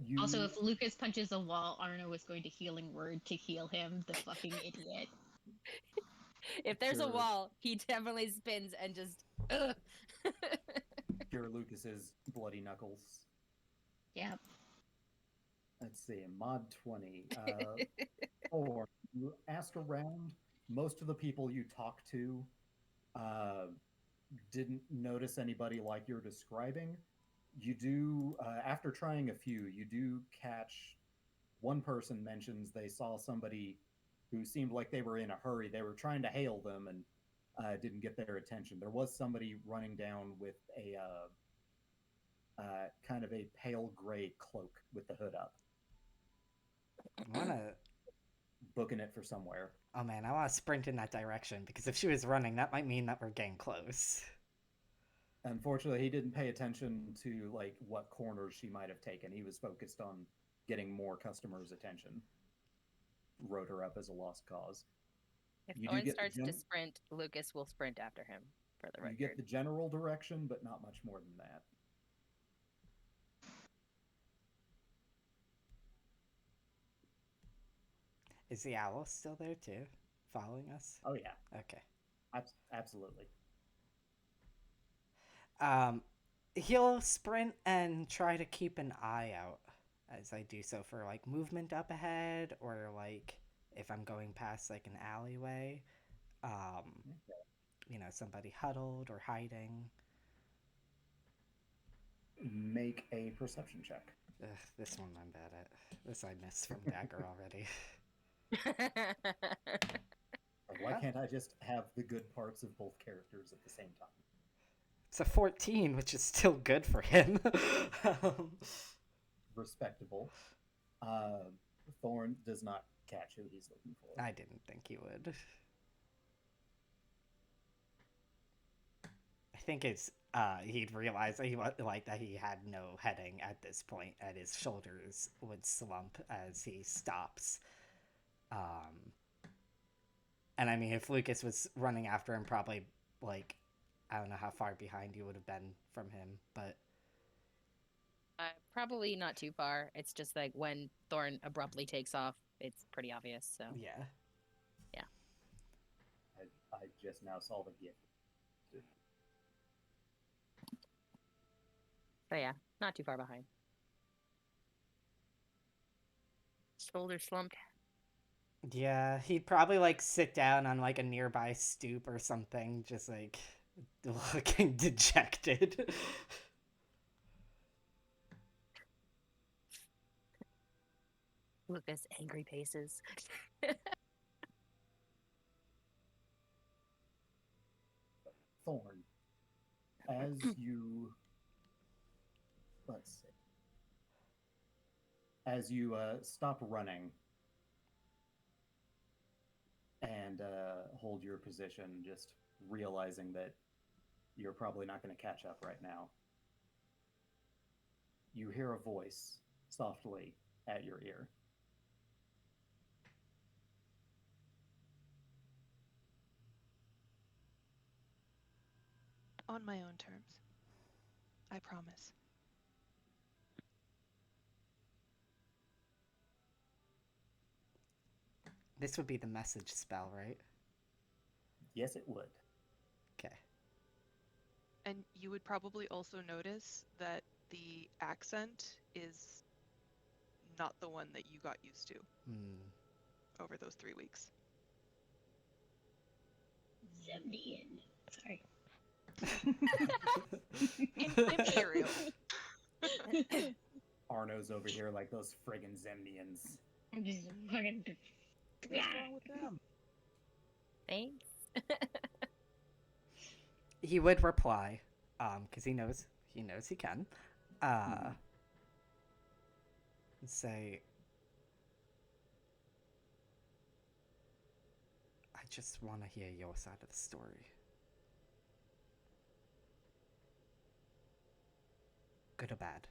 Speaker 1: You
Speaker 5: Also, if Lucas punches a wall, Arno is going to healing word to heal him, the fucking idiot.
Speaker 4: If there's a
Speaker 1: Sure.
Speaker 4: wall, he definitely spins and just ugh.
Speaker 1: cure Lucas's bloody knuckles.
Speaker 5: Yep.
Speaker 1: Let's see, mod 20. Or you ask around. Most of the people you talk to didn't notice anybody like you're describing. You do, after trying a few, you do catch one person mentions they saw somebody who seemed like they were in a hurry. They were trying to hail them and didn't get their attention. There was somebody running down with a kind of a pale gray cloak with the hood up,
Speaker 3: I wanna.
Speaker 1: booking it for somewhere.
Speaker 3: Oh man, I want to sprint in that direction because if she was running, that might mean that we're getting close.
Speaker 1: Unfortunately, he didn't pay attention to like what corners she might have taken. He was focused on getting more customers' attention. Wrote her up as a lost cause.
Speaker 4: If
Speaker 1: You do
Speaker 4: Thorn
Speaker 1: get the
Speaker 4: starts to
Speaker 1: gen-
Speaker 4: sprint, Lucas will sprint after him, for the
Speaker 1: You
Speaker 4: record.
Speaker 1: get the general direction, but not much more than that.
Speaker 3: Is the owl still there too, following us?
Speaker 1: Oh yeah,
Speaker 3: Okay.
Speaker 1: absolutely.
Speaker 3: He'll sprint and try to keep an eye out as I do so for like movement up ahead, or like if I'm going past like an alleyway, somebody huddled or hiding.
Speaker 1: Make a perception check.
Speaker 3: Ugh, this one I'm bad at. This I missed from Dagger already.
Speaker 1: Why can't I just have the good parts of both characters at the same time?
Speaker 3: It's a 14, which is still good for him.
Speaker 1: Respectable. Thorn does not catch who he's looking for.
Speaker 3: I didn't think he would. I think it's he'd realize that he had no heading at this point, and his shoulders would slump as he stops. And I mean, if Lucas was running after him, probably like I don't know how far behind you would have been from him, but
Speaker 4: probably not too far. It's just like when Thorn abruptly takes off, it's pretty obvious. So
Speaker 3: yeah.
Speaker 1: I just now saw the gift.
Speaker 4: So yeah, not too far behind. Shoulder slumped.
Speaker 3: Yeah, he'd probably like sit down on like a nearby stoop or something, just like looking dejected.
Speaker 4: Lucas, angry paces.
Speaker 1: Thorn, as you let's see, as you stop running and hold your position, just realizing that you're probably not going to catch up right now, you hear a voice softly at your ear.
Speaker 7: On my own terms. I promise.
Speaker 3: This would be the message spell, right?
Speaker 1: Yes, it would.
Speaker 3: Okay.
Speaker 7: And you would probably also notice that the accent is not the one that you got used to over those 3 weeks.
Speaker 5: Zemnian. Sorry.
Speaker 7: Imperial.
Speaker 1: Arno's over here like those friggin' Zemnians.
Speaker 5: I'm just fucking.
Speaker 6: What's wrong with them?
Speaker 4: Thanks.
Speaker 3: He would reply, because he knows he can. And say, I just want to hear your side of the story. Good or bad?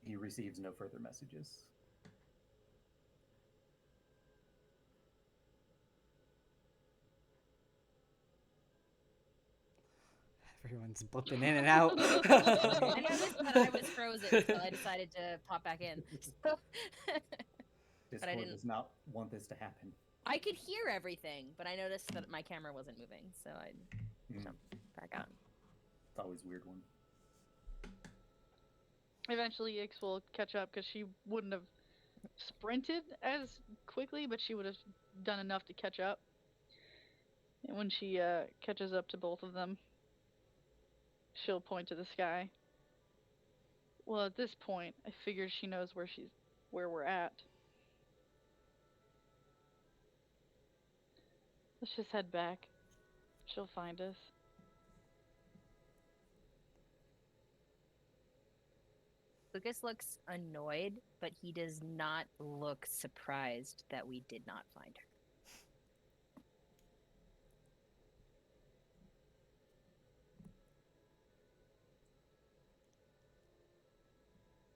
Speaker 1: He receives no further messages.
Speaker 3: Everyone's blipping in and out.
Speaker 4: I noticed that I was frozen, so I decided to pop back in.
Speaker 1: Discord
Speaker 4: didn't-
Speaker 1: does not want this to happen.
Speaker 4: I could hear everything, but I noticed that my camera wasn't moving, so I jumped back out.
Speaker 1: It's always a weird one.
Speaker 2: Eventually, Ix will catch up because she wouldn't have sprinted as quickly, but she would have done enough to catch up. And when she catches up to both of them, she'll point to the sky. Well, at this point, I figured she knows where we're at. Let's just head back. She'll find us.
Speaker 4: Lucas looks annoyed, but he does not look surprised that we did not find her.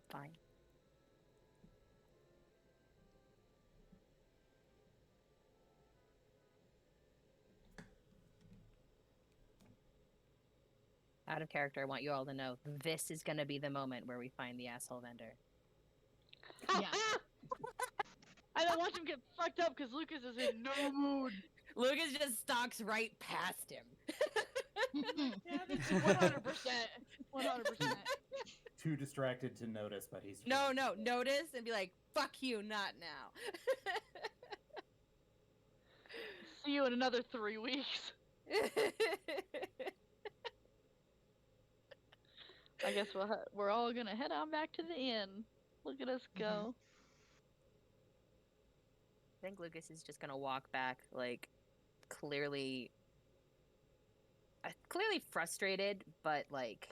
Speaker 4: Fine. out of character, I want you all to know this is gonna be the moment where we find the asshole vendor.
Speaker 5: Yeah.
Speaker 2: I don't want him to get fucked up because Lucas is in no mood.
Speaker 4: Lucas just stalks right past him.
Speaker 2: Yeah, this is 100%. 100%.
Speaker 1: Too distracted to notice, but he's
Speaker 4: No, notice and be like, fuck you, not now.
Speaker 2: See you in another 3 weeks. I guess we're all gonna head on back to the inn. Look at us go.
Speaker 4: I think Lucas is just gonna walk back, like, clearly frustrated, but, like,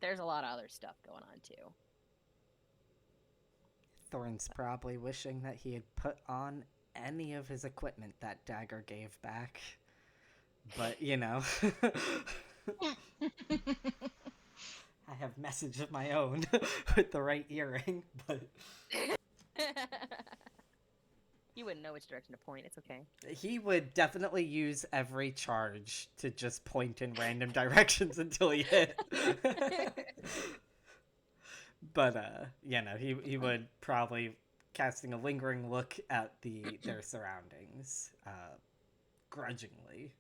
Speaker 4: there's a lot of other stuff going on, too.
Speaker 3: Thorn's probably wishing that he had put on any of his equipment that Dagger gave back. But, you know. I have message of my own with the right earring, but...
Speaker 4: You wouldn't know which direction to point, it's okay.
Speaker 3: He would definitely use every charge to just point in random directions until he hit. But, you know, he would probably, casting a lingering look at their surroundings, grudgingly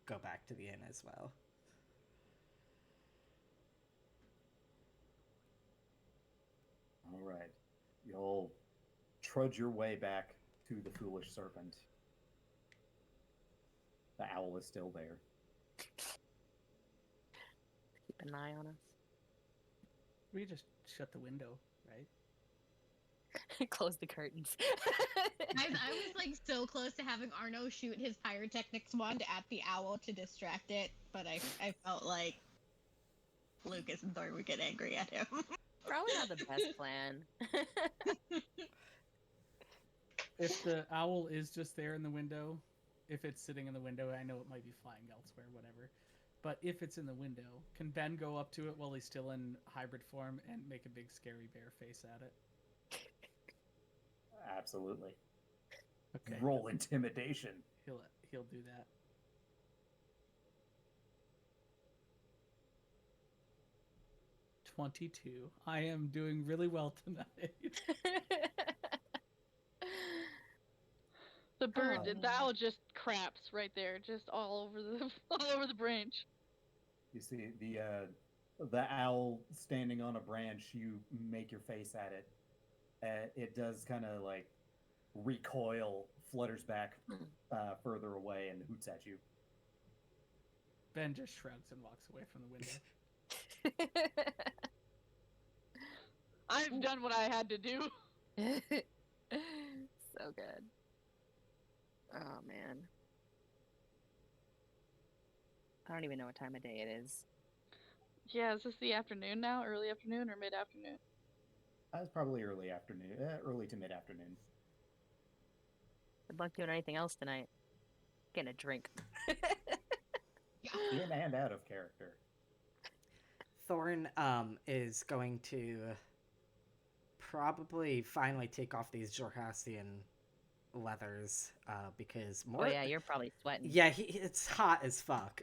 Speaker 3: go back to the inn as well.
Speaker 1: All right. You'll trudge your way back to the Foolish Serpent. The owl is still there.
Speaker 4: Keep an eye on us.
Speaker 6: We just shut the window, right?
Speaker 4: Close the curtains.
Speaker 5: I was like so close to having Arno shoot his pyrotechnics wand at the owl to distract it, but I felt like Lucas and Thorn would get angry at him.
Speaker 4: Probably not the best plan.
Speaker 6: If the owl is just there in the window, if it's sitting in the window, I know it might be flying elsewhere, whatever. But if it's in the window, can Ben go up to it while he's still in hybrid form and make a big scary bear face at it?
Speaker 1: Absolutely.
Speaker 6: Okay.
Speaker 1: Roll intimidation.
Speaker 6: He'll do that. $22. I am doing really well tonight.
Speaker 2: The bird,
Speaker 4: Oh,
Speaker 2: the owl just craps right there, just all over the branch.
Speaker 1: You see the owl standing on a branch. You make your face at it. It does kind of like recoil, flutters back further away, and hoots at you.
Speaker 6: Ben just shrugs and walks away from the window.
Speaker 2: I've done what I had to do.
Speaker 4: So good. Oh, man. I don't even know what time of day it is.
Speaker 2: Yeah, is this the afternoon now? Early afternoon or mid-afternoon?
Speaker 1: It's probably early afternoon, early to mid-afternoon.
Speaker 4: Good luck doing anything else tonight. Getting a drink.
Speaker 1: In and out of character.
Speaker 3: Thorn is going to probably finally take off these Jorhastian leathers because more.
Speaker 4: Oh yeah, you're probably sweating.
Speaker 3: Yeah, it's hot as fuck.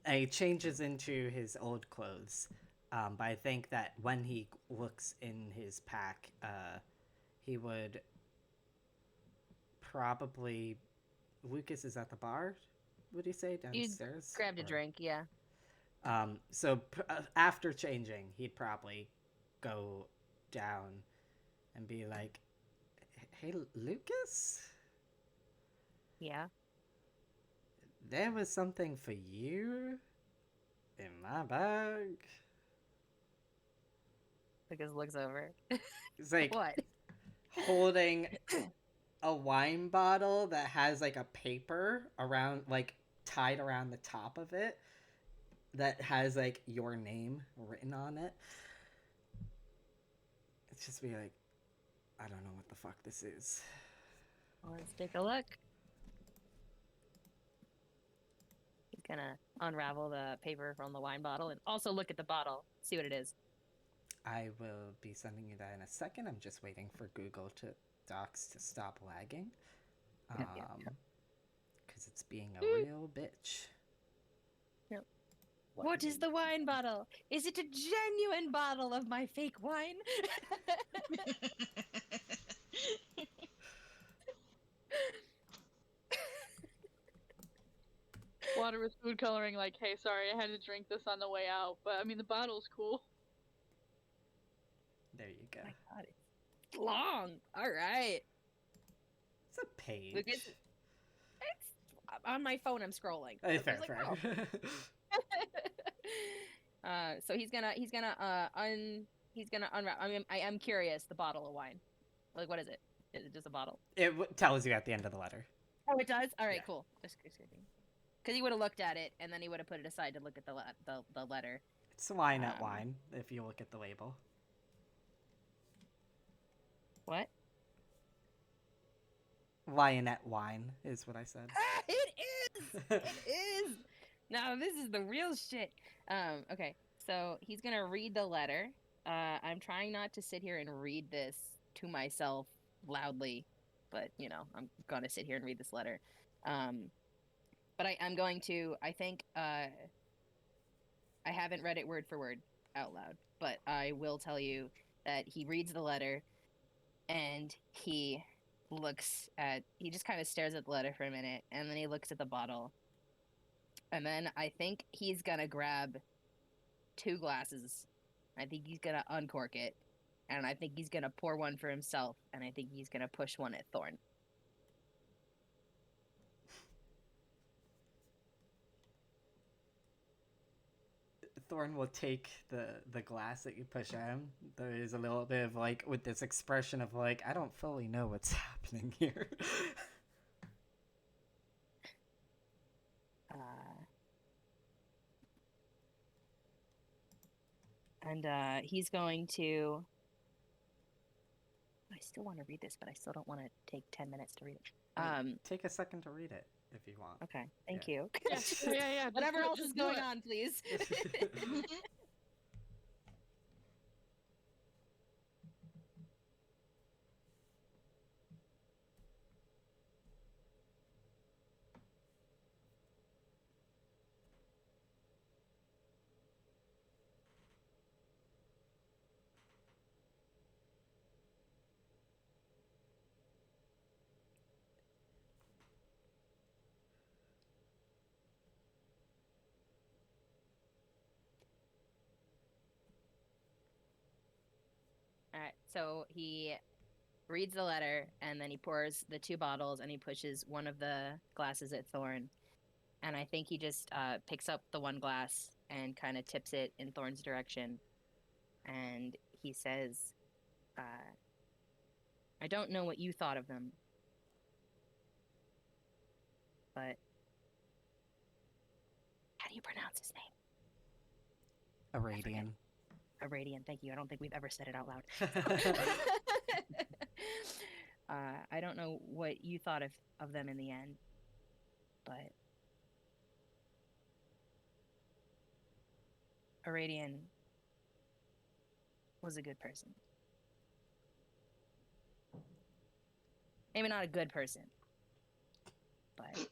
Speaker 3: He changes into his old clothes, but I think that when he looks in his pack, he would probably. Lucas is at the bar. Would you say downstairs?
Speaker 4: Grabbed a drink, yeah.
Speaker 3: So after changing, he'd probably go down and be like, "Hey, Lucas?
Speaker 4: Yeah?
Speaker 3: There was something for you in my bag."
Speaker 4: Lucas looks over.
Speaker 3: He's like
Speaker 4: What?
Speaker 3: holding a wine bottle that has like a paper around, like tied around the top of it that has like your name written on it. It's just be like, I don't know what the fuck this is.
Speaker 4: Let's take a look. He's gonna unravel the paper from the wine bottle and also look at the bottle, see what it is.
Speaker 3: I will be sending you that in a second. I'm just waiting for Google Docs to stop lagging.
Speaker 4: Yeah.
Speaker 3: Because it's being a real bitch.
Speaker 4: Yeah. What is the wine bottle? Is it a genuine bottle of my fake wine?
Speaker 2: Water with food coloring, like, hey, sorry, I had to drink this on the way out, but I mean, the bottle's cool.
Speaker 3: There you go.
Speaker 4: Oh my god, it's long. All right.
Speaker 3: It's a page.
Speaker 4: Lucas, it's on my phone. I'm scrolling.
Speaker 3: Fair,
Speaker 4: It's like,
Speaker 3: fair.
Speaker 4: oh. So he's gonna unwrap. I am curious. The bottle of wine. Like, what is it? Is it just a bottle?
Speaker 3: It tells you at the end of the letter.
Speaker 4: Oh, it does. All right,
Speaker 3: Yeah.
Speaker 4: cool. Just because he would have looked at it and then he would have put it aside to look at the letter.
Speaker 3: It's wine at wine, if you look at the label.
Speaker 4: What?
Speaker 3: Lionette wine is what I said.
Speaker 4: It is. It is. Now this is the real shit. Okay, so he's gonna read the letter. I'm trying not to sit here and read this to myself loudly, but you know, I'm gonna sit here and read this letter. But I'm going to. I think I haven't read it word for word out loud, but I will tell you that he reads the letter, and he just kind of stares at the letter for a minute, and then he looks at the bottle. And then I think he's gonna grab 2 glasses. I think he's gonna uncork it. And I think he's gonna pour one for himself. And I think he's gonna push one at Thorn.
Speaker 3: Thorn will take the glass that you push at him. There is a little bit of like, with this expression of like, I don't fully know what's happening here.
Speaker 4: And he's going to... I still want to read this, but I still don't want to take 10 minutes to read it.
Speaker 3: Take a second to read it if you want.
Speaker 4: Okay, thank you.
Speaker 2: Yeah.
Speaker 4: Whatever else is
Speaker 2: just do
Speaker 4: going
Speaker 2: it.
Speaker 4: on, please. All right, so he reads the letter, and then he pours the 2 bottles, and he pushes one of the glasses at Thorn. And I think he just picks up the one glass and kind of tips it in Thorn's direction. And he says, I don't know what you thought of them, but how do you pronounce his name?
Speaker 3: Aradian.
Speaker 4: Aradian, thank you. I don't think we've ever said it out loud. I don't know what you thought of them in the end, but Aradian was a good person. Maybe not a good person, but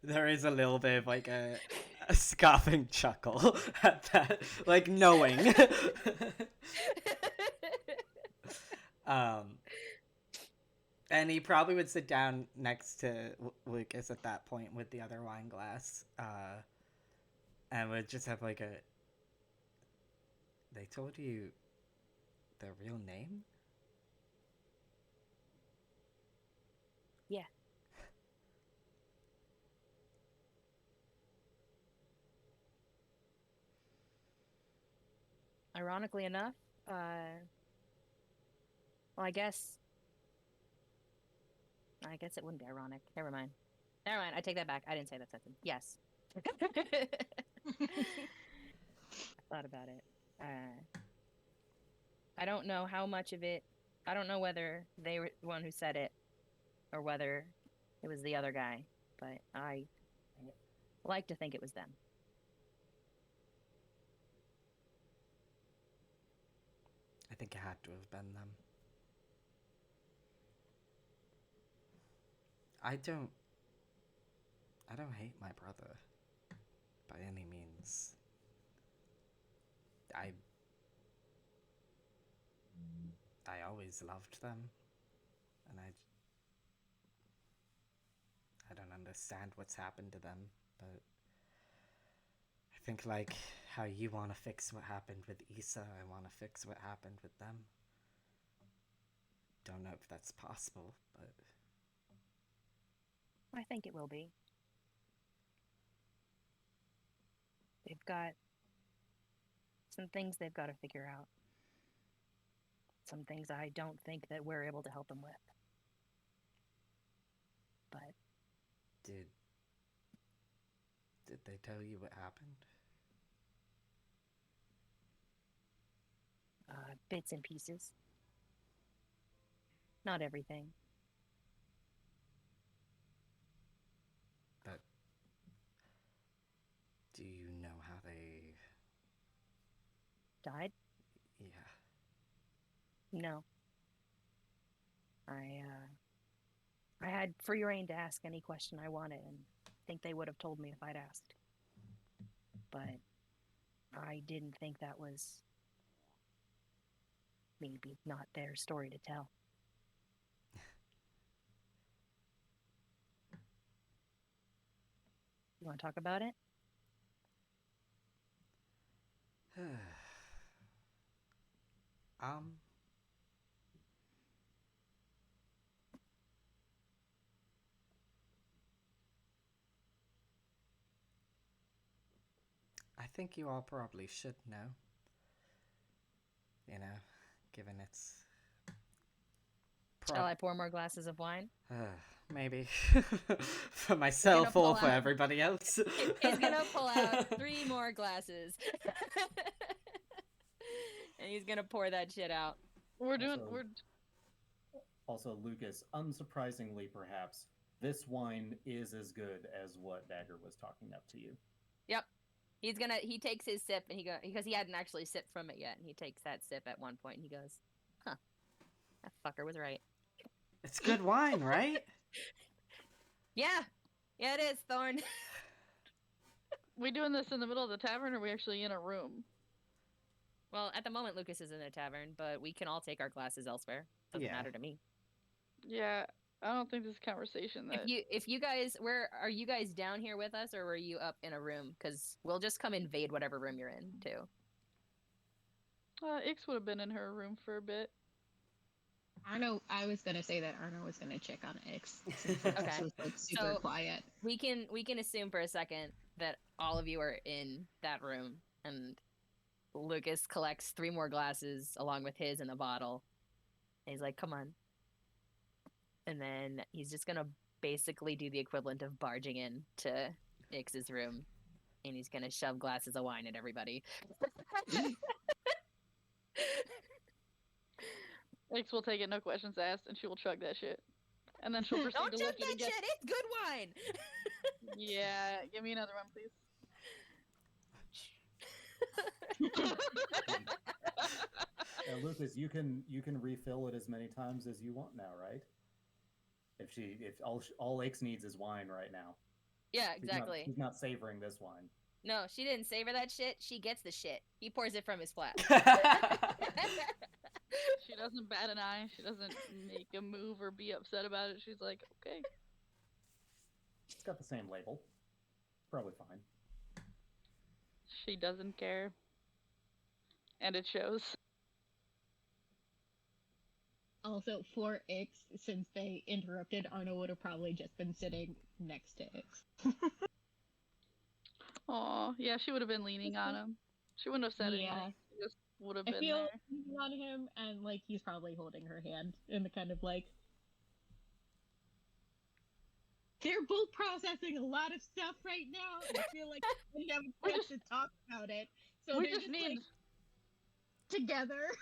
Speaker 3: There is a little bit of like a scoffing chuckle at that, like knowing. And he probably would sit down next to Lucas at that point with the other wine glass, and would just have like a. They told you their real name?
Speaker 4: yeah. Ironically enough, well, I guess it wouldn't be ironic. Never mind. I take that back. I didn't say that sentence. Yes. I thought about it. I don't know how much of it. I don't know whether they were the one who said it or whether it was the other guy, but I like to think it was them.
Speaker 3: I think it had to have been them. I don't I don't hate my brother by any means. I always loved them, and I don't understand what's happened to them, but I think like how you want to fix what happened with Issa, I want to fix what happened with them. Don't know if that's possible, but
Speaker 4: I think it will be. They've got some things they've got to figure out. Some things I don't think that we're able to help them with. But
Speaker 3: did they tell you what happened?
Speaker 4: bits and pieces. Not everything.
Speaker 3: But do you know how they...
Speaker 4: Died?
Speaker 3: Yeah.
Speaker 4: No. I had free reign to ask any question I wanted, and I think they would have told me if I'd asked. But I didn't think that was maybe not their story to tell. You want to talk about it?
Speaker 3: I think you all probably should know. You know, given it's...
Speaker 4: Shall I pour more glasses of wine?
Speaker 3: Maybe. For myself or for everybody else.
Speaker 4: He's gonna pull out 3 more glasses. And he's gonna pour that shit out.
Speaker 1: Also, Lucas, unsurprisingly perhaps, this wine is as good as what Dagger was talking up to you.
Speaker 4: Yep. He takes his sip and because he hadn't actually sipped from it yet, and he takes that sip at one point and he goes, "Huh. That fucker was right."
Speaker 3: It's good wine, right?
Speaker 4: Yeah. Yeah, it is, Thorn.
Speaker 2: We doing this in the middle of the tavern, or are we actually in a room?
Speaker 4: Well, at the moment, Lucas is in a tavern, but we can all take our glasses elsewhere. Doesn't matter to me.
Speaker 2: Yeah, I don't think this conversation that...
Speaker 4: If you guys, are you guys down here with us, or were you up in a room? Because we'll just come invade whatever room you're in, too.
Speaker 2: Ix would have been in her room for a bit.
Speaker 5: Arno, I was gonna say that Arno was gonna check on Ix.
Speaker 4: Okay.
Speaker 5: She was like super quiet.
Speaker 4: We can assume for a second that all of you are in that room, and Lucas collects 3 more glasses along with his in a bottle. And he's like, "Come on." And then he's just gonna basically do the equivalent of barging in to Ix's room, and he's gonna shove glasses of wine at everybody.
Speaker 2: Ix will take it, no questions asked, and she will chug that shit. And then she'll proceed
Speaker 4: Don't
Speaker 2: to
Speaker 4: chug
Speaker 2: lift it
Speaker 4: that
Speaker 2: again.
Speaker 4: shit! It's good wine!
Speaker 2: Yeah, give me another one, please.
Speaker 1: Lucas, you can refill it as many times as you want now, right? If all Ix needs is wine right now.
Speaker 4: Yeah, exactly.
Speaker 1: She's not savoring this wine.
Speaker 4: No, she didn't savor that shit. She gets the shit. He pours it from his flask.
Speaker 2: She doesn't bat an eye. She doesn't make a move or be upset about it. She's like, okay.
Speaker 1: It's got the same label. Probably fine.
Speaker 2: She doesn't care. And it shows.
Speaker 5: Also, for Ix, since they interrupted, Arno would have probably just been sitting next to Ix.
Speaker 2: Aw, yeah, she would have been leaning on him. She wouldn't have said anything. She just would have been
Speaker 5: I feel
Speaker 2: there.
Speaker 5: leaning on him, and like he's probably holding her hand in the kind of like. They're both processing a lot of stuff right now, and I feel like we have a chance to talk about it. So
Speaker 2: we
Speaker 5: they're
Speaker 2: just need...
Speaker 5: like, together.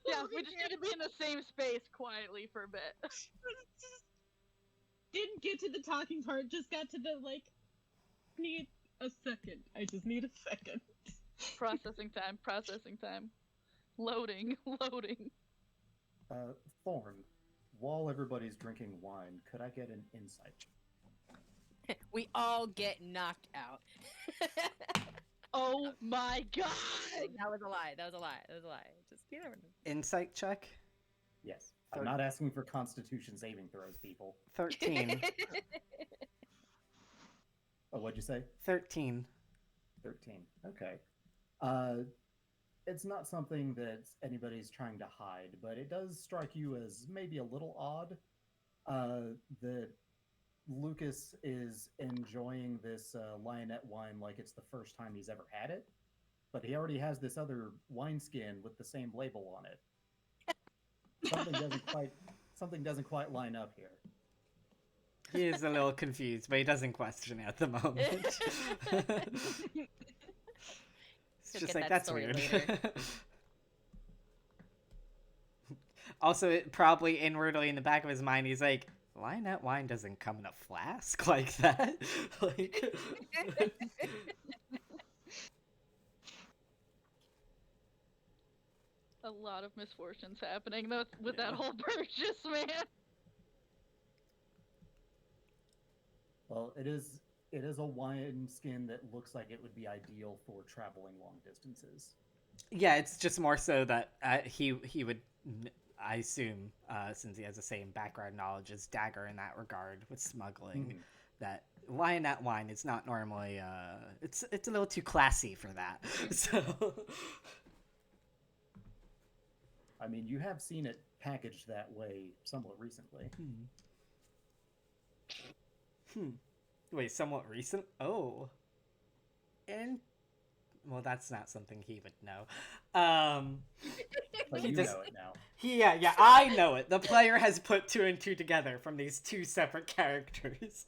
Speaker 2: Yeah, we just need to be in the same space quietly for a bit.
Speaker 5: Didn't get to the talking part, just got to the like, need a second. I just need a second.
Speaker 2: Processing time. Loading.
Speaker 1: Thorn, while everybody's drinking wine, could I get an insight?
Speaker 4: We all get knocked out.
Speaker 2: Oh my god!
Speaker 4: That was a lie. That was a lie. That was a lie. Just you never know.
Speaker 3: Insight check.
Speaker 1: Yes. I'm not asking for Constitution saving throws, people.
Speaker 3: 13.
Speaker 1: Oh, what'd you say?
Speaker 3: 13.
Speaker 1: 13. Okay. It's not something that anybody's trying to hide, but it does strike you as maybe a little odd that Lucas is enjoying this lionette wine like it's the first time he's ever had it, but he already has this other wineskin with the same label on it. Something doesn't quite line up here.
Speaker 3: He is a little confused, but he doesn't question it at the moment. It's
Speaker 4: He'll
Speaker 3: just
Speaker 4: get
Speaker 3: like,
Speaker 4: that
Speaker 3: that's
Speaker 4: story
Speaker 3: weird.
Speaker 4: later.
Speaker 3: Also, it probably inwardly in the back of his mind, he's like, lionette wine doesn't come in a flask like that. Like...
Speaker 2: A lot of misfortunes happening though with that whole purchase, man.
Speaker 1: Well, it is a wineskin that looks like it would be ideal for traveling long distances.
Speaker 3: Yeah, it's just more so that he would, I assume, since he has the same background knowledge as Dagger in that regard with smuggling, that lionette wine is not normally, it's a little too classy for that. So,
Speaker 1: I mean, you have seen it packaged that way somewhat recently.
Speaker 3: Wait, somewhat recent? Oh. And, well, that's not something he would know.
Speaker 1: But you know it now.
Speaker 3: Yeah, I know it. The player has put 2 and 2 together from these 2 separate characters.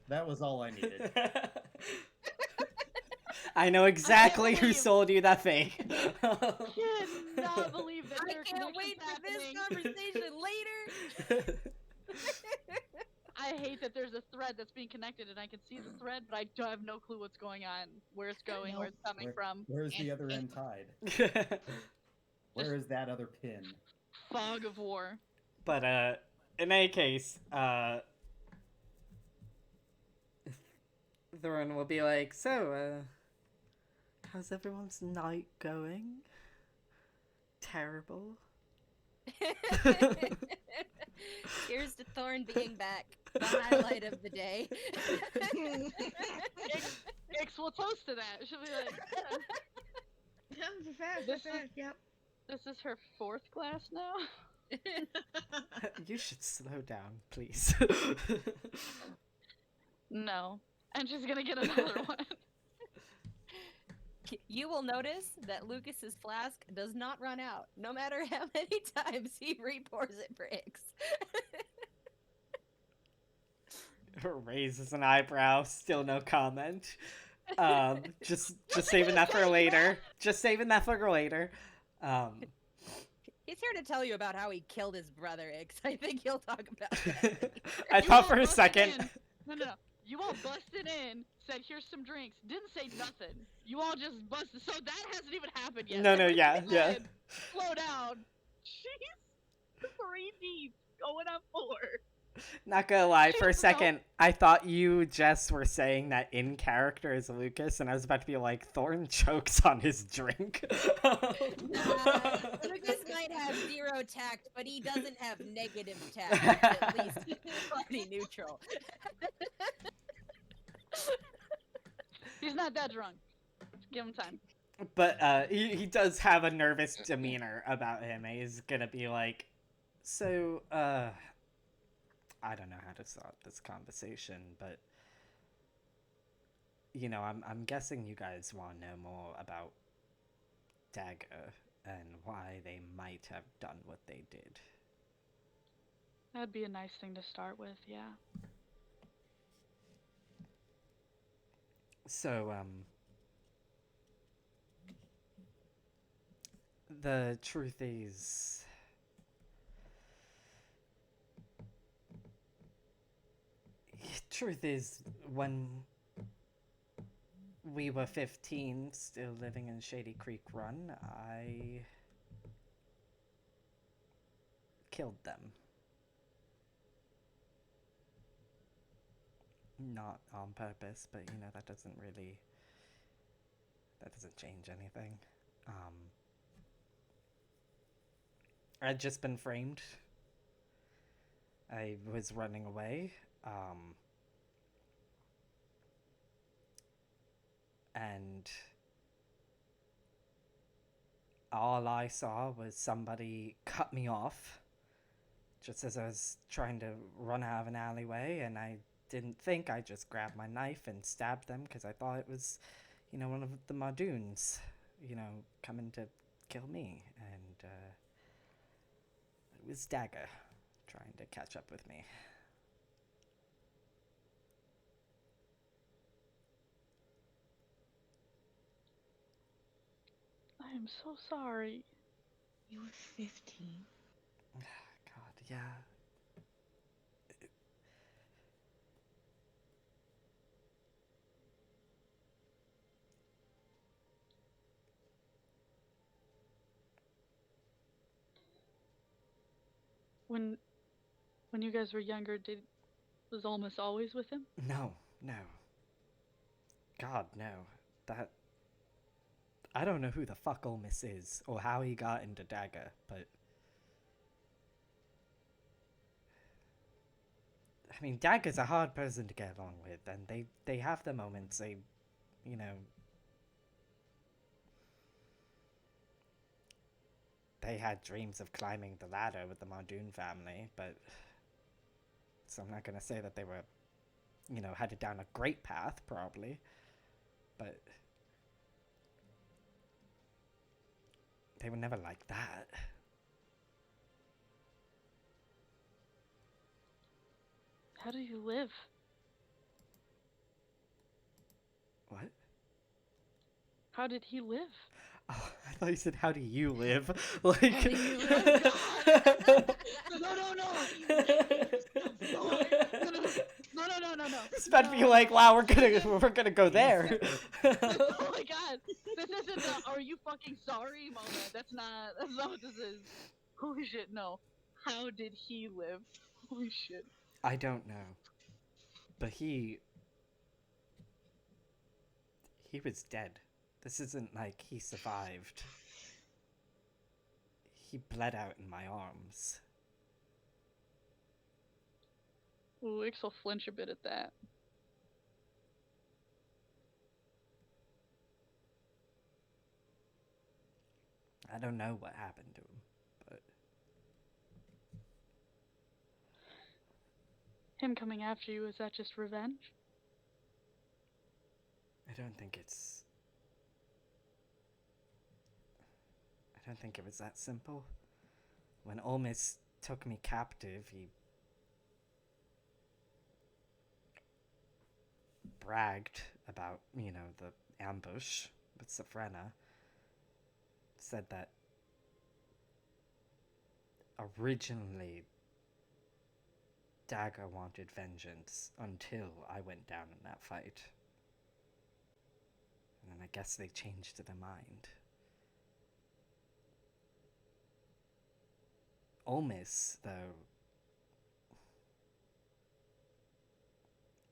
Speaker 1: That was all I needed.
Speaker 3: I know exactly who sold you that thing.
Speaker 2: I cannot believe that
Speaker 4: I can't wait for this conversation later.
Speaker 2: I hate that there's a thread that's being connected and I can see the thread, but I don't have no clue what's going on, where it's going, where it's coming from.
Speaker 1: Where's the other end tied? Where is that other pin?
Speaker 2: Fog of war.
Speaker 3: But in any case, Thorin will be like, so, how's everyone's night going? Terrible.
Speaker 4: Here's to Thorn being back. The highlight of the day.
Speaker 2: Ix will toast to that. She'll be like,
Speaker 5: Yep.
Speaker 2: this is her 4th class now?
Speaker 3: You should slow down, please.
Speaker 2: No. And she's gonna get another one.
Speaker 4: You will notice that Lucas's flask does not run out, no matter how many times he repours it for Ix.
Speaker 3: Raises an eyebrow, still no comment. Just saving that for later. Just saving that for later.
Speaker 4: He's here to tell you about how he killed his brother, Ix. I think he'll talk about that.
Speaker 3: I thought for a second.
Speaker 2: No. You all busted in, said here's some drinks, didn't say nothing. You all just busted, so that hasn't even happened yet.
Speaker 3: No, yeah.
Speaker 2: Slow down. Jeez. 3 deep, going on 4.
Speaker 3: Not gonna lie, for a second, I thought you just were saying that in character as Lucas, and I was about to be like, Thorn chokes on his drink.
Speaker 4: Lucas might have 0 tact, but he doesn't have negative tact. At least he's pretty neutral.
Speaker 2: He's not that drunk. Give him time.
Speaker 3: But he does have a nervous demeanor about him. He's gonna be like, so, I don't know how to start this conversation, but you know, I'm guessing you guys want to know more about Dagger and why they might have done what they did.
Speaker 2: That'd be a nice thing to start with, yeah.
Speaker 3: So, the truth is, when we were 15, still living in Shady Creek Run, I killed them. not on purpose, but you know, that doesn't change anything. I'd just been framed. I was running away. And all I saw was somebody cut me off just as I was trying to run out of an alleyway, and I didn't think. I just grabbed my knife and stabbed them because I thought it was, you know, one of the Mardoons, you know, coming to kill me. And it was Dagger trying to catch up with me.
Speaker 2: I am so sorry.
Speaker 5: You were 15.
Speaker 3: God, yeah.
Speaker 2: When you guys were younger, was Olmus always with him?
Speaker 3: No. God, no. I don't know who the fuck Olmis is, or how he got into Dagger, but... I mean, Dagger's a hard person to get along with, and they have their moments, you know... They had dreams of climbing the ladder with the Mardoon family, but... So I'm not gonna say that they were, you know, headed down a great path, probably, but... They were never like that.
Speaker 2: How do you live?
Speaker 3: What?
Speaker 2: How did he live?
Speaker 3: Oh, I thought you said, how do you live? Like...
Speaker 2: How do you live? No.
Speaker 3: It's about to be like, wow, we're gonna go there.
Speaker 2: Oh my god. This isn't the are you fucking sorry moment. That's not what this is. Holy shit, no. How did he live? Holy shit.
Speaker 3: I don't know. But he was dead. This isn't like he survived. He bled out in my arms.
Speaker 2: Ooh, Ix will flinch a bit at that.
Speaker 3: I don't know what happened to him, but...
Speaker 2: Him coming after you, is that just revenge?
Speaker 3: I don't think it was that simple. When Olmis took me captive, he bragged about, you know, the ambush with Safrena. Said that originally Dagger wanted vengeance until I went down in that fight. And then I guess they changed their mind. Olmis, though,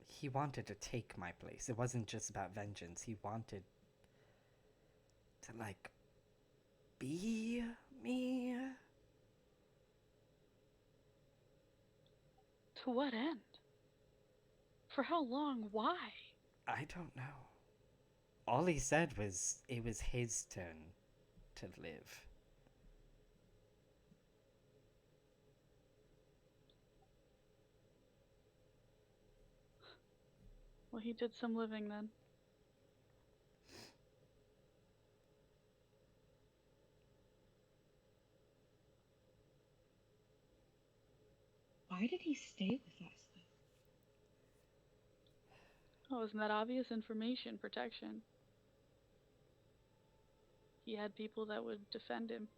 Speaker 3: he wanted to take my place. It wasn't just about vengeance. He wanted to, like, be me.
Speaker 2: To what end? For how long? Why?
Speaker 3: I don't know. All he said was it was his turn to live.
Speaker 2: Well, he did some living then.
Speaker 5: Why did he stay with us?
Speaker 2: Oh, isn't that obvious? Information protection. He had people that would defend him.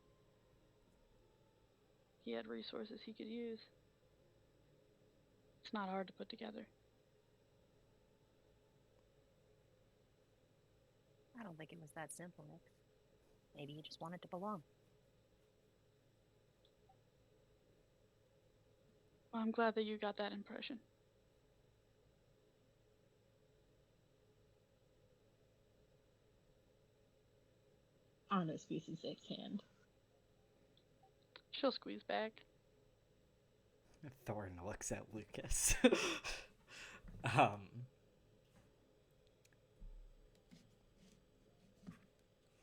Speaker 2: He had resources he could use. It's not hard to put together.
Speaker 4: I don't think it was that simple, Nick. Maybe he just wanted to belong.
Speaker 2: Well, I'm glad that you got that impression.
Speaker 5: on a species 6 hand.
Speaker 2: She'll squeeze back.
Speaker 3: Thorn looks at Lucas.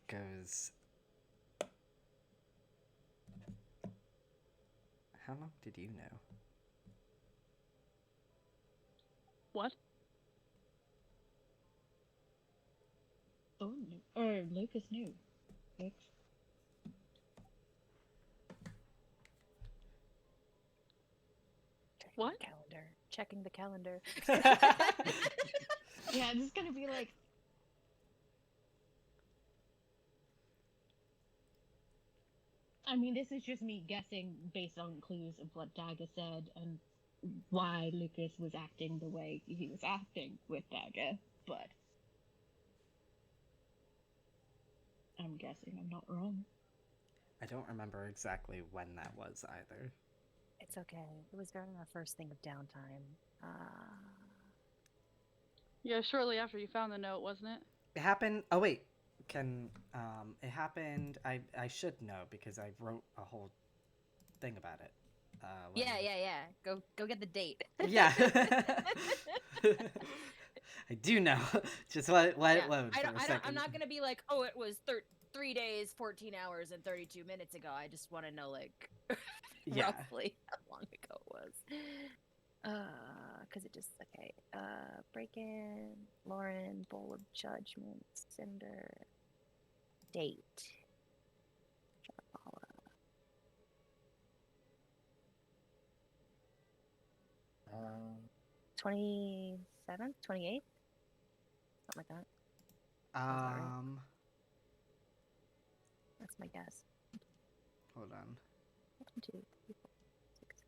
Speaker 3: Goes. How long did you know?
Speaker 2: What?
Speaker 5: Oh, no. Or Lucas knew. Six.
Speaker 2: What?
Speaker 4: Calendar. Checking the calendar.
Speaker 5: Yeah, this is gonna be like. I mean, this is just me guessing based on clues of what Daga said and why Lucas was acting the way he was acting with Daga, but I'm guessing I'm not wrong.
Speaker 3: I don't remember exactly when that was either.
Speaker 4: It's okay. It was during our first thing of downtime.
Speaker 2: Yeah, shortly after you found the note, wasn't it?
Speaker 3: It happened. Oh wait, it happened. I should know because I wrote a whole thing about it.
Speaker 4: Yeah. Go get the date.
Speaker 3: Yeah. I do know. Just let
Speaker 4: Yeah.
Speaker 3: it load for a second.
Speaker 4: I'm not gonna be like, oh, it was 3 days, 14 hours, and 32 minutes ago. I just want to know, like,
Speaker 3: Yeah.
Speaker 4: roughly how long ago it was. Because it just, okay. Break-in, Lauren, Bowl of Judgment, Cinder, date. Sharpala. 27th, 28th, something like that. that right? That's my guess.
Speaker 3: Hold on.
Speaker 4: 1, 2, 3, 4, 6.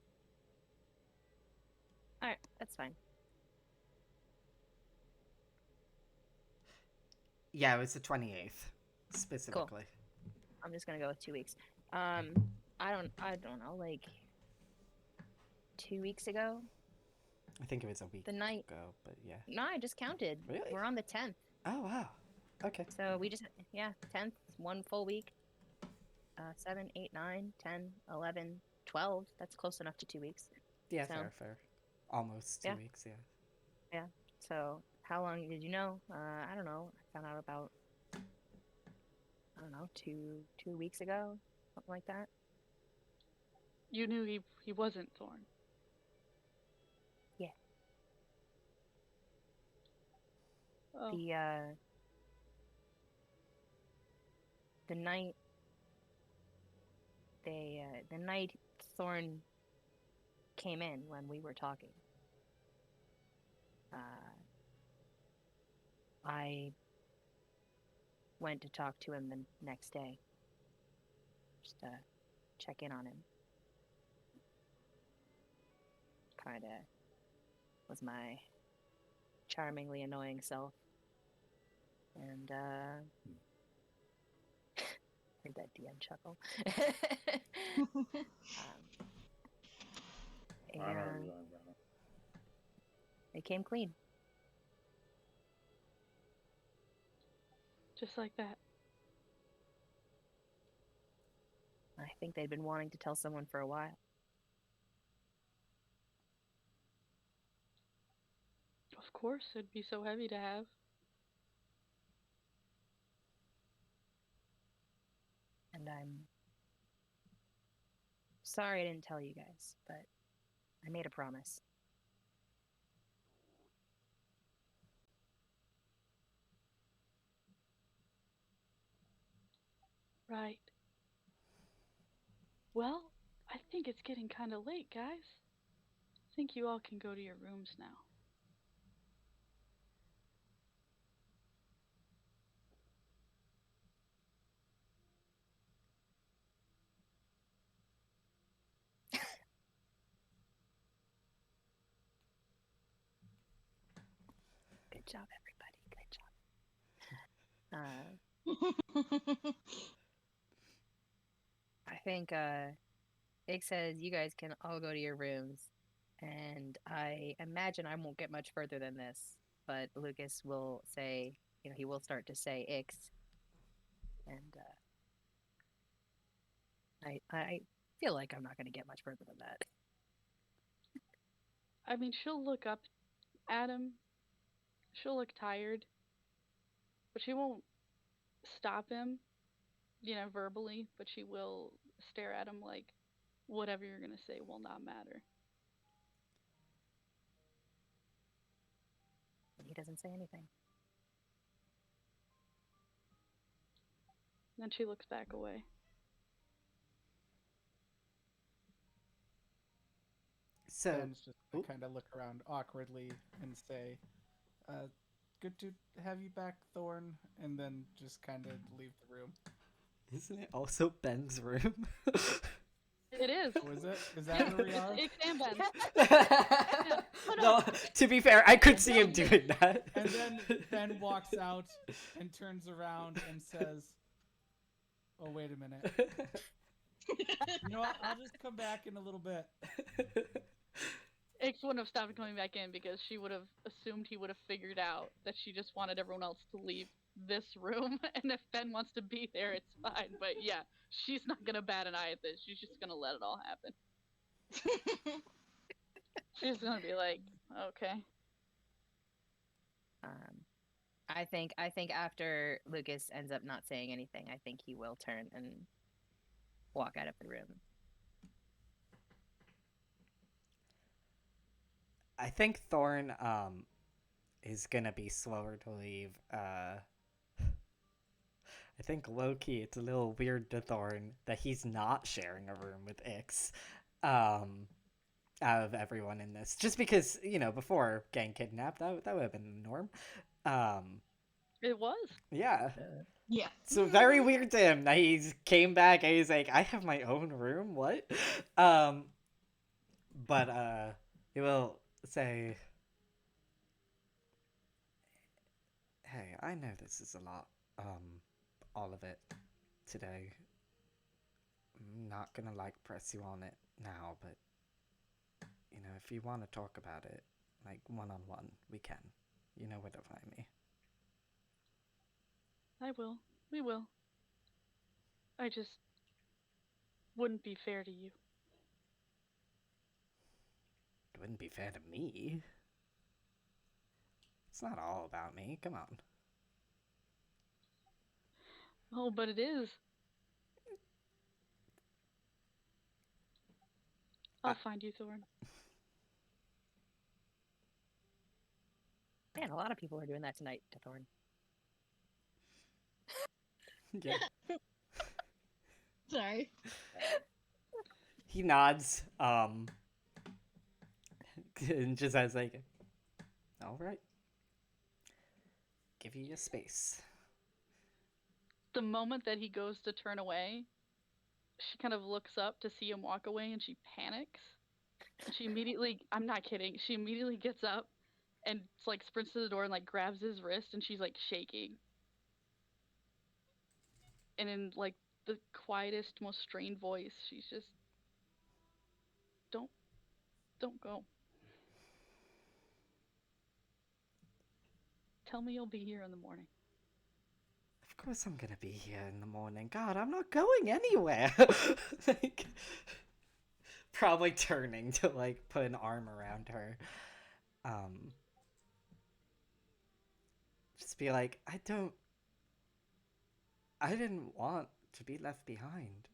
Speaker 4: All right, that's fine.
Speaker 3: Yeah, it was the 28th specifically.
Speaker 4: I'm just gonna go with 2 weeks. I don't know, like 2 weeks ago.
Speaker 3: I think it was a week
Speaker 4: The night.
Speaker 3: ago, but yeah.
Speaker 4: No, I just counted.
Speaker 3: Really?
Speaker 4: We're on the 10th.
Speaker 3: Oh wow. Okay.
Speaker 4: So we just 10th, 1 full week. 7, 8, 9, 10, 11, 12. That's close enough to 2 weeks.
Speaker 3: Yeah,
Speaker 4: So-
Speaker 3: fair. Almost 2
Speaker 4: Yeah.
Speaker 3: weeks, yeah.
Speaker 4: So how long did you know? I don't know. I found out about 2 weeks ago, something like that.
Speaker 2: You knew he wasn't Thorn.
Speaker 4: Yeah.
Speaker 2: Oh.
Speaker 4: The night the night Thorn came in when we were talking. I went to talk to him the next day, just to check in on him. Kind of was my charmingly annoying self, and heard that DM chuckle. And it came clean.
Speaker 2: Just like that.
Speaker 4: I think they'd been wanting to tell someone for a while.
Speaker 2: Of course, it'd be so heavy to have.
Speaker 4: And I'm sorry I didn't tell you guys, but I made a promise.
Speaker 2: Right. Well, I think it's getting kind of late, guys. I think you all can go to your rooms now.
Speaker 4: Good job, everybody. Good job. I think Ig says you guys can all go to your rooms, and I imagine I won't get much further than this, but Lucas will say, he will start to say Ix, and I feel like I'm not going to get much further than that.
Speaker 2: I mean, she'll look up at him. She'll look tired, but she won't stop him, verbally, but she will stare at him like whatever you're going to say will not matter.
Speaker 4: He doesn't say anything.
Speaker 2: Then she looks back away.
Speaker 3: So,
Speaker 6: Ben's just
Speaker 3: Oop.
Speaker 6: kind of look around awkwardly and say, good to have you back, Thorn, and then just kind of leave the room.
Speaker 3: Isn't it also Ben's room?
Speaker 2: It is.
Speaker 6: Oh, is it? Is that where we are?
Speaker 2: It's Sam Ben.
Speaker 3: No, to be fair, I could see him doing that.
Speaker 6: And then Ben walks out and turns around and says, oh, wait a minute. You know what? I'll just come back in a little bit.
Speaker 2: Ix wouldn't have stopped coming back in because she would have assumed he would have figured out that she just wanted everyone else to leave this room, and if Ben wants to be there, it's fine. But yeah, she's not gonna bat an eye at this. She's just gonna let it all happen. She's gonna be like, okay.
Speaker 4: I think after Lucas ends up not saying anything, I think he will turn and walk out of the room.
Speaker 3: I think Thorn is gonna be slower to leave. I think low-key it's a little weird to Thorn that he's not sharing a room with Ix. Out of everyone in this. Just because, before getting kidnapped, that would have been the norm.
Speaker 2: It was.
Speaker 3: Yeah.
Speaker 5: Yeah.
Speaker 3: So very weird to him that he came back and he's like, I have my own room? What? But he will say, hey, I know this is a lot, all of it today. I'm not gonna press you on it now, but if you want to talk about it, one-on-one, we can. You know where to find me.
Speaker 2: I will. We will. I just wouldn't be fair to you.
Speaker 3: It wouldn't be fair to me. It's not all about me. Come on.
Speaker 2: Oh, but it is. I'll find you, Thorn.
Speaker 4: Man, a lot of people are doing that tonight to Thorn.
Speaker 3: Yeah.
Speaker 5: Sorry.
Speaker 3: He nods, and just has all right. Give you your space.
Speaker 2: The moment that he goes to turn away, she kind of looks up to see him walk away and she panics. And she immediately, I'm not kidding, she immediately gets up and sprints to the door and grabs his wrist and she's shaking. And in the quietest, most strained voice, she's just, don't go. Tell me you'll be here in the morning.
Speaker 3: Of course I'm gonna be here in the morning. God, I'm not going anywhere. Probably turning to put an arm around her. Just be like, I didn't want to be left behind.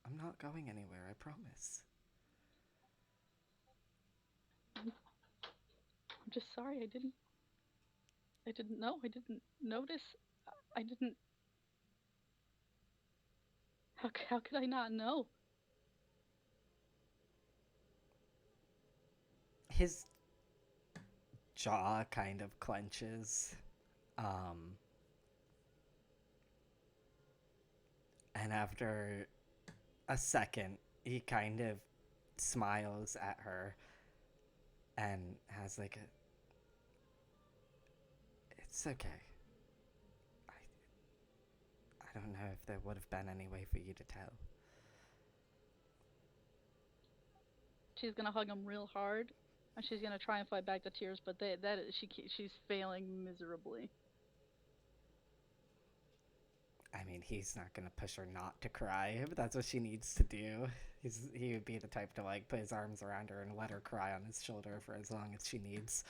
Speaker 3: I'm not going anywhere, I promise.
Speaker 2: I'm just sorry, I didn't know, I didn't notice, I didn't... How could I not know?
Speaker 3: His jaw kind of clenches. And after a second, he kind of smiles at her and has it's okay. I don't know if there would have been any way for you to tell.
Speaker 2: She's gonna hug him real hard, and she's gonna try and fight back the tears, but she's failing miserably.
Speaker 3: I mean, he's not gonna push her not to cry, but that's what she needs to do. He would be the type to, like, put his arms around her and let her cry on his shoulder for as long as she needs.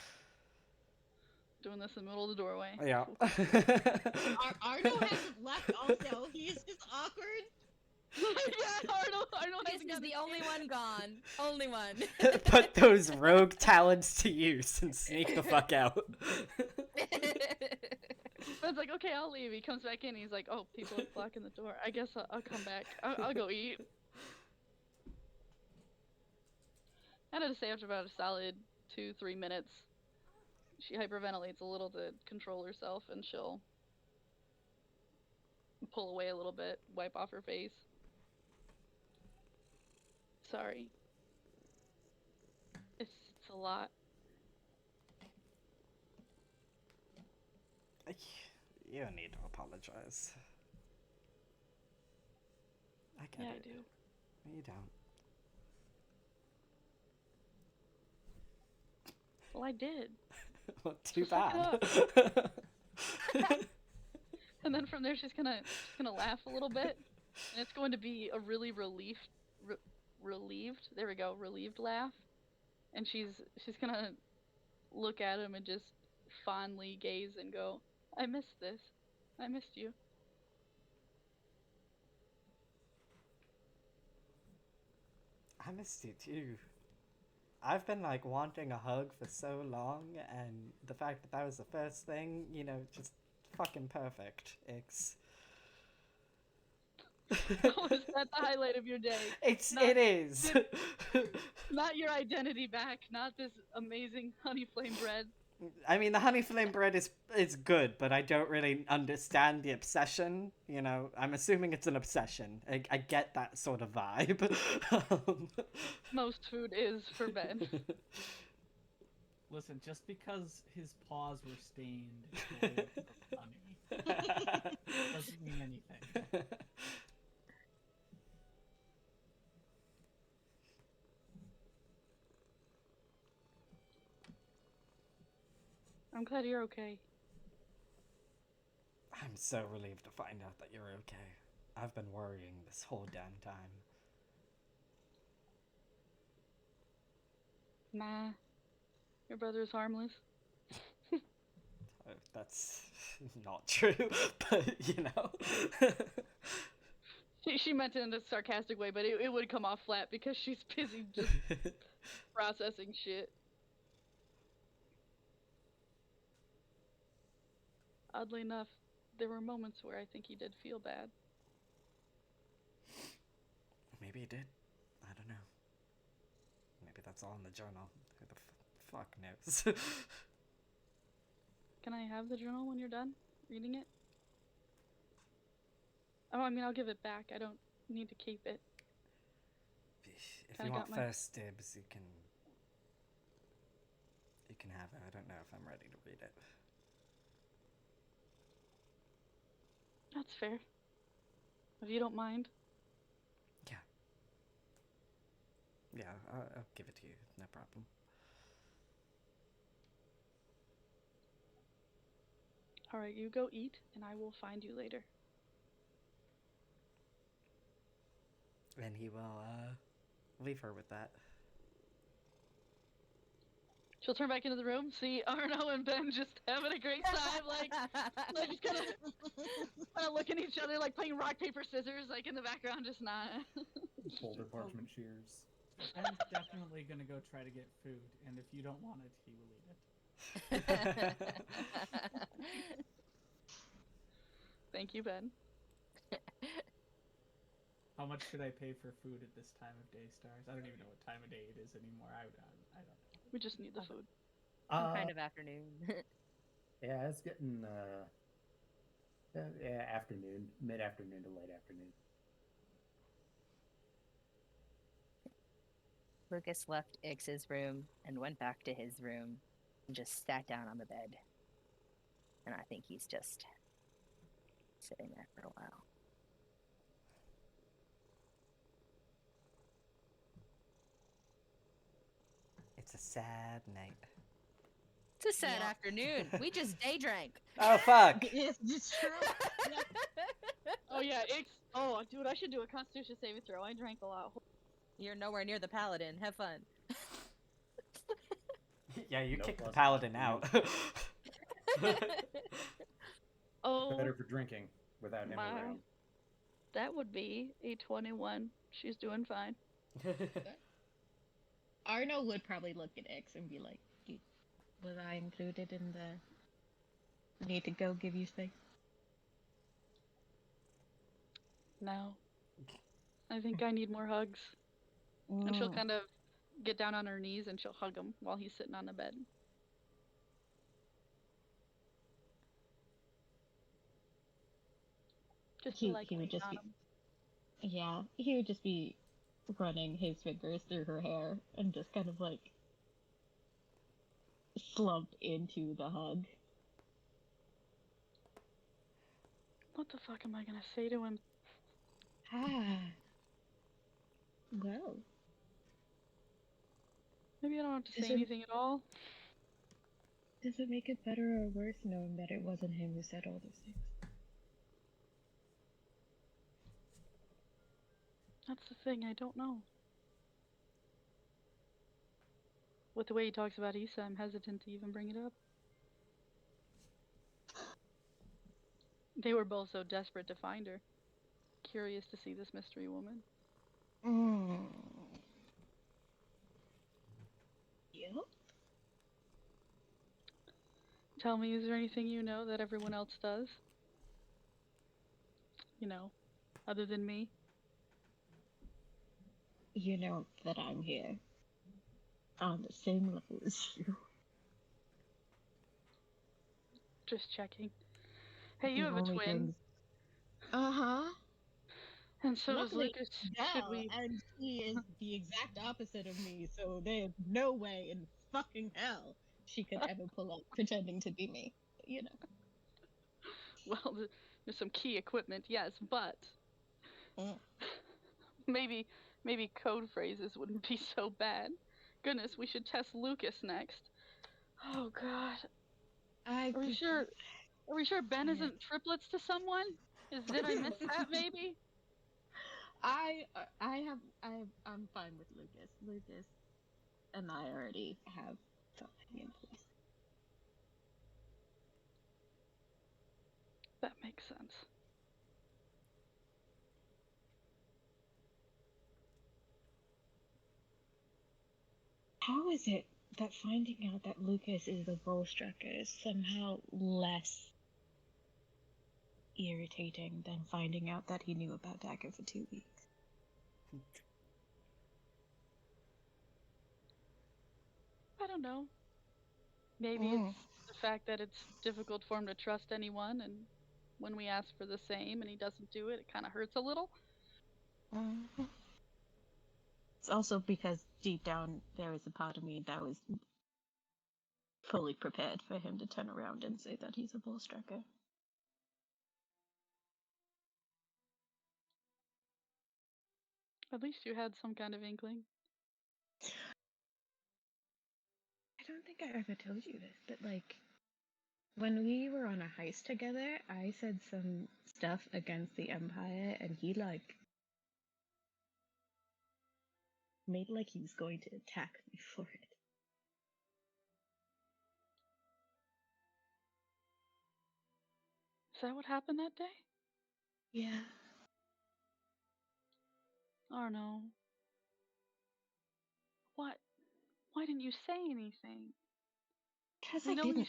Speaker 2: Doing this in the middle of the doorway.
Speaker 3: Yeah.
Speaker 5: Arno hasn't left also. He's just awkward.
Speaker 2: Yeah, Arno
Speaker 4: This
Speaker 2: hasn't
Speaker 4: is
Speaker 2: got
Speaker 4: the
Speaker 2: his
Speaker 4: only
Speaker 2: chance.
Speaker 4: one gone. Only one.
Speaker 3: Put those rogue talents to use and sneak the fuck out.
Speaker 2: Ben's like, okay, I'll leave. He comes back in. He's like, oh, people are blocking the door. I guess I'll come back. I'll go eat. I had to say after about a solid 2-3 minutes, she hyperventilates a little to control herself, and she'll pull away a little bit, wipe off her face. Sorry. It's a lot.
Speaker 3: You don't need to apologize. I get
Speaker 2: Yeah,
Speaker 3: it.
Speaker 2: I do.
Speaker 3: You don't.
Speaker 2: Well, I did.
Speaker 3: Well, too
Speaker 2: Just look
Speaker 3: bad.
Speaker 2: And then from there, she's gonna laugh a little bit, and it's going to be a really relieved. There we go, relieved laugh, and she's gonna look at him and just fondly gaze and go, "I missed this. I missed you."
Speaker 3: I missed you too. I've been like wanting a hug for so long, and the fact that that was the first thing, you know, just fucking perfect.
Speaker 2: Oh, is that the highlight of your day?
Speaker 3: It is.
Speaker 2: Not your identity back, not this amazing honey flame bread.
Speaker 3: I mean, the honey flame bread is good, but I don't really understand the obsession. You know, I'm assuming it's an obsession. I get that sort of vibe.
Speaker 2: Most food is for Ben.
Speaker 6: Listen, just because his paws were stained with honey doesn't mean anything.
Speaker 2: I'm glad you're okay.
Speaker 3: I'm so relieved to find out that you're okay. I've been worrying this whole damn time.
Speaker 2: Nah. Your brother's harmless.
Speaker 3: That's not true, but you know.
Speaker 2: She meant it in a sarcastic way, but it would come off flat because she's busy just processing shit. Oddly enough, there were moments where I think he did feel bad.
Speaker 3: Maybe he did. I don't know. Maybe that's all in the journal. Who the fuck knows?
Speaker 2: Can I have the journal when you're done reading it? Oh, I mean, I'll give it back. I don't need to keep it.
Speaker 3: If
Speaker 2: Kinda
Speaker 3: you want
Speaker 2: got my-
Speaker 3: first dibs, you can have it. I don't know if I'm ready to read it.
Speaker 2: That's fair. If you don't mind.
Speaker 3: Yeah, I'll give it to you. No problem.
Speaker 2: Alright, you go eat, and I will find you later.
Speaker 3: And he will leave her with that.
Speaker 2: She'll turn back into the room, see Arno and Ben just having a great time, like just kind of looking at each other, like playing rock, paper, scissors, like in the background, just not.
Speaker 1: Boulder parchment shears.
Speaker 6: Ben's definitely gonna go try to get food, and if you don't want it, he will eat it.
Speaker 2: Thank you, Ben.
Speaker 6: How much should I pay for food at this time of day, Stars? I don't even know what time of day it is anymore. I don't know.
Speaker 2: We just need the food.
Speaker 4: Some kind of afternoon.
Speaker 1: Yeah, it's getting afternoon, mid-afternoon to late afternoon.
Speaker 4: Lucas left Ix's room and went back to his room and just sat down on the bed. And I think he's just sitting there for a while.
Speaker 3: It's a sad night.
Speaker 4: It's a sad
Speaker 5: Yeah.
Speaker 4: afternoon. We just day drank.
Speaker 3: Oh fuck!
Speaker 5: Yes, it's true.
Speaker 2: Oh yeah, oh dude, I should do a Constitution saving throw. I drank a lot.
Speaker 4: You're nowhere near the paladin. Have fun.
Speaker 3: Yeah, you
Speaker 1: No
Speaker 3: kicked the
Speaker 1: plus
Speaker 3: paladin
Speaker 1: for
Speaker 3: out.
Speaker 2: Oh,
Speaker 1: Better for drinking without him
Speaker 2: my.
Speaker 1: around.
Speaker 2: That would be a 21. She's doing fine.
Speaker 5: Arno would probably look at X and be like, was I included in the need to go give you space?
Speaker 2: No. I think I need more hugs. And she'll kind of get down on her knees and she'll hug him while he's sitting on the bed. Just
Speaker 5: He
Speaker 2: like
Speaker 5: would
Speaker 2: waiting
Speaker 5: just
Speaker 2: on
Speaker 5: be,
Speaker 2: him.
Speaker 5: yeah, he would just be running his fingers through her hair and just kind of like slump into the hug.
Speaker 2: What the fuck am I gonna say to him?
Speaker 5: Well,
Speaker 2: Maybe I don't have to say
Speaker 5: Is it-
Speaker 2: anything at all.
Speaker 5: does it make it better or worse knowing that it wasn't him who said all those things?
Speaker 2: That's the thing, I don't know. With the way he talks about Issa, I'm hesitant to even bring it up. They were both so desperate to find her. Curious to see this mystery woman.
Speaker 5: Yep.
Speaker 2: Tell me, is there anything you know that everyone else does? You know, other than me?
Speaker 5: You know that I'm here on the same level as you.
Speaker 2: Just checking. Hey, you
Speaker 5: The
Speaker 2: have a
Speaker 5: only
Speaker 2: twin,
Speaker 5: things- Uh-huh.
Speaker 2: and so does
Speaker 5: Luckily,
Speaker 2: Lucas. Should
Speaker 5: Belle,
Speaker 2: we?
Speaker 5: and she is the exact opposite of me, so there's no way in fucking hell she could ever pull up pretending to be me. You know.
Speaker 2: Well, there's some key equipment, yes, but
Speaker 5: Mm.
Speaker 2: maybe code phrases wouldn't be so bad. Goodness, we should test Lucas next. Oh God,
Speaker 5: I
Speaker 2: are we
Speaker 5: could-
Speaker 2: sure? Are we sure Ben
Speaker 5: Yeah.
Speaker 2: isn't triplets to someone? Did I miss that? Maybe.
Speaker 5: I'm fine with Lucas. Lucas and I already have something in place.
Speaker 2: That makes sense.
Speaker 5: How is it that finding out that Lucas is a Bullstrucker is somehow less irritating than finding out that he knew about Dagger for 2 weeks?
Speaker 2: I don't know. Maybe it's the fact that it's difficult for him to trust anyone, and when we ask for the same and he doesn't do it, it kind of hurts a little.
Speaker 5: It's also because deep down there is a part of me that was fully prepared for him to turn around and say that he's a Bullstrucker.
Speaker 2: At least you had some kind of inkling.
Speaker 5: I don't think I ever told you this, but like, when we were on a heist together, I said some stuff against the Empire, and he like made like he was going to attack me for it.
Speaker 2: Is that what happened that day?
Speaker 5: Yeah.
Speaker 2: Oh no. What? Why didn't you say anything?
Speaker 5: Because
Speaker 2: We
Speaker 5: I
Speaker 2: know
Speaker 5: didn't.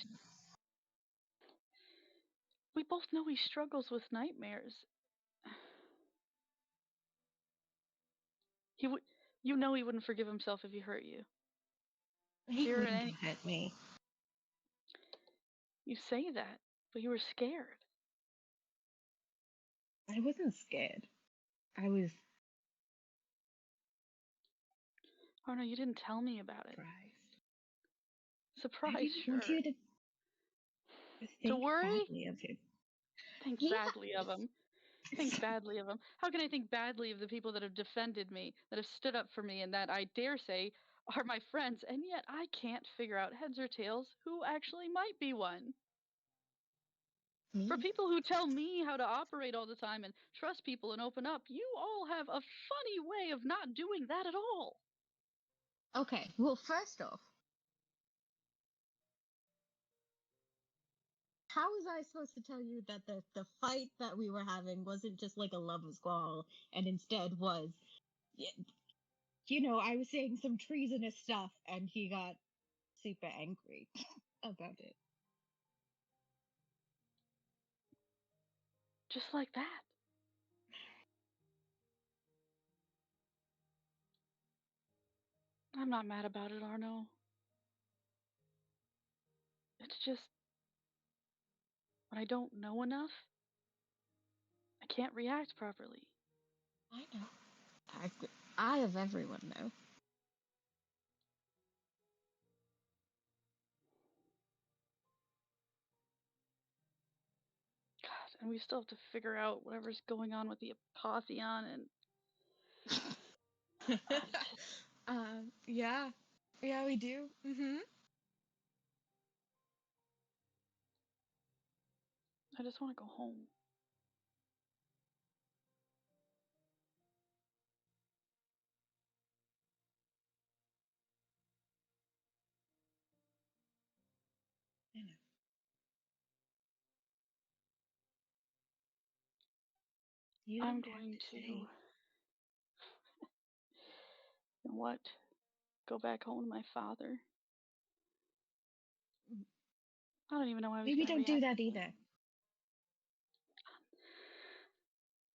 Speaker 2: We both know he struggles with nightmares. He would. You know he wouldn't forgive himself if he hurt you.
Speaker 5: He
Speaker 2: Here
Speaker 5: wouldn't
Speaker 2: ain't-
Speaker 5: have hurt me.
Speaker 2: You say that, but you were scared.
Speaker 5: I wasn't scared. I was
Speaker 2: Oh no, you didn't tell me about it.
Speaker 5: surprised. I
Speaker 2: Surprise,
Speaker 5: didn't
Speaker 2: sure.
Speaker 5: want you to think
Speaker 2: worry?
Speaker 5: badly of him.
Speaker 2: Think
Speaker 5: Yeah.
Speaker 2: badly of him. Think badly of him. How can I think badly of the people that have defended me, that have stood up for me, and that I dare say are my friends, and yet I can't figure out heads or tails who actually might be one. For people who tell me how to operate all the time and trust people and open up, you all have a funny way of not doing that at all.
Speaker 5: Okay, well, first off, how was I supposed to tell you that the fight that we were having wasn't just like a lover's quarrel and instead was, I was saying some treasonous stuff and he got super angry about it.
Speaker 2: Just like that. I'm not mad about it, Arno. It's just when I don't know enough, I can't react properly.
Speaker 5: I know. I of everyone know.
Speaker 2: God, and we still have to figure out whatever's going on with the Apotheon and
Speaker 5: Yeah. Yeah, we do. Mm-hmm.
Speaker 2: I just want to go home.
Speaker 5: I know. You
Speaker 2: I'm
Speaker 5: don't have
Speaker 2: going
Speaker 5: to
Speaker 2: to,
Speaker 5: say.
Speaker 2: you know what? Go back home to my father. I don't even know how he's
Speaker 5: Maybe
Speaker 2: gonna
Speaker 5: don't do
Speaker 2: react
Speaker 5: that
Speaker 2: to me.
Speaker 5: either.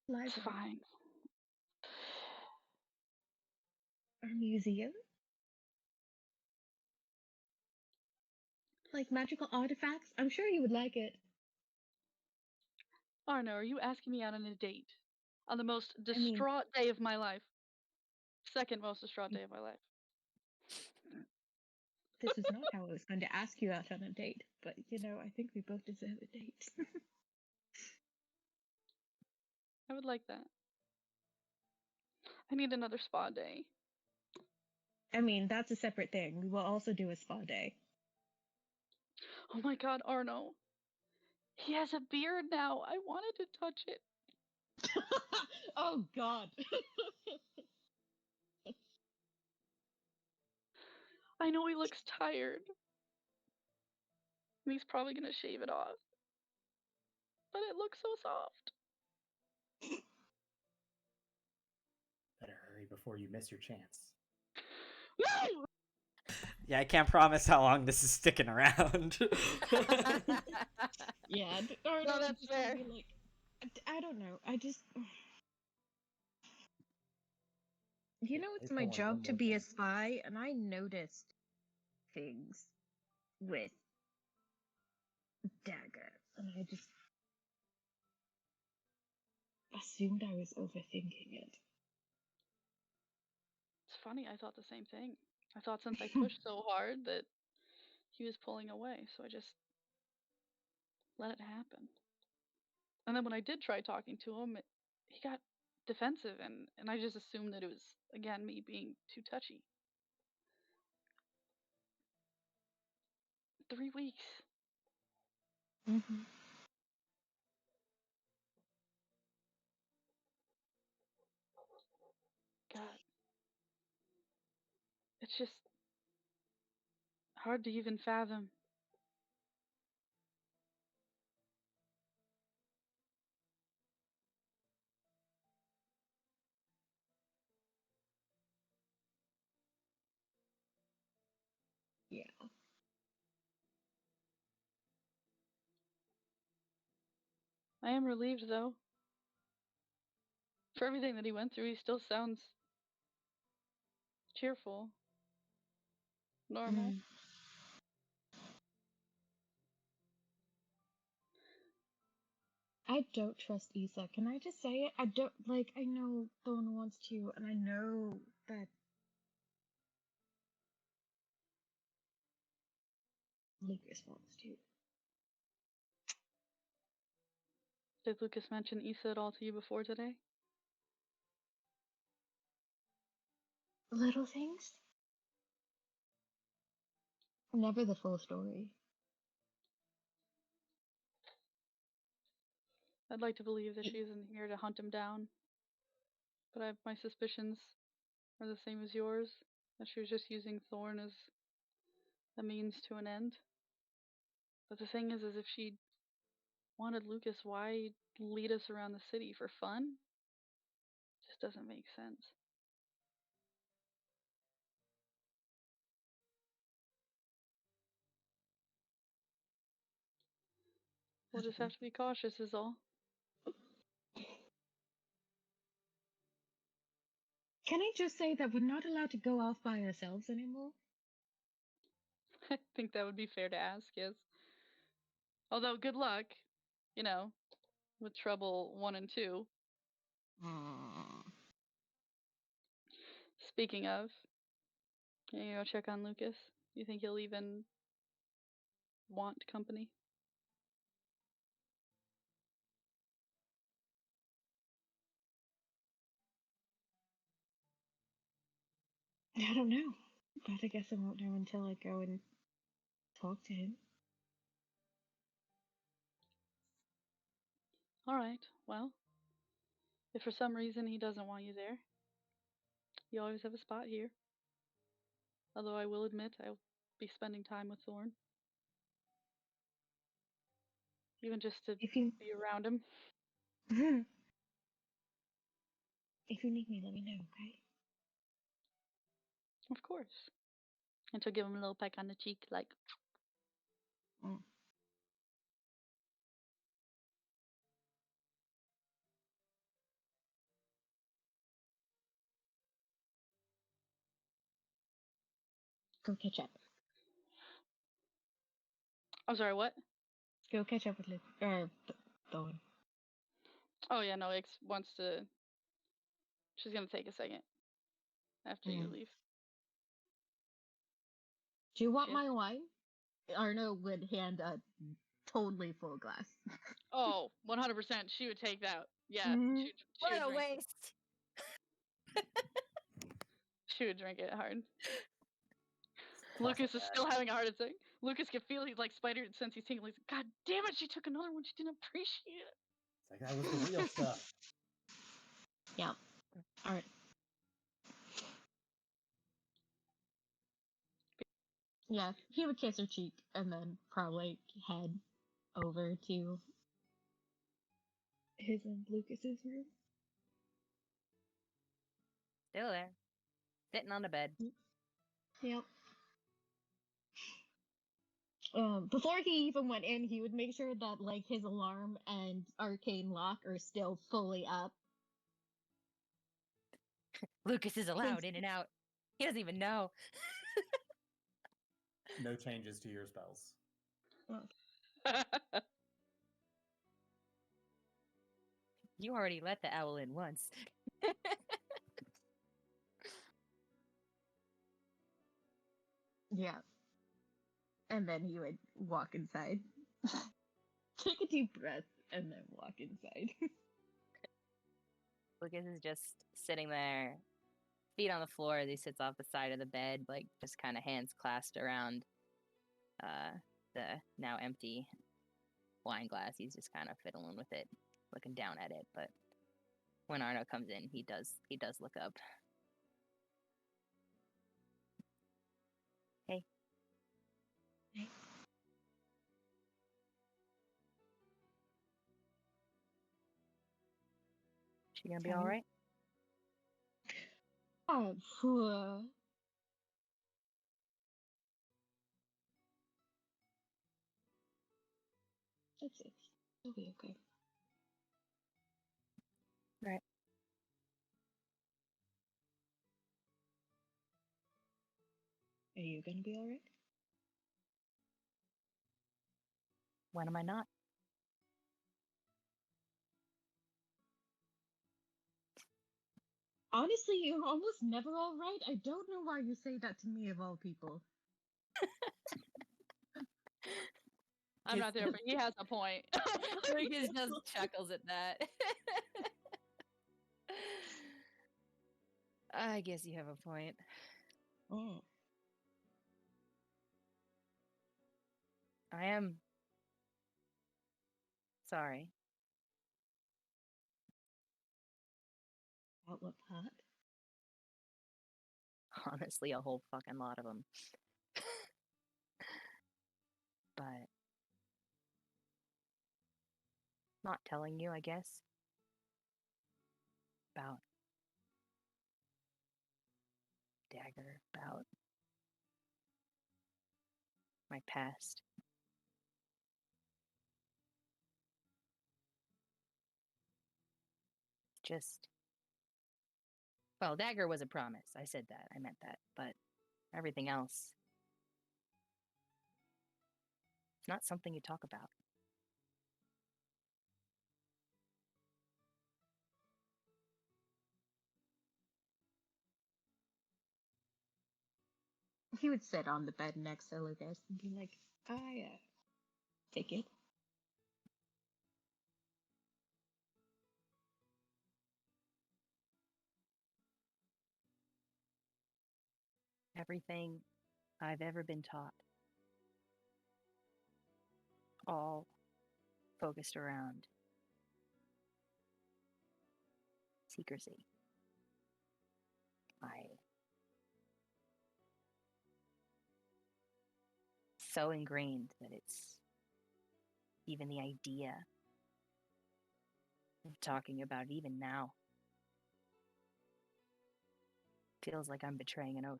Speaker 2: It's
Speaker 5: Library.
Speaker 2: fine.
Speaker 5: Or museum. Like magical artifacts. I'm sure you would like it.
Speaker 2: Arno, are you asking me out on a date? On the most
Speaker 5: I mean-
Speaker 2: distraught day of my life. Second most distraught day of my life.
Speaker 5: This is not how I was going to ask you out on a date, but I think we both deserve a date.
Speaker 2: I would like that. I need another spa day.
Speaker 5: I mean, that's a separate thing. We will also do a spa day.
Speaker 2: Oh my god, Arno. He has a beard now. I wanted to touch it.
Speaker 5: Oh god.
Speaker 2: I know he looks tired. And he's probably gonna shave it off. But it looks so soft.
Speaker 1: Better hurry before you miss your chance.
Speaker 2: No!
Speaker 3: Yeah, I can't promise how long this is sticking around.
Speaker 5: Yeah,
Speaker 4: No, that's
Speaker 5: just
Speaker 4: fair.
Speaker 5: be like, I don't know. I just, it's my
Speaker 1: only
Speaker 5: job
Speaker 1: one
Speaker 5: to
Speaker 1: more
Speaker 5: be a
Speaker 1: thing.
Speaker 5: spy, and I noticed things with Dagger, and I just assumed I was overthinking it.
Speaker 2: It's funny, I thought the same thing. I thought since I pushed so hard that he was pulling away, so I just let it happen. And then when I did try talking to him, he got defensive, and I just assumed that it was, again, me being too touchy. 3 weeks.
Speaker 5: Mm-hmm.
Speaker 2: God. It's just hard to even fathom.
Speaker 5: Yeah.
Speaker 2: I am relieved, though. For everything that he went through, he still sounds cheerful. Normal.
Speaker 5: Mm. I don't trust Issa. Can I just say it? I don't, I know Thorn wants to, and I know that Lucas wants to.
Speaker 2: Did Lucas mention Issa at all to you before today?
Speaker 5: Little things? Never the full story.
Speaker 2: I'd like to believe that she isn't here to hunt him down, but my suspicions are the same as yours, that she was just using Thorn as a means to an end. But the thing is if she wanted Lucas, why lead us around the city for fun? Just doesn't make sense. We'll just have to be cautious is all.
Speaker 5: Can I just say that we're not allowed to go off by ourselves anymore?
Speaker 2: I think that would be fair to ask, yes. Although, good luck, with trouble 1 and 2. Speaking of, can you go check on Lucas? You think he'll even want company?
Speaker 5: I don't know. But I guess I won't know until I go and talk to him.
Speaker 2: Alright, well, if for some reason he doesn't want you there, you always have a spot here. Although I will admit I'll be spending time with Thorn. Even just to be around him.
Speaker 5: If you need me, let me know, okay?
Speaker 2: Of course. And she'll give him a little peck on the cheek, like.
Speaker 5: Go catch up.
Speaker 2: I'm sorry, what?
Speaker 5: Go catch up with Luke. Thorn.
Speaker 2: Oh yeah, no, Ix wants to. She's gonna take a second after you leave.
Speaker 5: Do you want my wine? Arno would hand a totally full glass.
Speaker 2: Oh, 100%. She would take that. Yeah, she
Speaker 4: What
Speaker 2: would
Speaker 4: a
Speaker 2: drink.
Speaker 4: waste!
Speaker 2: She would drink it hard. Lucas is still having a heart attack. Lucas can feel he's like spider sense he's tingling. He's like, God damn it, she took another one. She didn't appreciate it.
Speaker 1: It's like that was the real stuff.
Speaker 5: Yeah. All right. Yeah, he would kiss her cheek and then probably head over to his and Lucas's room.
Speaker 4: Still there. Sitting on the bed.
Speaker 5: Yep. Before he even went in, he would make sure that like his alarm and arcane lock are still fully up.
Speaker 4: Lucas is allowed in and out. He doesn't even know.
Speaker 1: No changes to your spells.
Speaker 4: You already let the owl in once.
Speaker 5: Yeah. And then he would walk inside. Take a deep breath and then walk inside.
Speaker 4: Lucas is just sitting there, feet on the floor as he sits off the side of the bed, like just kind of hands clasped around the now empty wine glass. He's just kind of fiddling with it, looking down at it. But when Arno comes in, he does look up. Hey.
Speaker 5: Hey.
Speaker 4: She gonna be all right?
Speaker 5: Oh, that's it. It'll be okay.
Speaker 4: Right.
Speaker 5: Are you gonna be all right?
Speaker 4: When am I not?
Speaker 5: Honestly, you're almost never all right. I don't know why you say that to me of all people.
Speaker 2: I'm not there, but he has a point.
Speaker 4: Lucas just chuckles at that. I guess you have a point.
Speaker 5: Oh.
Speaker 4: I am sorry.
Speaker 5: About what part?
Speaker 4: Honestly, a whole fucking lot of them. But not telling you, I guess. About Dagger, about my past. Just. Well, Dagger was a promise. I said that. I meant that. But everything else. It's not something you talk about.
Speaker 5: He would sit on the bed next to Lucas and be like, I take it.
Speaker 4: Everything I've ever been taught. All focused around secrecy. So ingrained that it's even the idea of talking about it, even now, feels like I'm betraying an oath.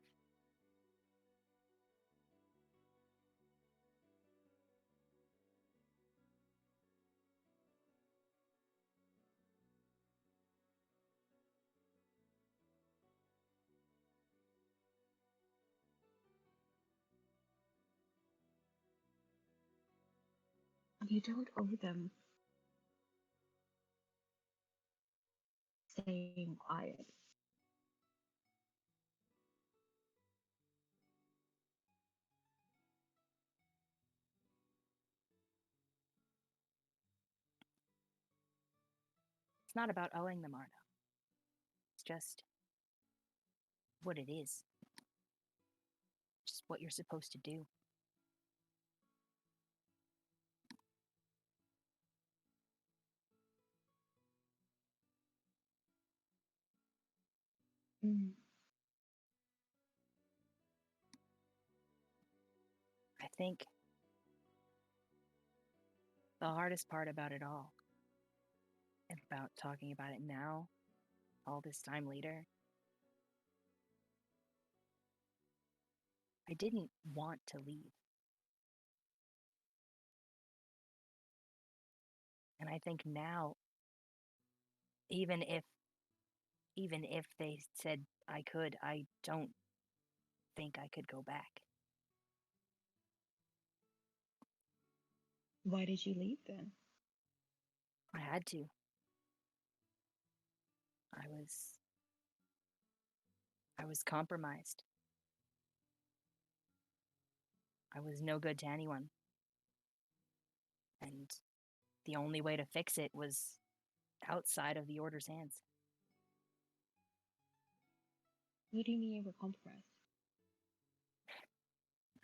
Speaker 5: You don't owe them staying quiet.
Speaker 4: It's not about owing them, Arno. It's just what it is. Just what you're supposed to do.
Speaker 5: Mm.
Speaker 4: I think the hardest part about it all, and about talking about it now, all this time later, I didn't want to leave. And I think now, even if they said I could, I don't think I could go back.
Speaker 5: Why did you leave then?
Speaker 4: I had to. I was compromised. I was no good to anyone. And the only way to fix it was outside of the Order's hands.
Speaker 5: What do you mean you were compromised?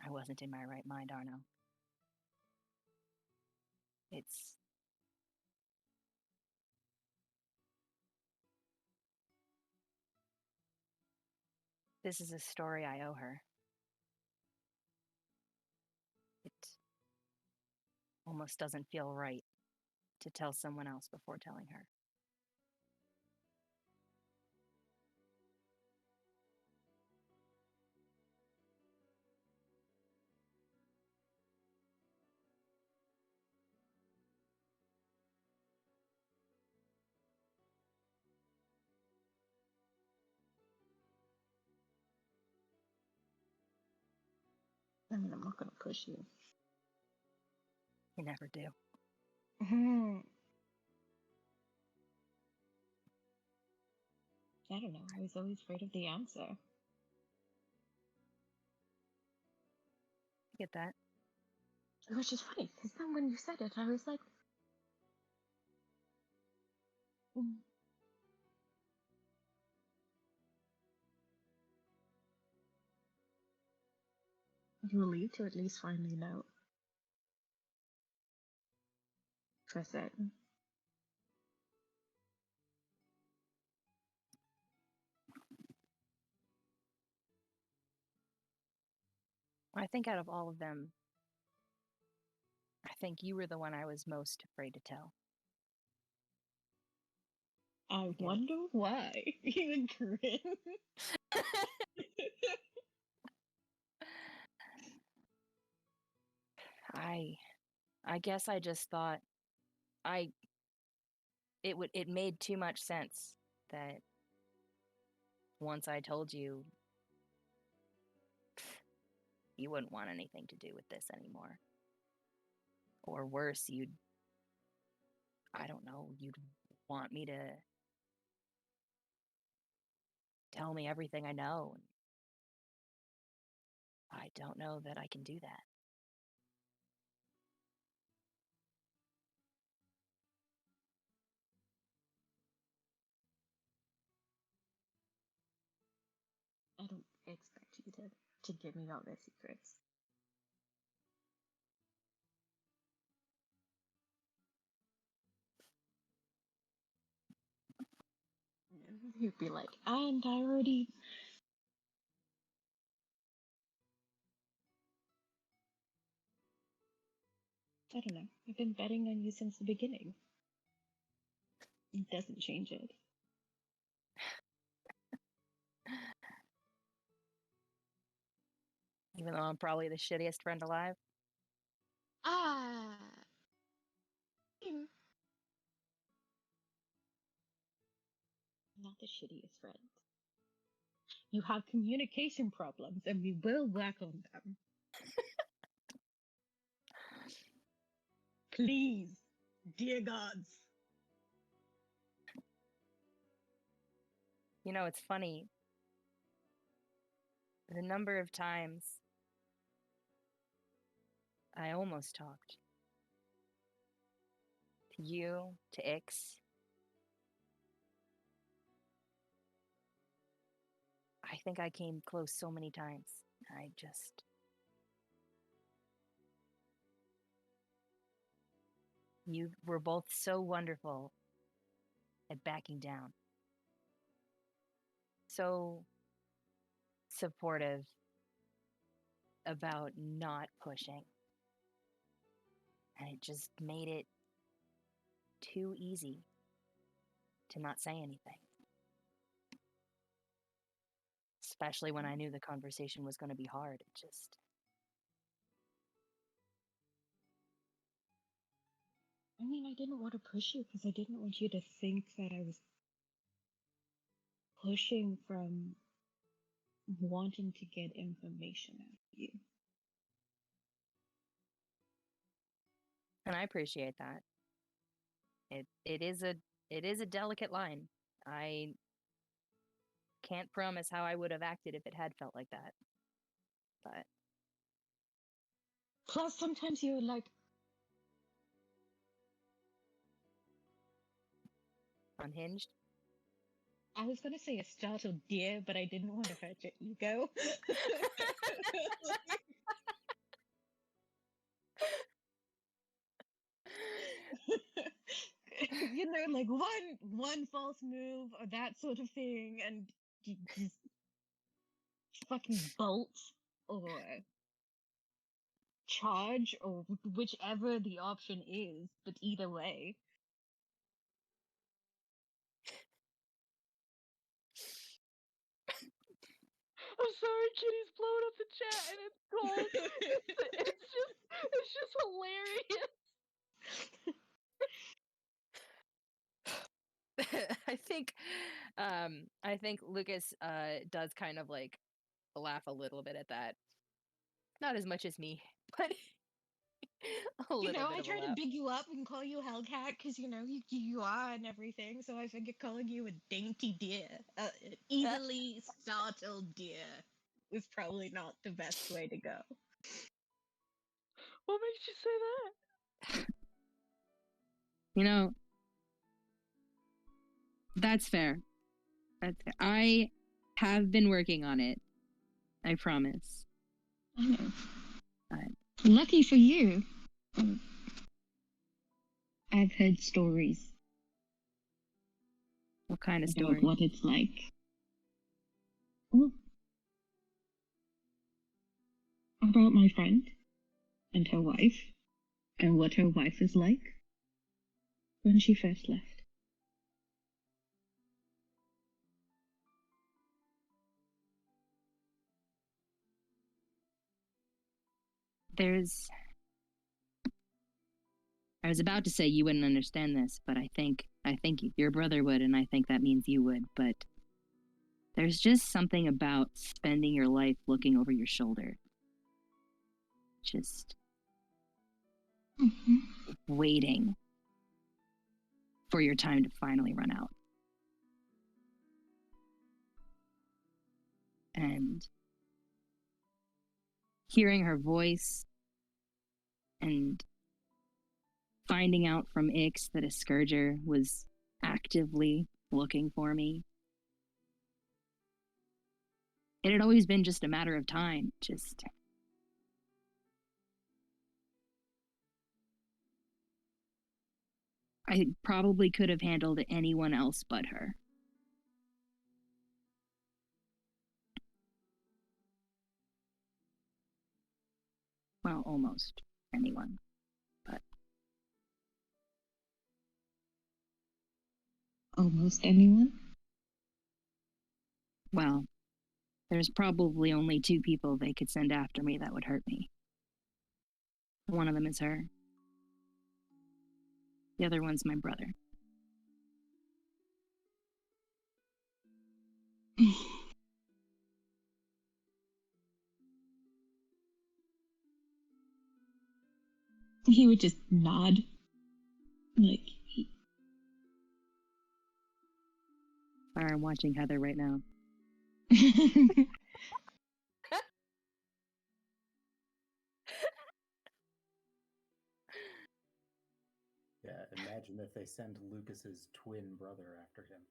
Speaker 4: I wasn't in my right mind, Arno. This is a story I owe her. It almost doesn't feel right to tell someone else before telling her.
Speaker 5: I mean, I'm not going to push you.
Speaker 4: You never do.
Speaker 5: I don't know. I was always afraid of the answer.
Speaker 4: I get that.
Speaker 5: It was just funny, because then when you said it, I was like, relieved to at least finally know. For certain.
Speaker 4: I think out of all of them, I think you were the one I was most afraid to tell.
Speaker 5: I wonder why. You grin.
Speaker 4: I guess I just thought it made too much sense that once I told you, you wouldn't want anything to do with this anymore. Or worse, I don't know, you'd want me to tell me everything I know. I don't know that I can do that.
Speaker 5: I don't expect you to give me all the secrets. He'd be like, and I already. I don't know. I've been betting on you since the beginning. It doesn't change it.
Speaker 4: Even though I'm probably the shittiest friend alive.
Speaker 5: Ah. Not the shittiest friend. You have communication problems, and we will work on them. Please, dear gods.
Speaker 4: You know, it's funny. The number of times I almost talked to you, to Ix. I think I came close so many times. You were both so wonderful at backing down. So supportive about not pushing. And it just made it too easy to not say anything. Especially when I knew the conversation was going to be hard.
Speaker 5: I mean, I didn't want to push you because I didn't want you to think that I was pushing from wanting to get information out of you.
Speaker 4: And I appreciate that. It is a delicate line. I can't promise how I would have acted if it had felt like that. But
Speaker 5: plus, sometimes you're like
Speaker 4: unhinged.
Speaker 5: I was gonna say a startled deer, but I didn't want to hurt your ego. You know, like one false move or that sort of thing, and you just fucking bolt or charge or whichever the option is. But either way,
Speaker 2: I'm sorry, Kitty's blowing up the chat and it's cold. It's just hilarious.
Speaker 4: I think Lucas does kind of like laugh a little bit at that. Not as much as me, but a little
Speaker 5: you know,
Speaker 4: bit
Speaker 5: I
Speaker 4: of a
Speaker 5: try to
Speaker 4: laugh.
Speaker 5: big you up and call you Hellcat because you know you are and everything. So I figured calling you a dainty deer, easily startled deer, was probably not the best way to go.
Speaker 2: What makes you say that?
Speaker 8: You know, that's fair. I have been working on it. I promise.
Speaker 5: I know. Lucky for you, I've heard stories
Speaker 8: What kind of
Speaker 5: about
Speaker 8: story?
Speaker 5: what it's like. Well,
Speaker 9: about my friend and her wife and what her wife is like when she first left.
Speaker 8: I was about to say you wouldn't understand this, but I think your brother would, and I think that means you would, but there's just something about spending your life looking over your shoulder. Just waiting for your time to finally run out. And hearing her voice and finding out from Ix that a Scourger was actively looking for me. It had always been just a matter of time. I probably could have handled anyone else but her. Well, almost anyone. But
Speaker 9: Almost anyone?
Speaker 8: well, there's probably only 2 people they could send after me that would hurt me. One of them is her. The other one's my brother.
Speaker 9: He would just nod.
Speaker 8: Sorry, I'm watching Heather right now.
Speaker 1: Yeah, imagine if they send Lucas's twin brother after him.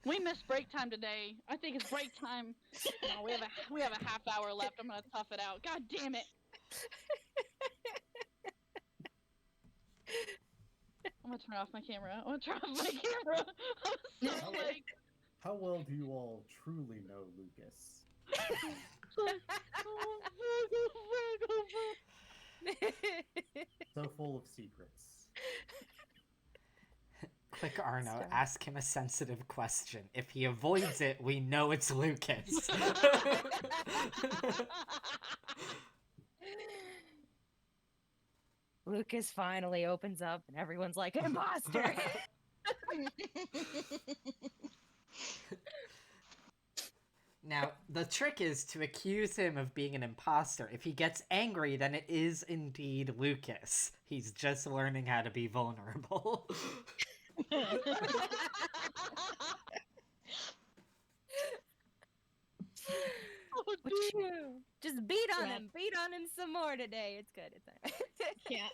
Speaker 2: We missed break time today. I think it's break time. No, we have a half hour left. I'm gonna tough it out. God damn it! I'm gonna turn off my camera. I'm so like.
Speaker 1: How well do you all truly know Lucas? So full of secrets.
Speaker 3: Quick, Arno, ask him a sensitive question. If he avoids it, we know it's Lucas.
Speaker 4: Lucas finally opens up and everyone's like, imposter!
Speaker 3: Now, the trick is to accuse him of being an imposter. If he gets angry, then it is indeed Lucas. He's just learning how to be vulnerable.
Speaker 4: Just beat on him some more today. It's good.
Speaker 5: Yeah,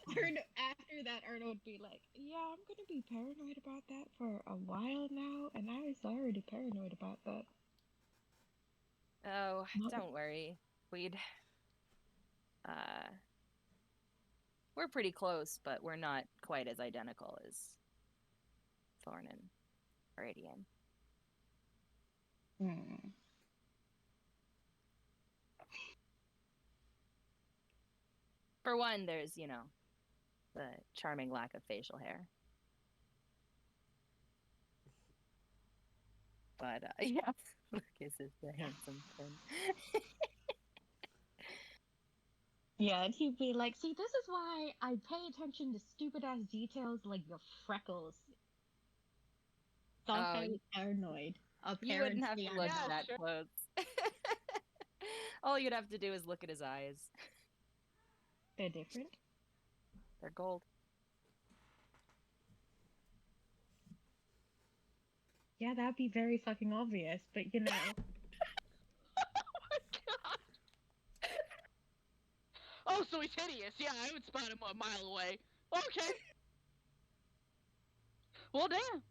Speaker 5: after that, Arno would be like, yeah, I'm gonna be paranoid about that for a while now, and I was already paranoid about that.
Speaker 4: Oh, don't worry. We're pretty close, but we're not quite as identical as Thorn and Radian. For one, there's, the charming lack of facial hair. But, yeah, Lucas is the handsome twin.
Speaker 5: Yeah, and he'd be like, see, this is why I pay attention to stupid-ass details like your freckles. Thought I was paranoid.
Speaker 4: You wouldn't have to look that close. All you'd have to do is look at his eyes.
Speaker 5: They're different?
Speaker 4: They're gold.
Speaker 5: Yeah, that'd be very fucking obvious, but
Speaker 2: Oh my god! Oh, so he's hideous. Yeah, I would spot him a mile away. Okay. Well, damn.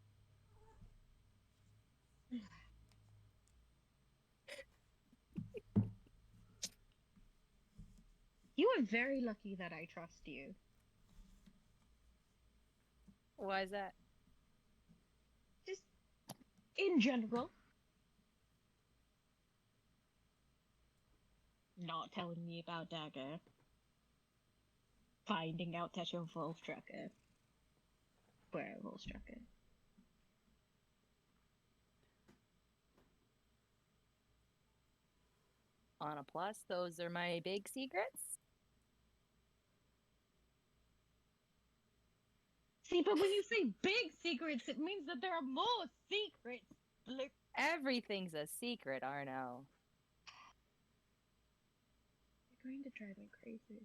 Speaker 5: You are very lucky that I trust you.
Speaker 4: Why is that?
Speaker 5: Just in general. not telling me about Dagger. Finding out that you're Volstrucker. We're Volstrucker.
Speaker 4: On a plus, those are my big secrets.
Speaker 5: See, but when you say big secrets, it means that there are more secrets. Look,
Speaker 4: Everything's a secret, Arno.
Speaker 5: you're going to drive me crazy.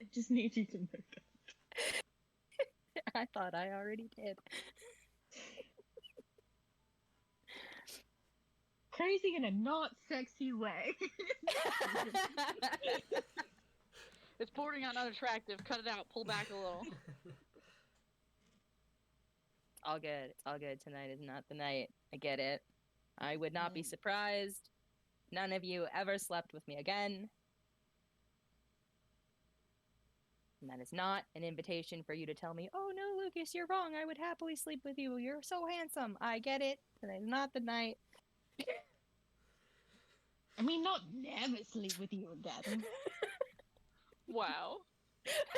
Speaker 5: I just need you to know that.
Speaker 4: I thought I already did.
Speaker 5: Crazy in a not sexy way.
Speaker 2: It's bordering on unattractive. Cut it out. Pull back a little.
Speaker 4: All good. It's all good. Tonight is not the night. I get it. I would not be surprised. None of you ever slept with me again. And that is not an invitation for you to tell me, oh no, Lucas, you're wrong. I would happily sleep with you. You're so handsome. I get it. Tonight is not the night.
Speaker 5: I mean, not never sleep with you again.
Speaker 2: Wow.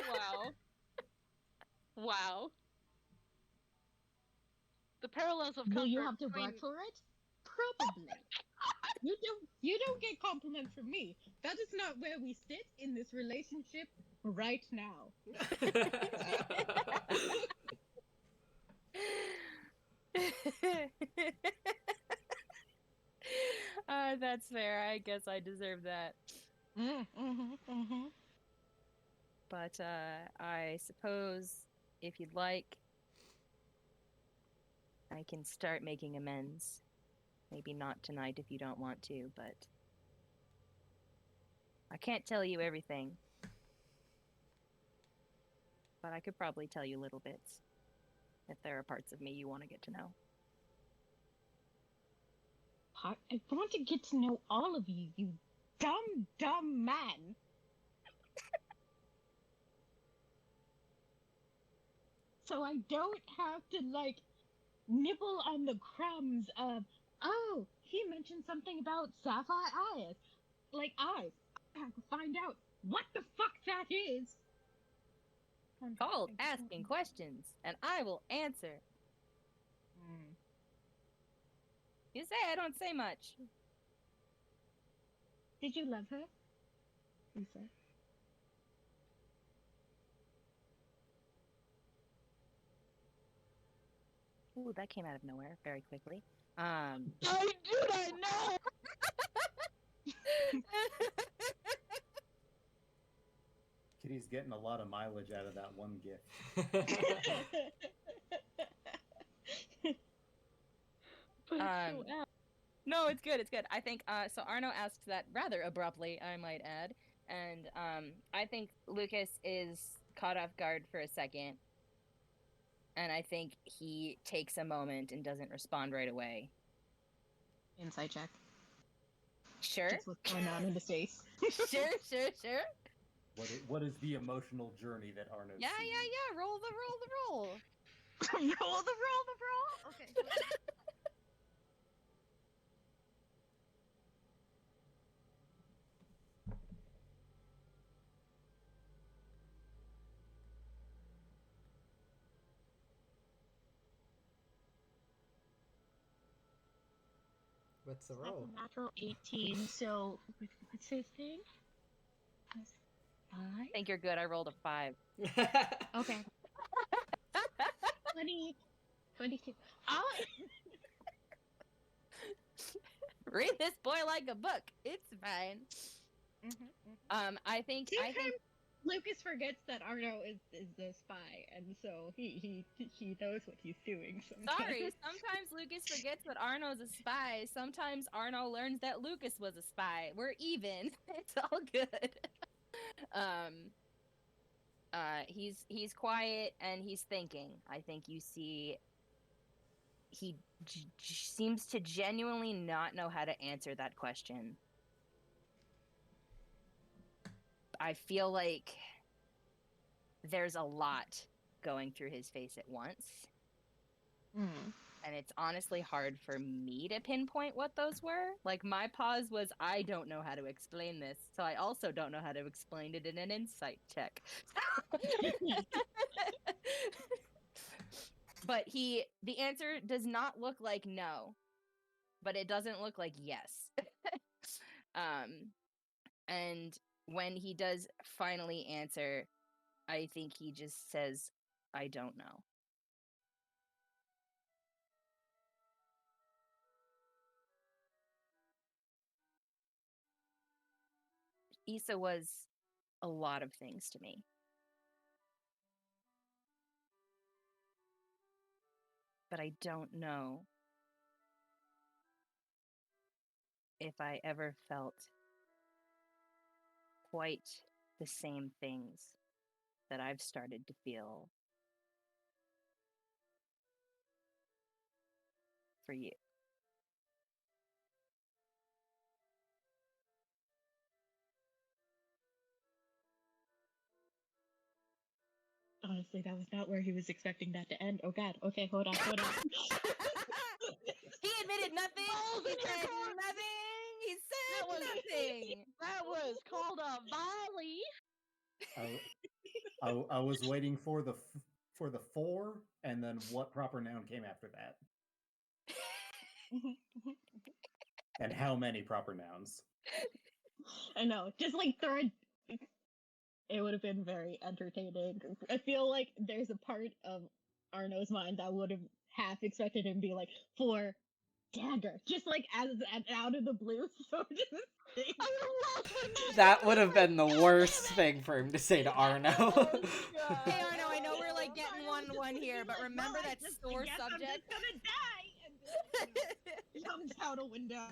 Speaker 2: Wow. Wow. The parallels of comfort
Speaker 5: Will you have to
Speaker 2: between...
Speaker 5: work for it? Probably. You don't get compliments from me. That is not where we sit in this relationship right now.
Speaker 4: That's fair. I guess I deserve that. But I suppose if you'd like, I can start making amends. Maybe not tonight if you don't want to, but I can't tell you everything. But I could probably tell you little bits if there are parts of me you want to get to know.
Speaker 5: I want to get to know all of you, you dumb man. So I don't have to, like, nibble on the crumbs of, oh, he mentioned something about sapphire eyes. Like, eyes. I have to find out what the fuck that is.
Speaker 4: Called asking questions, and I will answer. You say I don't say much.
Speaker 5: Did you love her, Lisa?
Speaker 4: Ooh, that came out of nowhere very quickly.
Speaker 5: I know!
Speaker 1: Kitty's getting a lot of mileage out of that one gift.
Speaker 2: But it's so apt.
Speaker 4: No, it's good. It's good. I think so. Arno asks that rather abruptly, I might add, and I think Lucas is caught off guard for a second, and I think he takes a moment and doesn't respond right away.
Speaker 5: Insight check.
Speaker 4: Sure.
Speaker 5: Just what's going on in the space.
Speaker 4: Sure.
Speaker 1: What is the emotional journey that Arno's
Speaker 4: Yeah. Roll the roll.
Speaker 5: roll the roll. Okay.
Speaker 3: What's the
Speaker 5: That's
Speaker 3: roll?
Speaker 5: a natural 18, so what's his thing? Plus 5?
Speaker 4: I think you're good. I rolled a 5.
Speaker 5: Okay. 20, 22.
Speaker 4: Read this boy like a book. It's fine. I think
Speaker 5: Lucas forgets that Arno is the spy, and so he knows what he's doing sometimes.
Speaker 4: Sorry, sometimes Lucas forgets that Arno's a spy. Sometimes Arno learns that Lucas was a spy. We're even. It's all good. He's quiet and he's thinking. I think you see he seems to genuinely not know how to answer that question. I feel like there's a lot going through his face at once. and it's honestly hard for me to pinpoint what those were. Like, my pause was, I don't know how to explain this, so I also don't know how to explain it in an insight check. But the answer does not look like no, but it doesn't look like yes. And when he does finally answer, I think he just says, I don't know. Issa was a lot of things to me. But I don't know if I ever felt quite the same things that I've started to feel for you.
Speaker 5: Honestly, that was not where he was expecting that to end. Oh god. Okay, hold on.
Speaker 4: He admitted nothing. He said nothing. He said nothing.
Speaker 2: That was called a volley.
Speaker 1: I was waiting for the four, and then what proper noun came after that, and how many proper nouns.
Speaker 5: I know. Just like throw it. It would have been very entertaining. I feel like there's a part of Arno's mind that would have half expected him to be like, for dagger. Just like as out of the blue. So just
Speaker 3: That would have been the worst thing for him to say to Arno.
Speaker 4: Hey Arno, I know we're like getting 1-1 here, but remember that sore subject.
Speaker 5: I'm just gonna die, and jumps out a window.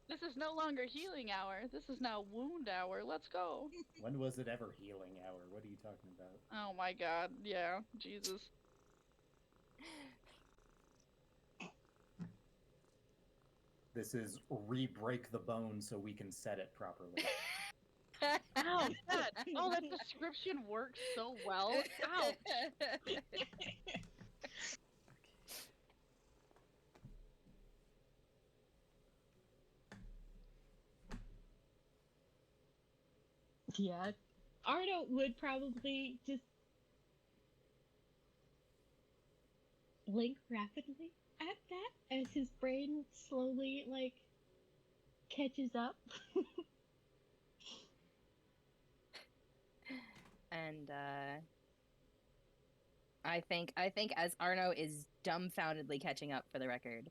Speaker 2: This is no longer healing hour. This is now wound hour. Let's go.
Speaker 1: When was it ever healing hour? What are you talking about?
Speaker 2: Oh my god. Yeah. Jesus.
Speaker 1: This is re-break the bone so we can set it properly.
Speaker 2: Ow, that, oh, that description works so well. Ow.
Speaker 5: Yeah. Arno would probably just blink rapidly at that as his brain slowly, like, catches up.
Speaker 4: And I think as Arno is dumbfoundedly catching up, for the record,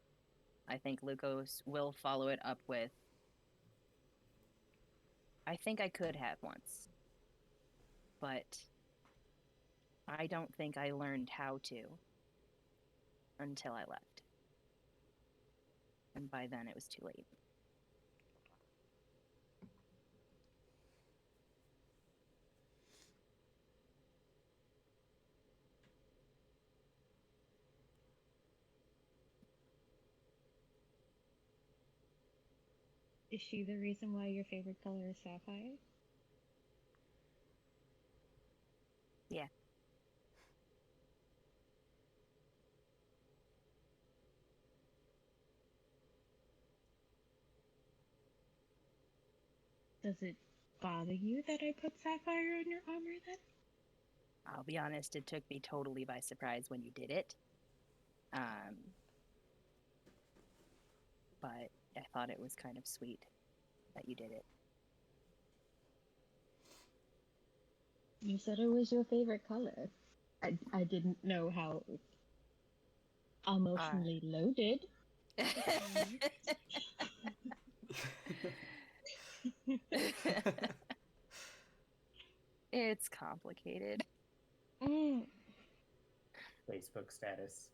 Speaker 4: I think Lukos will follow it up with, I think I could have once, but I don't think I learned how to until I left. And by then it was too late.
Speaker 5: Is she the reason why your favorite color is sapphire?
Speaker 4: Yeah.
Speaker 5: Does it bother you that I put sapphire on your armor then?
Speaker 4: I'll be honest, it took me totally by surprise when you did it. But I thought it was kind of sweet that you did it.
Speaker 5: You said it was your favorite color. I didn't know how emotionally loaded.
Speaker 4: It's complicated.
Speaker 1: Facebook status.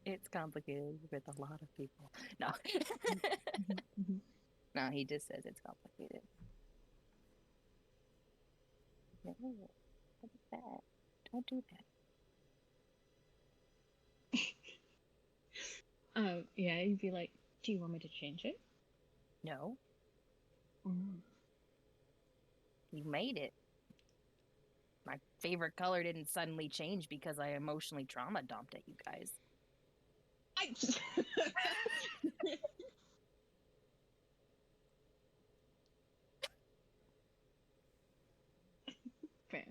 Speaker 4: It's complicated with a lot of people. No. No, he just says it's complicated. No, what is that? Don't do that.
Speaker 5: Yeah, you'd be like, do you want me to change it?
Speaker 4: No. You made it. my favorite color didn't suddenly change because I emotionally trauma dumped at you guys.
Speaker 5: I... Fair.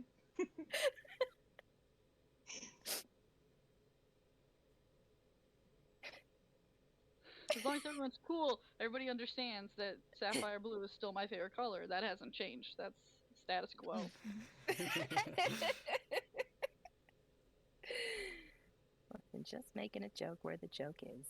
Speaker 2: As long as everyone's cool, everybody understands that sapphire blue is still my favorite color. That hasn't changed. That's status quo.
Speaker 4: Listen, just making a joke where the joke is.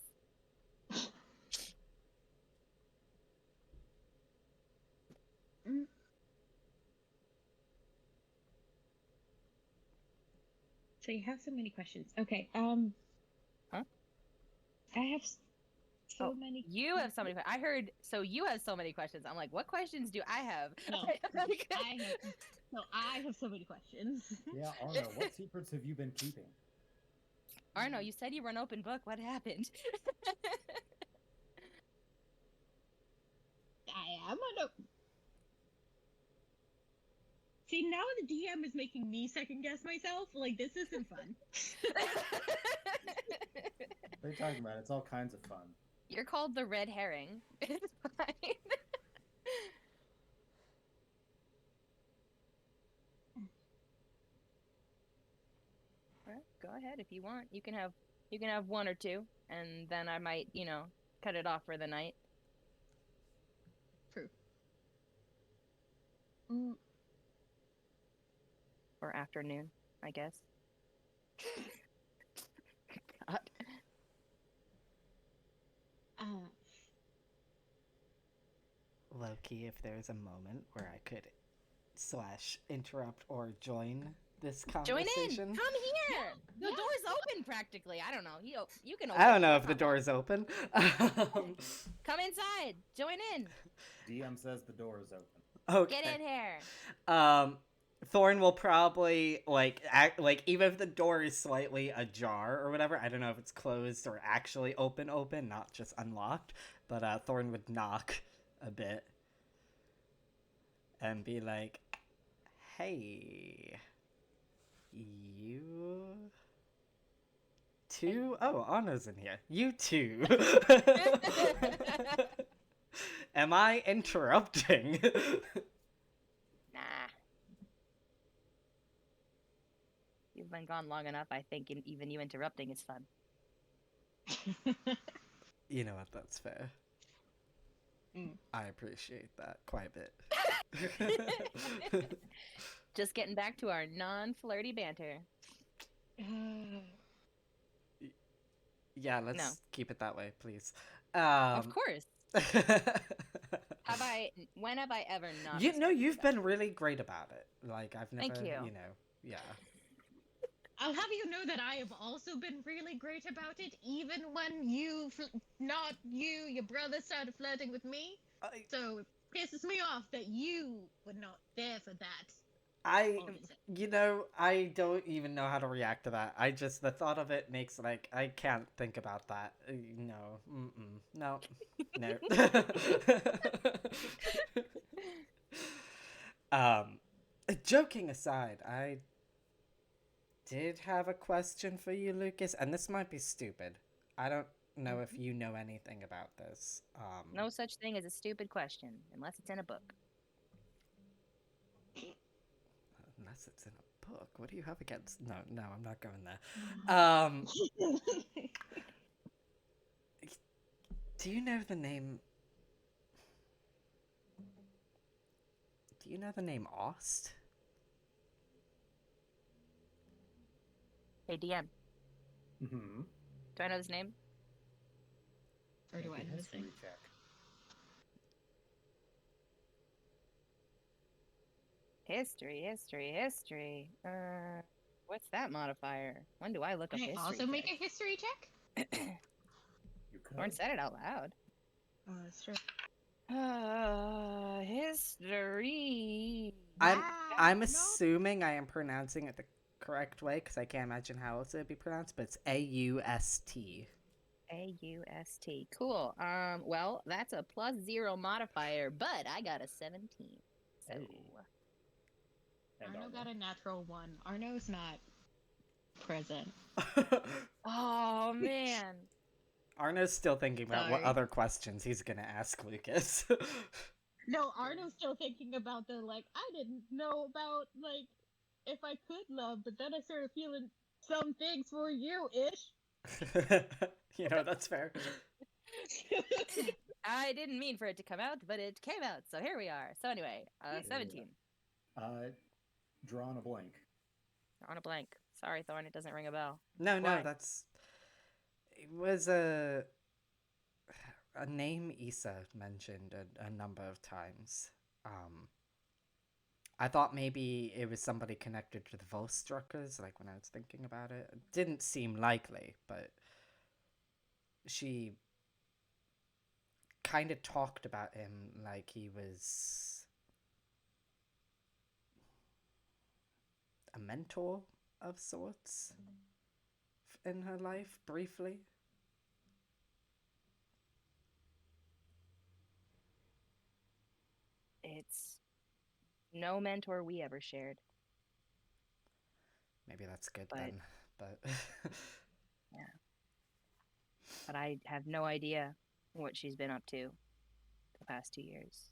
Speaker 9: So you have so many questions. Okay.
Speaker 4: Huh?
Speaker 9: I have so
Speaker 4: Oh,
Speaker 9: many.
Speaker 4: You have so many. I heard. So you have so many questions. I'm like, what questions do I have?
Speaker 5: No, I have so many questions.
Speaker 1: Yeah, Arno, what secrets have you been keeping?
Speaker 4: Arno, you said you were an open book. What happened?
Speaker 5: I am an See, now the DM is making me second guess myself. Like, this isn't fun.
Speaker 1: What are you talking about? It's all kinds of fun.
Speaker 4: You're called the red herring. It's fine. Well, go ahead if you want. You can have one or two, and then I might, cut it off for the night.
Speaker 5: True.
Speaker 4: Or afternoon, I guess. God.
Speaker 3: Loki, if there's a moment where I could / interrupt or join this
Speaker 4: Join
Speaker 3: conversation.
Speaker 4: in. Come here. The door's open practically. I don't know. You can. Open
Speaker 3: I don't know
Speaker 4: it.
Speaker 3: if the door's open.
Speaker 4: Come inside. Join in.
Speaker 1: DM says the door is open.
Speaker 3: Okay.
Speaker 4: Get in here.
Speaker 3: Thorn will probably act like even if the door is slightly ajar or whatever. I don't know if it's closed or actually open, not just unlocked. But Thorn would knock a bit and be like, "Hey, you two? Oh, Anna's in here. You two. Am I interrupting?"
Speaker 4: Nah. You've been gone long enough. I think even you interrupting is fun.
Speaker 3: You know what? That's fair. I appreciate that quite a bit.
Speaker 4: Just getting back to our non-flirty banter.
Speaker 3: Yeah, let's keep it that way, please.
Speaker 4: Of course. When have I ever not?
Speaker 3: You've been really great about it. Like, I've never,
Speaker 4: Thank you.
Speaker 3: Yeah.
Speaker 5: I'll have you know that I have also been really great about it, even when your brother started flirting with me. So it pisses me off that you were not there for that.
Speaker 3: I don't even know how to react to that. The thought of it makes, I can't think about that. No. No. Joking aside, I did have a question for you, Lucas, and this might be stupid. I don't know if you know anything about this.
Speaker 4: No such thing as a stupid question, unless it's in a book.
Speaker 3: Unless it's in a book. What do you have against? No, I'm not going there. Do you know the name? Do you know the name Ost?
Speaker 4: Hey, DM.
Speaker 1: Mm-hmm.
Speaker 4: Do I know his name?
Speaker 5: Or do I know his name?
Speaker 1: Check.
Speaker 4: History. What's that modifier? When do I look up
Speaker 5: Can I
Speaker 4: history?
Speaker 5: also make a history check?
Speaker 1: You could.
Speaker 4: Lauren said it out loud.
Speaker 5: Oh, that's true.
Speaker 4: History.
Speaker 3: I'm assuming I am pronouncing it the correct way because I can't imagine how else it would be pronounced, but it's A-U-S-T.
Speaker 4: A-U-S-T. Cool. Well, that's a +0 modifier, but I got a 17. So
Speaker 1: And
Speaker 5: Arno
Speaker 1: Arno.
Speaker 5: got a natural 1. Arno's not present.
Speaker 4: Oh man.
Speaker 3: Arno's still thinking about what
Speaker 5: Sorry.
Speaker 3: other questions he's gonna ask Lucas.
Speaker 5: No, Arno's still thinking about the, like, I didn't know about, like, if I could love, but then I started feeling some things for you-ish.
Speaker 3: That's fair.
Speaker 4: I didn't mean for it to come out, but it came out, so here we are. So anyway, 17.
Speaker 1: Draw on a blank.
Speaker 4: On a blank. Sorry, Thorn, it doesn't ring a bell.
Speaker 3: No,
Speaker 4: Why?
Speaker 3: it was a name Issa mentioned a number of times. I thought maybe it was somebody connected to the Volstruckers, like when I was thinking about it. It didn't seem likely, but she kind of talked about him like he was a mentor of sorts in her life, briefly.
Speaker 4: It's no mentor we ever shared.
Speaker 3: Maybe that's good
Speaker 4: But-
Speaker 3: then, but...
Speaker 4: Yeah. But I have no idea what she's been up to the past 2 years.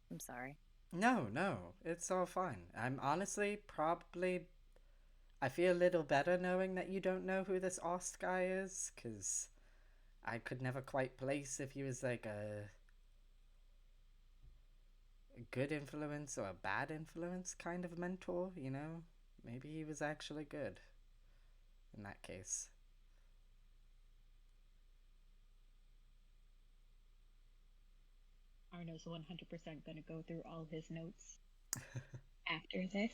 Speaker 4: I'm sorry.
Speaker 3: No, it's all fine. I'm honestly probably... I feel a little better knowing that you don't know who this Ost guy is, because I could never quite place if he was like a good influence or a bad influence kind of mentor, you know? Maybe he was actually good in that case.
Speaker 9: Arno's 100% gonna go through all his notes after this.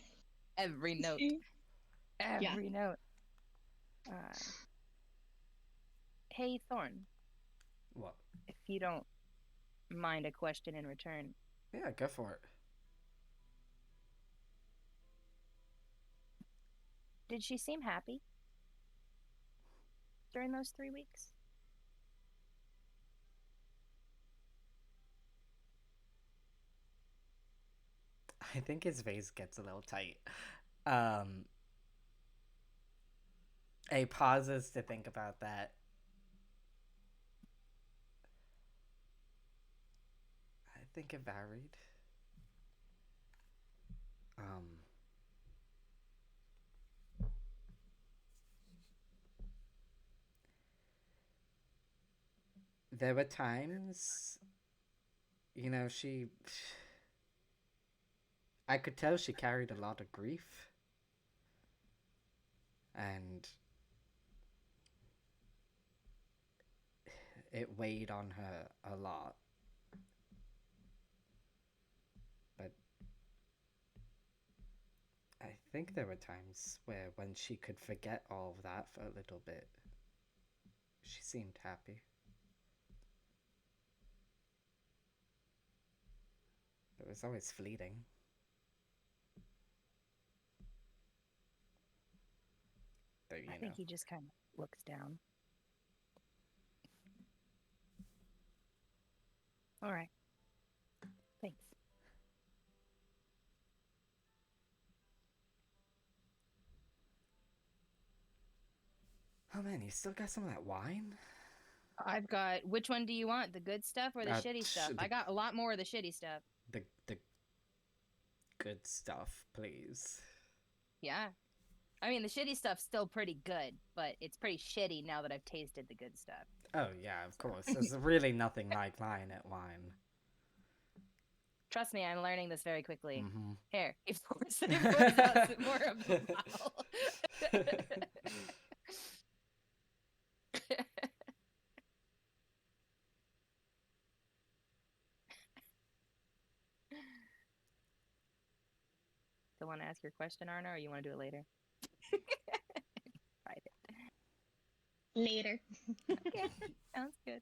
Speaker 4: Every note. Every note. Hey, Thorn,
Speaker 3: What?
Speaker 4: if you don't mind a question in return.
Speaker 3: Yeah, go for it.
Speaker 4: Did she seem happy during those 3 weeks?
Speaker 3: I think his face gets a little tight. He pauses to think about that. I think it varied. There were times, I could tell she carried a lot of grief. And it weighed on her a lot. But I think there were times where when she could forget all of that for a little bit, she seemed happy. But it was always fleeting. But,
Speaker 4: I think he just kind of looks down. All right. Thanks.
Speaker 3: Oh man, you still got some of that wine?
Speaker 4: I've got. Which one do you want? The good stuff or the shitty stuff? I got a lot more of the shitty stuff.
Speaker 3: The good stuff, please.
Speaker 4: Yeah. I mean, the shitty stuff's still pretty good, but it's pretty shitty now that I've tasted the good stuff.
Speaker 3: Oh yeah, of course. There's really nothing like lying at wine.
Speaker 4: Trust me, I'm learning this very quickly.
Speaker 3: Mm-hmm.
Speaker 4: Here, he pours out some more of the bottle. Do you want to ask your question, Arno, or you want to do it later? Private.
Speaker 5: Later.
Speaker 4: Okay, sounds good.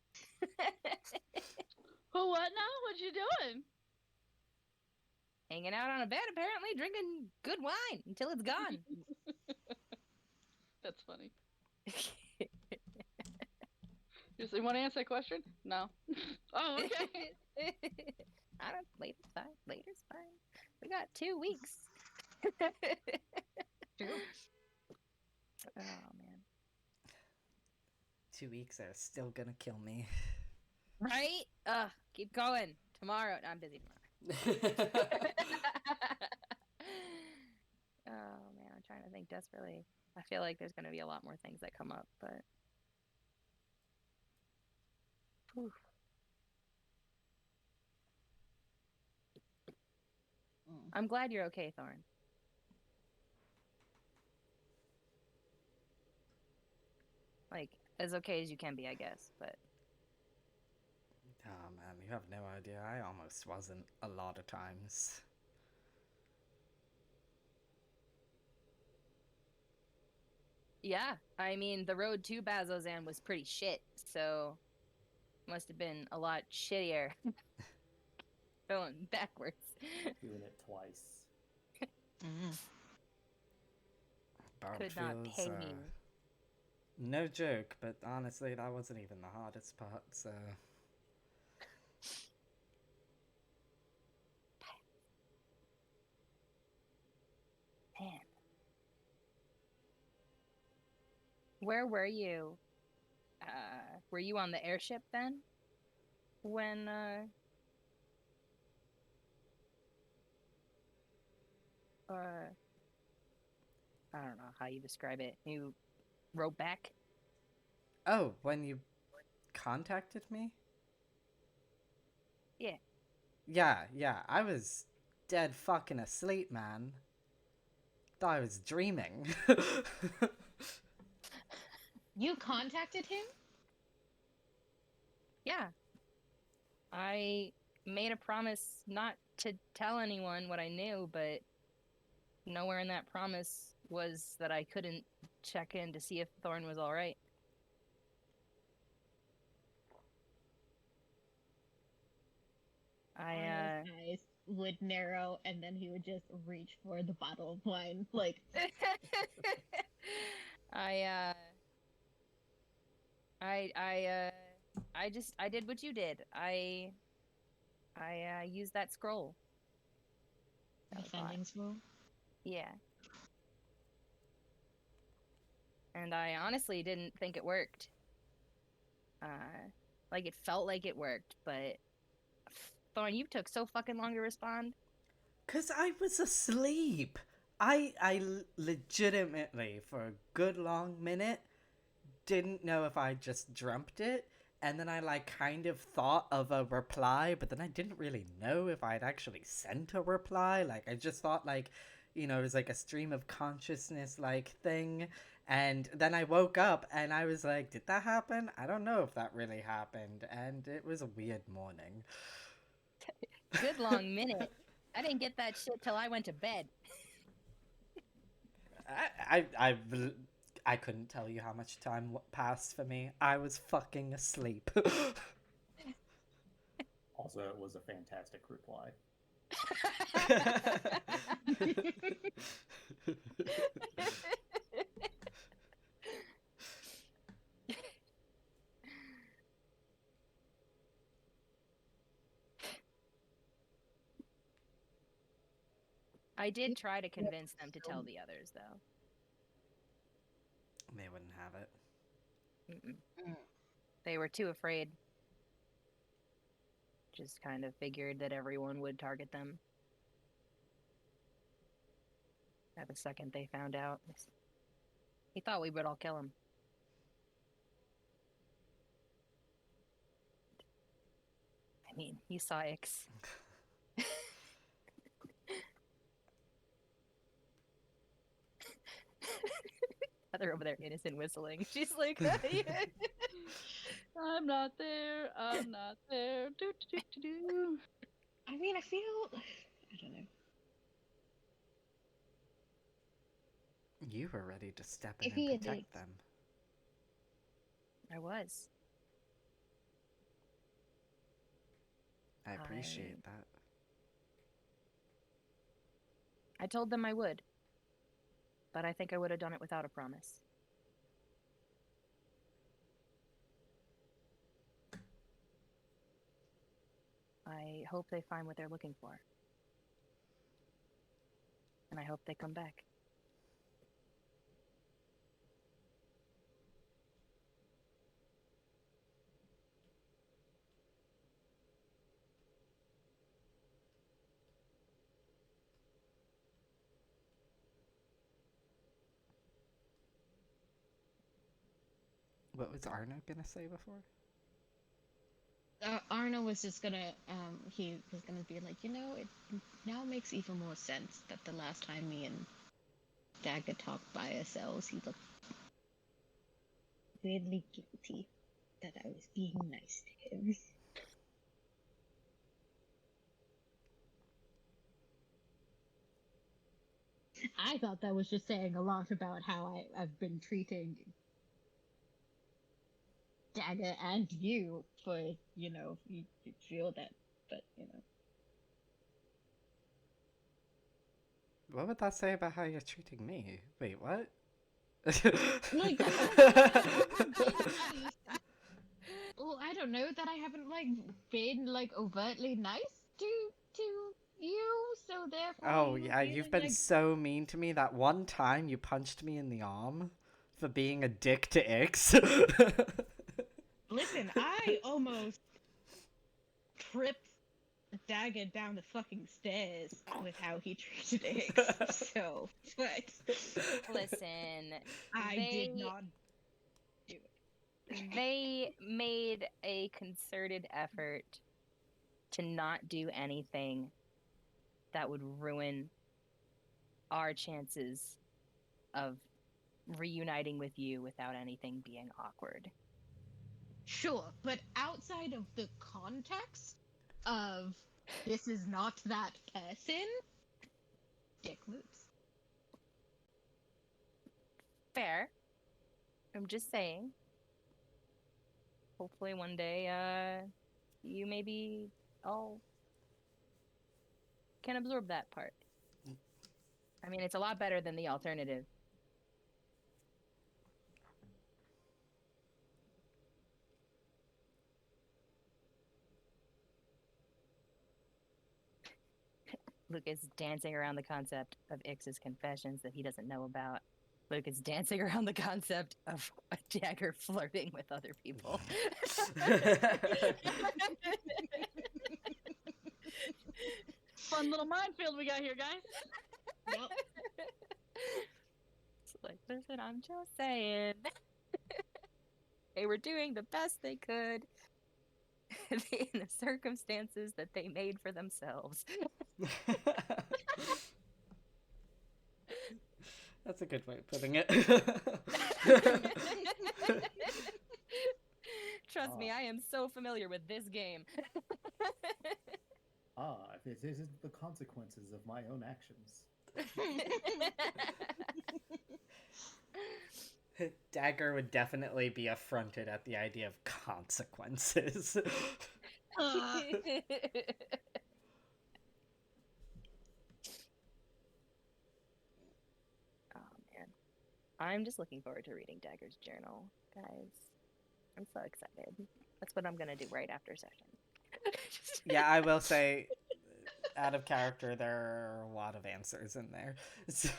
Speaker 2: Well, what now? What you doing?
Speaker 4: Hanging out on a bed, apparently, drinking good wine until it's gone.
Speaker 2: That's funny. You want to answer that question? No. Oh, okay.
Speaker 4: I don't. Later's fine. Later's fine. We got 2 weeks.
Speaker 5: True.
Speaker 4: Oh man.
Speaker 3: 2 weeks are still gonna kill me.
Speaker 4: Right? Keep going. Tomorrow. I'm busy tomorrow. Oh man, I'm trying to think desperately. I feel like there's gonna be a lot more things that come up, but. Whew. I'm glad you're okay, Thorn. Like, as okay as you can be, I guess, but.
Speaker 3: Oh man, you have no idea. I almost wasn't a lot of times.
Speaker 4: Yeah, I mean, the road to Bazozan was pretty shit, so must have been a lot shittier going backwards.
Speaker 1: Doing it twice.
Speaker 4: Could not
Speaker 3: Barbfield's,
Speaker 4: pay me.
Speaker 3: no joke, but honestly, that wasn't even the hardest part, so...
Speaker 4: Man. Where were you? Were you on the airship then? When, I don't know how you describe it. You wrote back?
Speaker 3: Oh, when you contacted me?
Speaker 4: Yeah.
Speaker 3: Yeah, I was dead fucking asleep, man. Thought I was dreaming.
Speaker 5: You contacted him?
Speaker 4: Yeah. I made a promise not to tell anyone what I knew, but nowhere in that promise was that I couldn't check in to see if Thorn was alright.
Speaker 5: Arnold's eyes would narrow, and then he would just reach for the bottle of wine, like.
Speaker 4: I did what you did. I used that scroll.
Speaker 5: The funding scroll?
Speaker 4: Yeah. And I honestly didn't think it worked. Like, it felt like it worked, but Thorn, you took so fucking long to respond.
Speaker 3: 'Cause I was asleep. Legitimately, for a good long minute, didn't know if I just dreamt it. And then I, like, kind of thought of a reply, but then I didn't really know if I'd actually sent a reply. Like, I just thought, like, you know, it was like a stream of consciousness, like, thing. And then I woke up and I was like, did that happen? I don't know if that really happened. And it was a weird morning.
Speaker 4: Good long minute. I didn't get that shit till I went to bed.
Speaker 3: I couldn't tell you how much time passed for me. I was fucking asleep.
Speaker 1: Also, it was a fantastic reply.
Speaker 4: I did try to convince them to tell the others, though.
Speaker 3: They wouldn't have it.
Speaker 4: Mm-mm. They were too afraid. Just kind of figured that everyone would target them. At the second they found out, he thought we would all kill him. I mean, you saw Ix. Heather over there, innocent whistling. She's like,
Speaker 2: I'm not there. I'm not there. Do do do do.
Speaker 5: I mean, I feel. I don't know.
Speaker 3: You were ready to step in
Speaker 5: If
Speaker 3: and
Speaker 5: he had
Speaker 3: protect them.
Speaker 4: I was.
Speaker 3: I appreciate that.
Speaker 4: I told them I would. But I think I would have done it without a promise. I hope they find what they're looking for. And I hope they come back.
Speaker 3: What was Arno gonna say before?
Speaker 9: Arno was just gonna, he was gonna be like, it now makes even more sense that the last time me and Dagger talked by ourselves, he looked weirdly guilty that I was being nice to him. I thought that was just saying a lot about how I've been treating Dagger and you for, you feel that, but,
Speaker 3: What would that say about how you're treating me? Wait, what?
Speaker 9: Like, well, I don't know that I haven't, been, overtly nice to you, so therefore
Speaker 3: Oh,
Speaker 9: you were
Speaker 3: yeah, you've
Speaker 9: feeling
Speaker 3: been so mean to me. That one time you punched me in the arm for being a dick to Ix.
Speaker 9: Listen, I almost tripped Dagger down the fucking stairs with how he treated Ix. So, but
Speaker 4: Listen,
Speaker 9: I did not do it.
Speaker 4: they made a concerted effort to not do anything that would ruin our chances of reuniting with you without anything being awkward.
Speaker 9: Sure, but outside of the context of this is not that person, dick moves.
Speaker 4: Fair. I'm just saying. Hopefully one day, you maybe all can absorb that part. I mean, it's a lot better than the alternative. Luke is dancing around the concept of Ix's confessions that he doesn't know about. Luke is dancing around the concept of a Dagger flirting with other people.
Speaker 2: Fun little minefield we got here, guys.
Speaker 9: Yep.
Speaker 4: It's like, listen, I'm just saying. They were doing the best they could in the circumstances that they made for themselves.
Speaker 3: That's a good way of putting it.
Speaker 4: Trust me, I am so familiar with this game.
Speaker 1: If it isn't the consequences of my own actions.
Speaker 3: Dagger would definitely be affronted at the idea of consequences.
Speaker 4: Oh man. I'm just looking forward to reading Dagger's journal, guys. I'm so excited. That's what I'm gonna do right after session.
Speaker 3: Yeah, I will say, out of character, there are a lot of answers in there. So...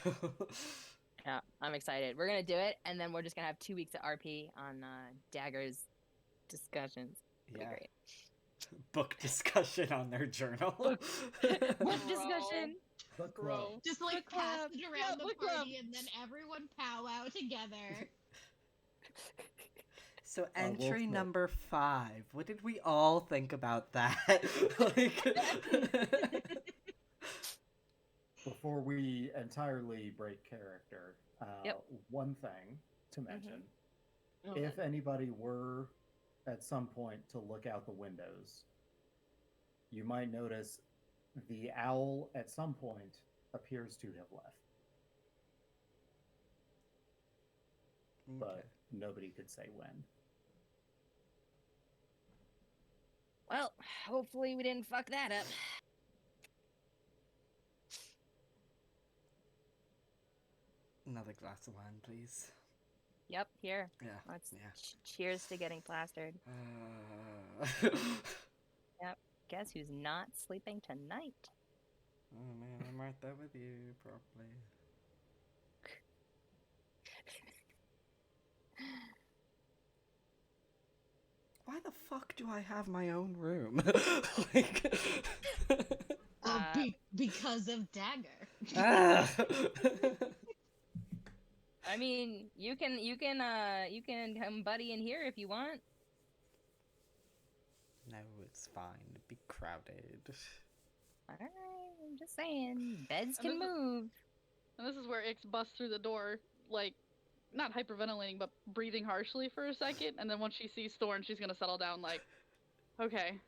Speaker 4: Yeah, I'm excited. We're gonna do it, and then we're just gonna have 2 weeks of RP on Dagger's discussions. It'll be great.
Speaker 3: Book discussion on their journal.
Speaker 4: Book discussion.
Speaker 1: Book club.
Speaker 9: Just
Speaker 4: Book
Speaker 9: pass
Speaker 4: club.
Speaker 9: it around
Speaker 2: Yeah,
Speaker 9: the
Speaker 2: book club.
Speaker 9: party and then everyone powwow together.
Speaker 3: So
Speaker 1: Wolf
Speaker 3: entry
Speaker 1: Milk.
Speaker 3: number 5. What did we all think about that?
Speaker 1: Before we entirely break character,
Speaker 4: Yep.
Speaker 1: one thing to mention.
Speaker 9: Oh,
Speaker 1: If anybody were at some point to look out the windows, you might notice the owl at some point appears to have left, but nobody could say when.
Speaker 4: Well, hopefully we didn't fuck that up.
Speaker 3: Another glass of wine, please.
Speaker 4: Yep, here.
Speaker 3: Yeah.
Speaker 4: Let's
Speaker 3: Yeah.
Speaker 4: cheers to getting plastered. guess who's not sleeping tonight?
Speaker 3: Oh man, I'm right there with you, probably. Why the fuck do I have my own room? Like...
Speaker 9: Because of Dagger.
Speaker 3: Ah.
Speaker 4: I mean, you can come buddy in here if you want.
Speaker 3: No, it's fine. It'd be crowded.
Speaker 4: Alright, I'm just saying. Beds
Speaker 2: And
Speaker 4: can
Speaker 2: this is-
Speaker 4: move.
Speaker 2: And this is where Ix busts through the door, like, not hyperventilating, but breathing harshly for a second, and then once she sees Thorn, she's gonna settle down, like, okay.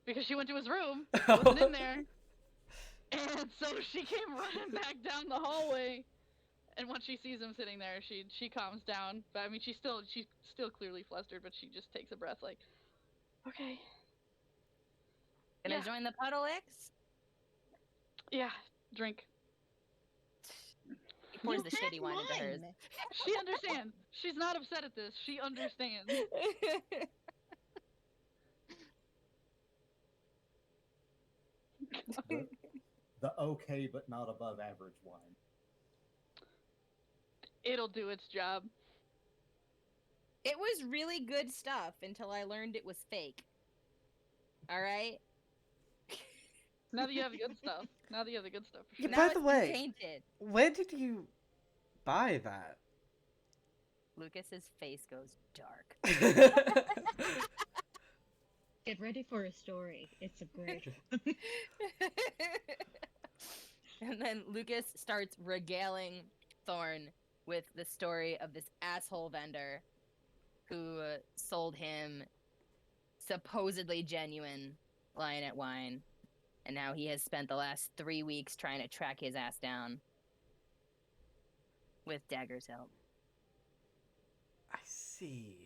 Speaker 2: Because she went to his room, wasn't in there, and so she came running back down the hallway, and once she sees him sitting there, she calms down, but I mean, she's still clearly flustered, but she just takes a breath, like, okay.
Speaker 4: Gonna
Speaker 2: Yeah.
Speaker 4: join the puddle, X?
Speaker 2: Yeah, drink.
Speaker 4: He pours
Speaker 5: You
Speaker 4: the
Speaker 5: had
Speaker 4: shitty wine into hers.
Speaker 5: wine.
Speaker 2: She understands. She's not upset at this. She understands.
Speaker 1: The okay but not above average wine.
Speaker 2: It'll do its job.
Speaker 4: It was really good stuff until I learned it was fake. Alright?
Speaker 2: Now that you have the good stuff. Now that you have the good stuff. For
Speaker 3: Yeah,
Speaker 2: sure.
Speaker 3: by
Speaker 4: Now
Speaker 3: the
Speaker 4: it's been
Speaker 3: way-
Speaker 4: tainted.
Speaker 3: Where did you buy that?
Speaker 4: Lucas's face goes dark.
Speaker 9: Get ready for a story. It's a great one.
Speaker 4: And then Lucas starts regaling Thorn with the story of this asshole vendor who sold him supposedly genuine lionette wine, and now he has spent the last 3 weeks trying to track his ass down with Dagger's help.
Speaker 3: I see.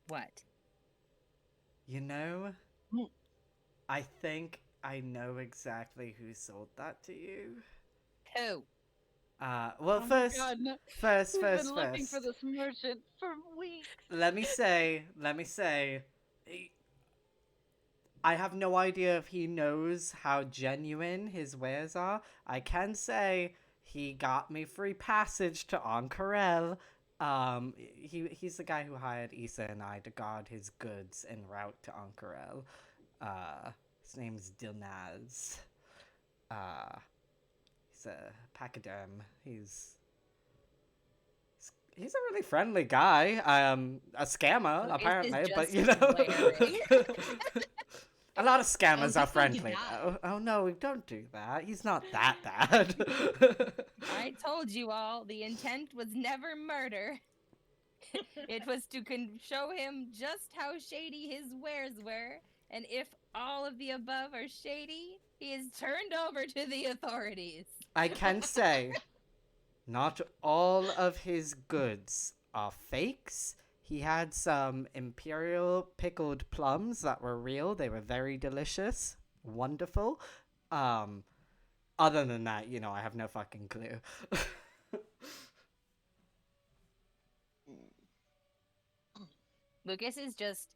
Speaker 4: What?
Speaker 3: You know,
Speaker 9: Hmm.
Speaker 3: I think I know exactly who sold that to you.
Speaker 4: Who?
Speaker 3: Well,
Speaker 2: Oh my
Speaker 3: first,
Speaker 2: God, no.
Speaker 3: first,
Speaker 2: We've
Speaker 3: first,
Speaker 2: been looking
Speaker 3: first.
Speaker 2: for this merchant for weeks.
Speaker 3: Let me say, I have no idea if he knows how genuine his wares are. I can say he got me free passage to Ank'Harel. He's the guy who hired Issa and I to guard his goods en route to Ank'Harel. His name's Dilnaz. He's a pachyderm. He's a really friendly guy. A scammer,
Speaker 4: Lucas is
Speaker 3: apparently, but
Speaker 4: just
Speaker 3: you know.
Speaker 4: glaring.
Speaker 3: A lot of scammers
Speaker 9: Oh,
Speaker 3: are
Speaker 9: that's what you
Speaker 3: friendly,
Speaker 9: got.
Speaker 3: though. Oh no, don't do that. He's not that bad.
Speaker 4: I told you all, the intent was never murder. It was to show him just how shady his wares were, and if all of the above are shady, he is turned over to the authorities.
Speaker 3: I can say, not all of his goods are fakes. He had some imperial pickled plums that were real. They were very delicious. Wonderful. Other than that, I have no fucking clue.
Speaker 4: Lucas is just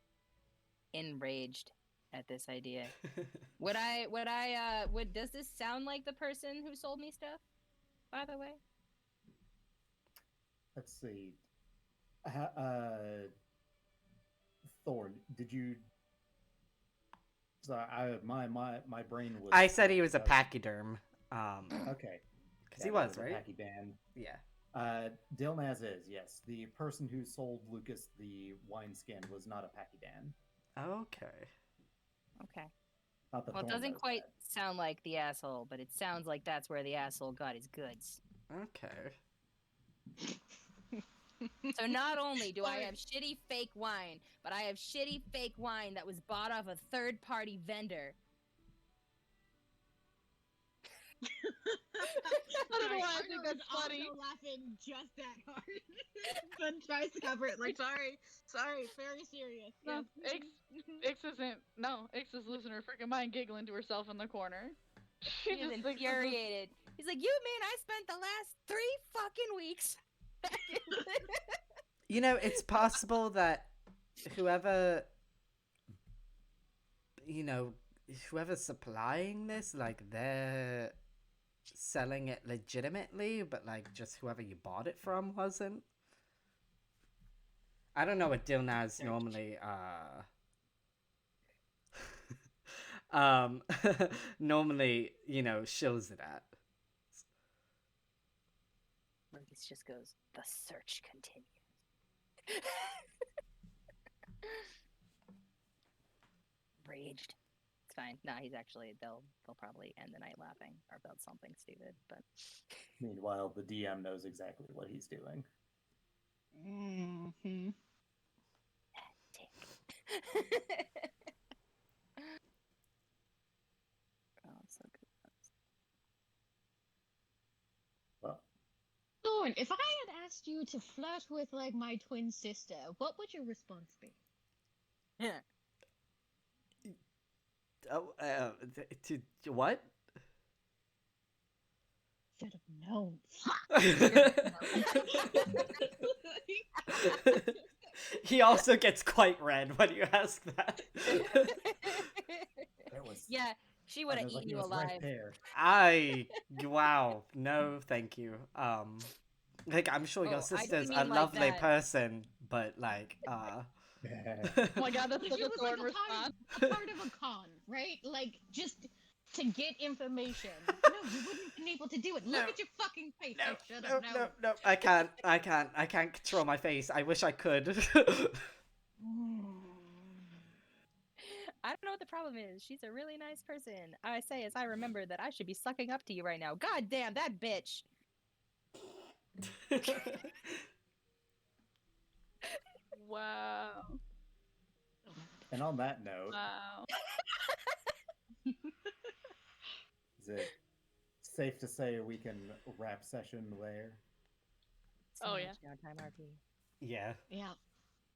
Speaker 4: enraged at this idea. Does this sound like the person who sold me stuff, by the way?
Speaker 1: Let's see. Thorn, did you? Sorry, my brain was.
Speaker 3: I said he was a pachyderm.
Speaker 1: Okay.
Speaker 3: Because he was, right?
Speaker 1: Packy band.
Speaker 3: Yeah.
Speaker 1: Dilnaz is, yes. The person who sold Lucas the wineskin was not a pachydan.
Speaker 3: Okay.
Speaker 4: Okay.
Speaker 1: Not that
Speaker 4: Well, it
Speaker 1: Thorn
Speaker 4: doesn't
Speaker 1: knows
Speaker 4: quite
Speaker 1: that.
Speaker 4: sound like the asshole, but it sounds like that's where the asshole got his goods.
Speaker 3: Okay.
Speaker 4: So not only do I have shitty fake wine, but I have shitty fake wine that was bought off a third-party vendor.
Speaker 2: I don't know why I think
Speaker 5: Arno
Speaker 2: that's
Speaker 5: is
Speaker 2: funny.
Speaker 5: also laughing just that hard. But tries to cover it like, sorry, very serious.
Speaker 2: No,
Speaker 5: Yes.
Speaker 2: Ix is losing her freaking mind, giggling to herself in the corner. She
Speaker 4: He is
Speaker 2: just thinks this is-
Speaker 4: infuriated. He's like, you mean I spent the last 3 fucking weeks
Speaker 3: You know, it's possible that whoever, you know, whoever's supplying this, like, they're selling it legitimately, but, like, just whoever you bought it from wasn't. I don't know what Dilnaz normally, normally, you know, shills it at.
Speaker 4: Lucas just goes, the search continues. Raged. It's fine. Nah, he's actually they'll probably end the night laughing or about something stupid, but
Speaker 1: Meanwhile, the DM knows exactly what he's doing.
Speaker 9: Mm-hmm.
Speaker 4: Oh, so good.
Speaker 1: Well,
Speaker 9: Thorn, if I had asked you to flirt with like my twin sister, what would your response be?
Speaker 4: Yeah.
Speaker 3: Oh, to what?
Speaker 9: Should have known.
Speaker 3: He also gets quite red when you ask that.
Speaker 1: there was.
Speaker 4: Yeah, she would have
Speaker 1: was like,
Speaker 4: eaten
Speaker 1: he
Speaker 4: you
Speaker 1: was
Speaker 4: alive.
Speaker 1: right there.
Speaker 3: Wow, no, thank you. Like, I'm sure
Speaker 4: Oh,
Speaker 3: your
Speaker 4: I
Speaker 3: sister's
Speaker 4: didn't
Speaker 3: a
Speaker 4: mean like
Speaker 3: lovely
Speaker 4: that.
Speaker 3: person, but like,
Speaker 2: Oh my god, that's
Speaker 9: But
Speaker 2: such
Speaker 9: she
Speaker 2: a
Speaker 9: was like
Speaker 2: Thorn response.
Speaker 9: a part of a con, right? Like just to get information. No, you wouldn't have been able to do it.
Speaker 3: No.
Speaker 9: Look at your fucking face. I should
Speaker 3: no,
Speaker 9: have known.
Speaker 3: no, I can't control my face. I wish I could.
Speaker 4: I don't know what the problem is. She's a really nice person. I say as I remember that I should be sucking up to you right now. God damn, that bitch.
Speaker 2: Wow.
Speaker 1: And on that note,
Speaker 2: Wow.
Speaker 1: is it safe to say we can wrap session there?
Speaker 2: Oh, yeah.
Speaker 4: Downtime RP.
Speaker 3: Yeah.
Speaker 9: Yeah.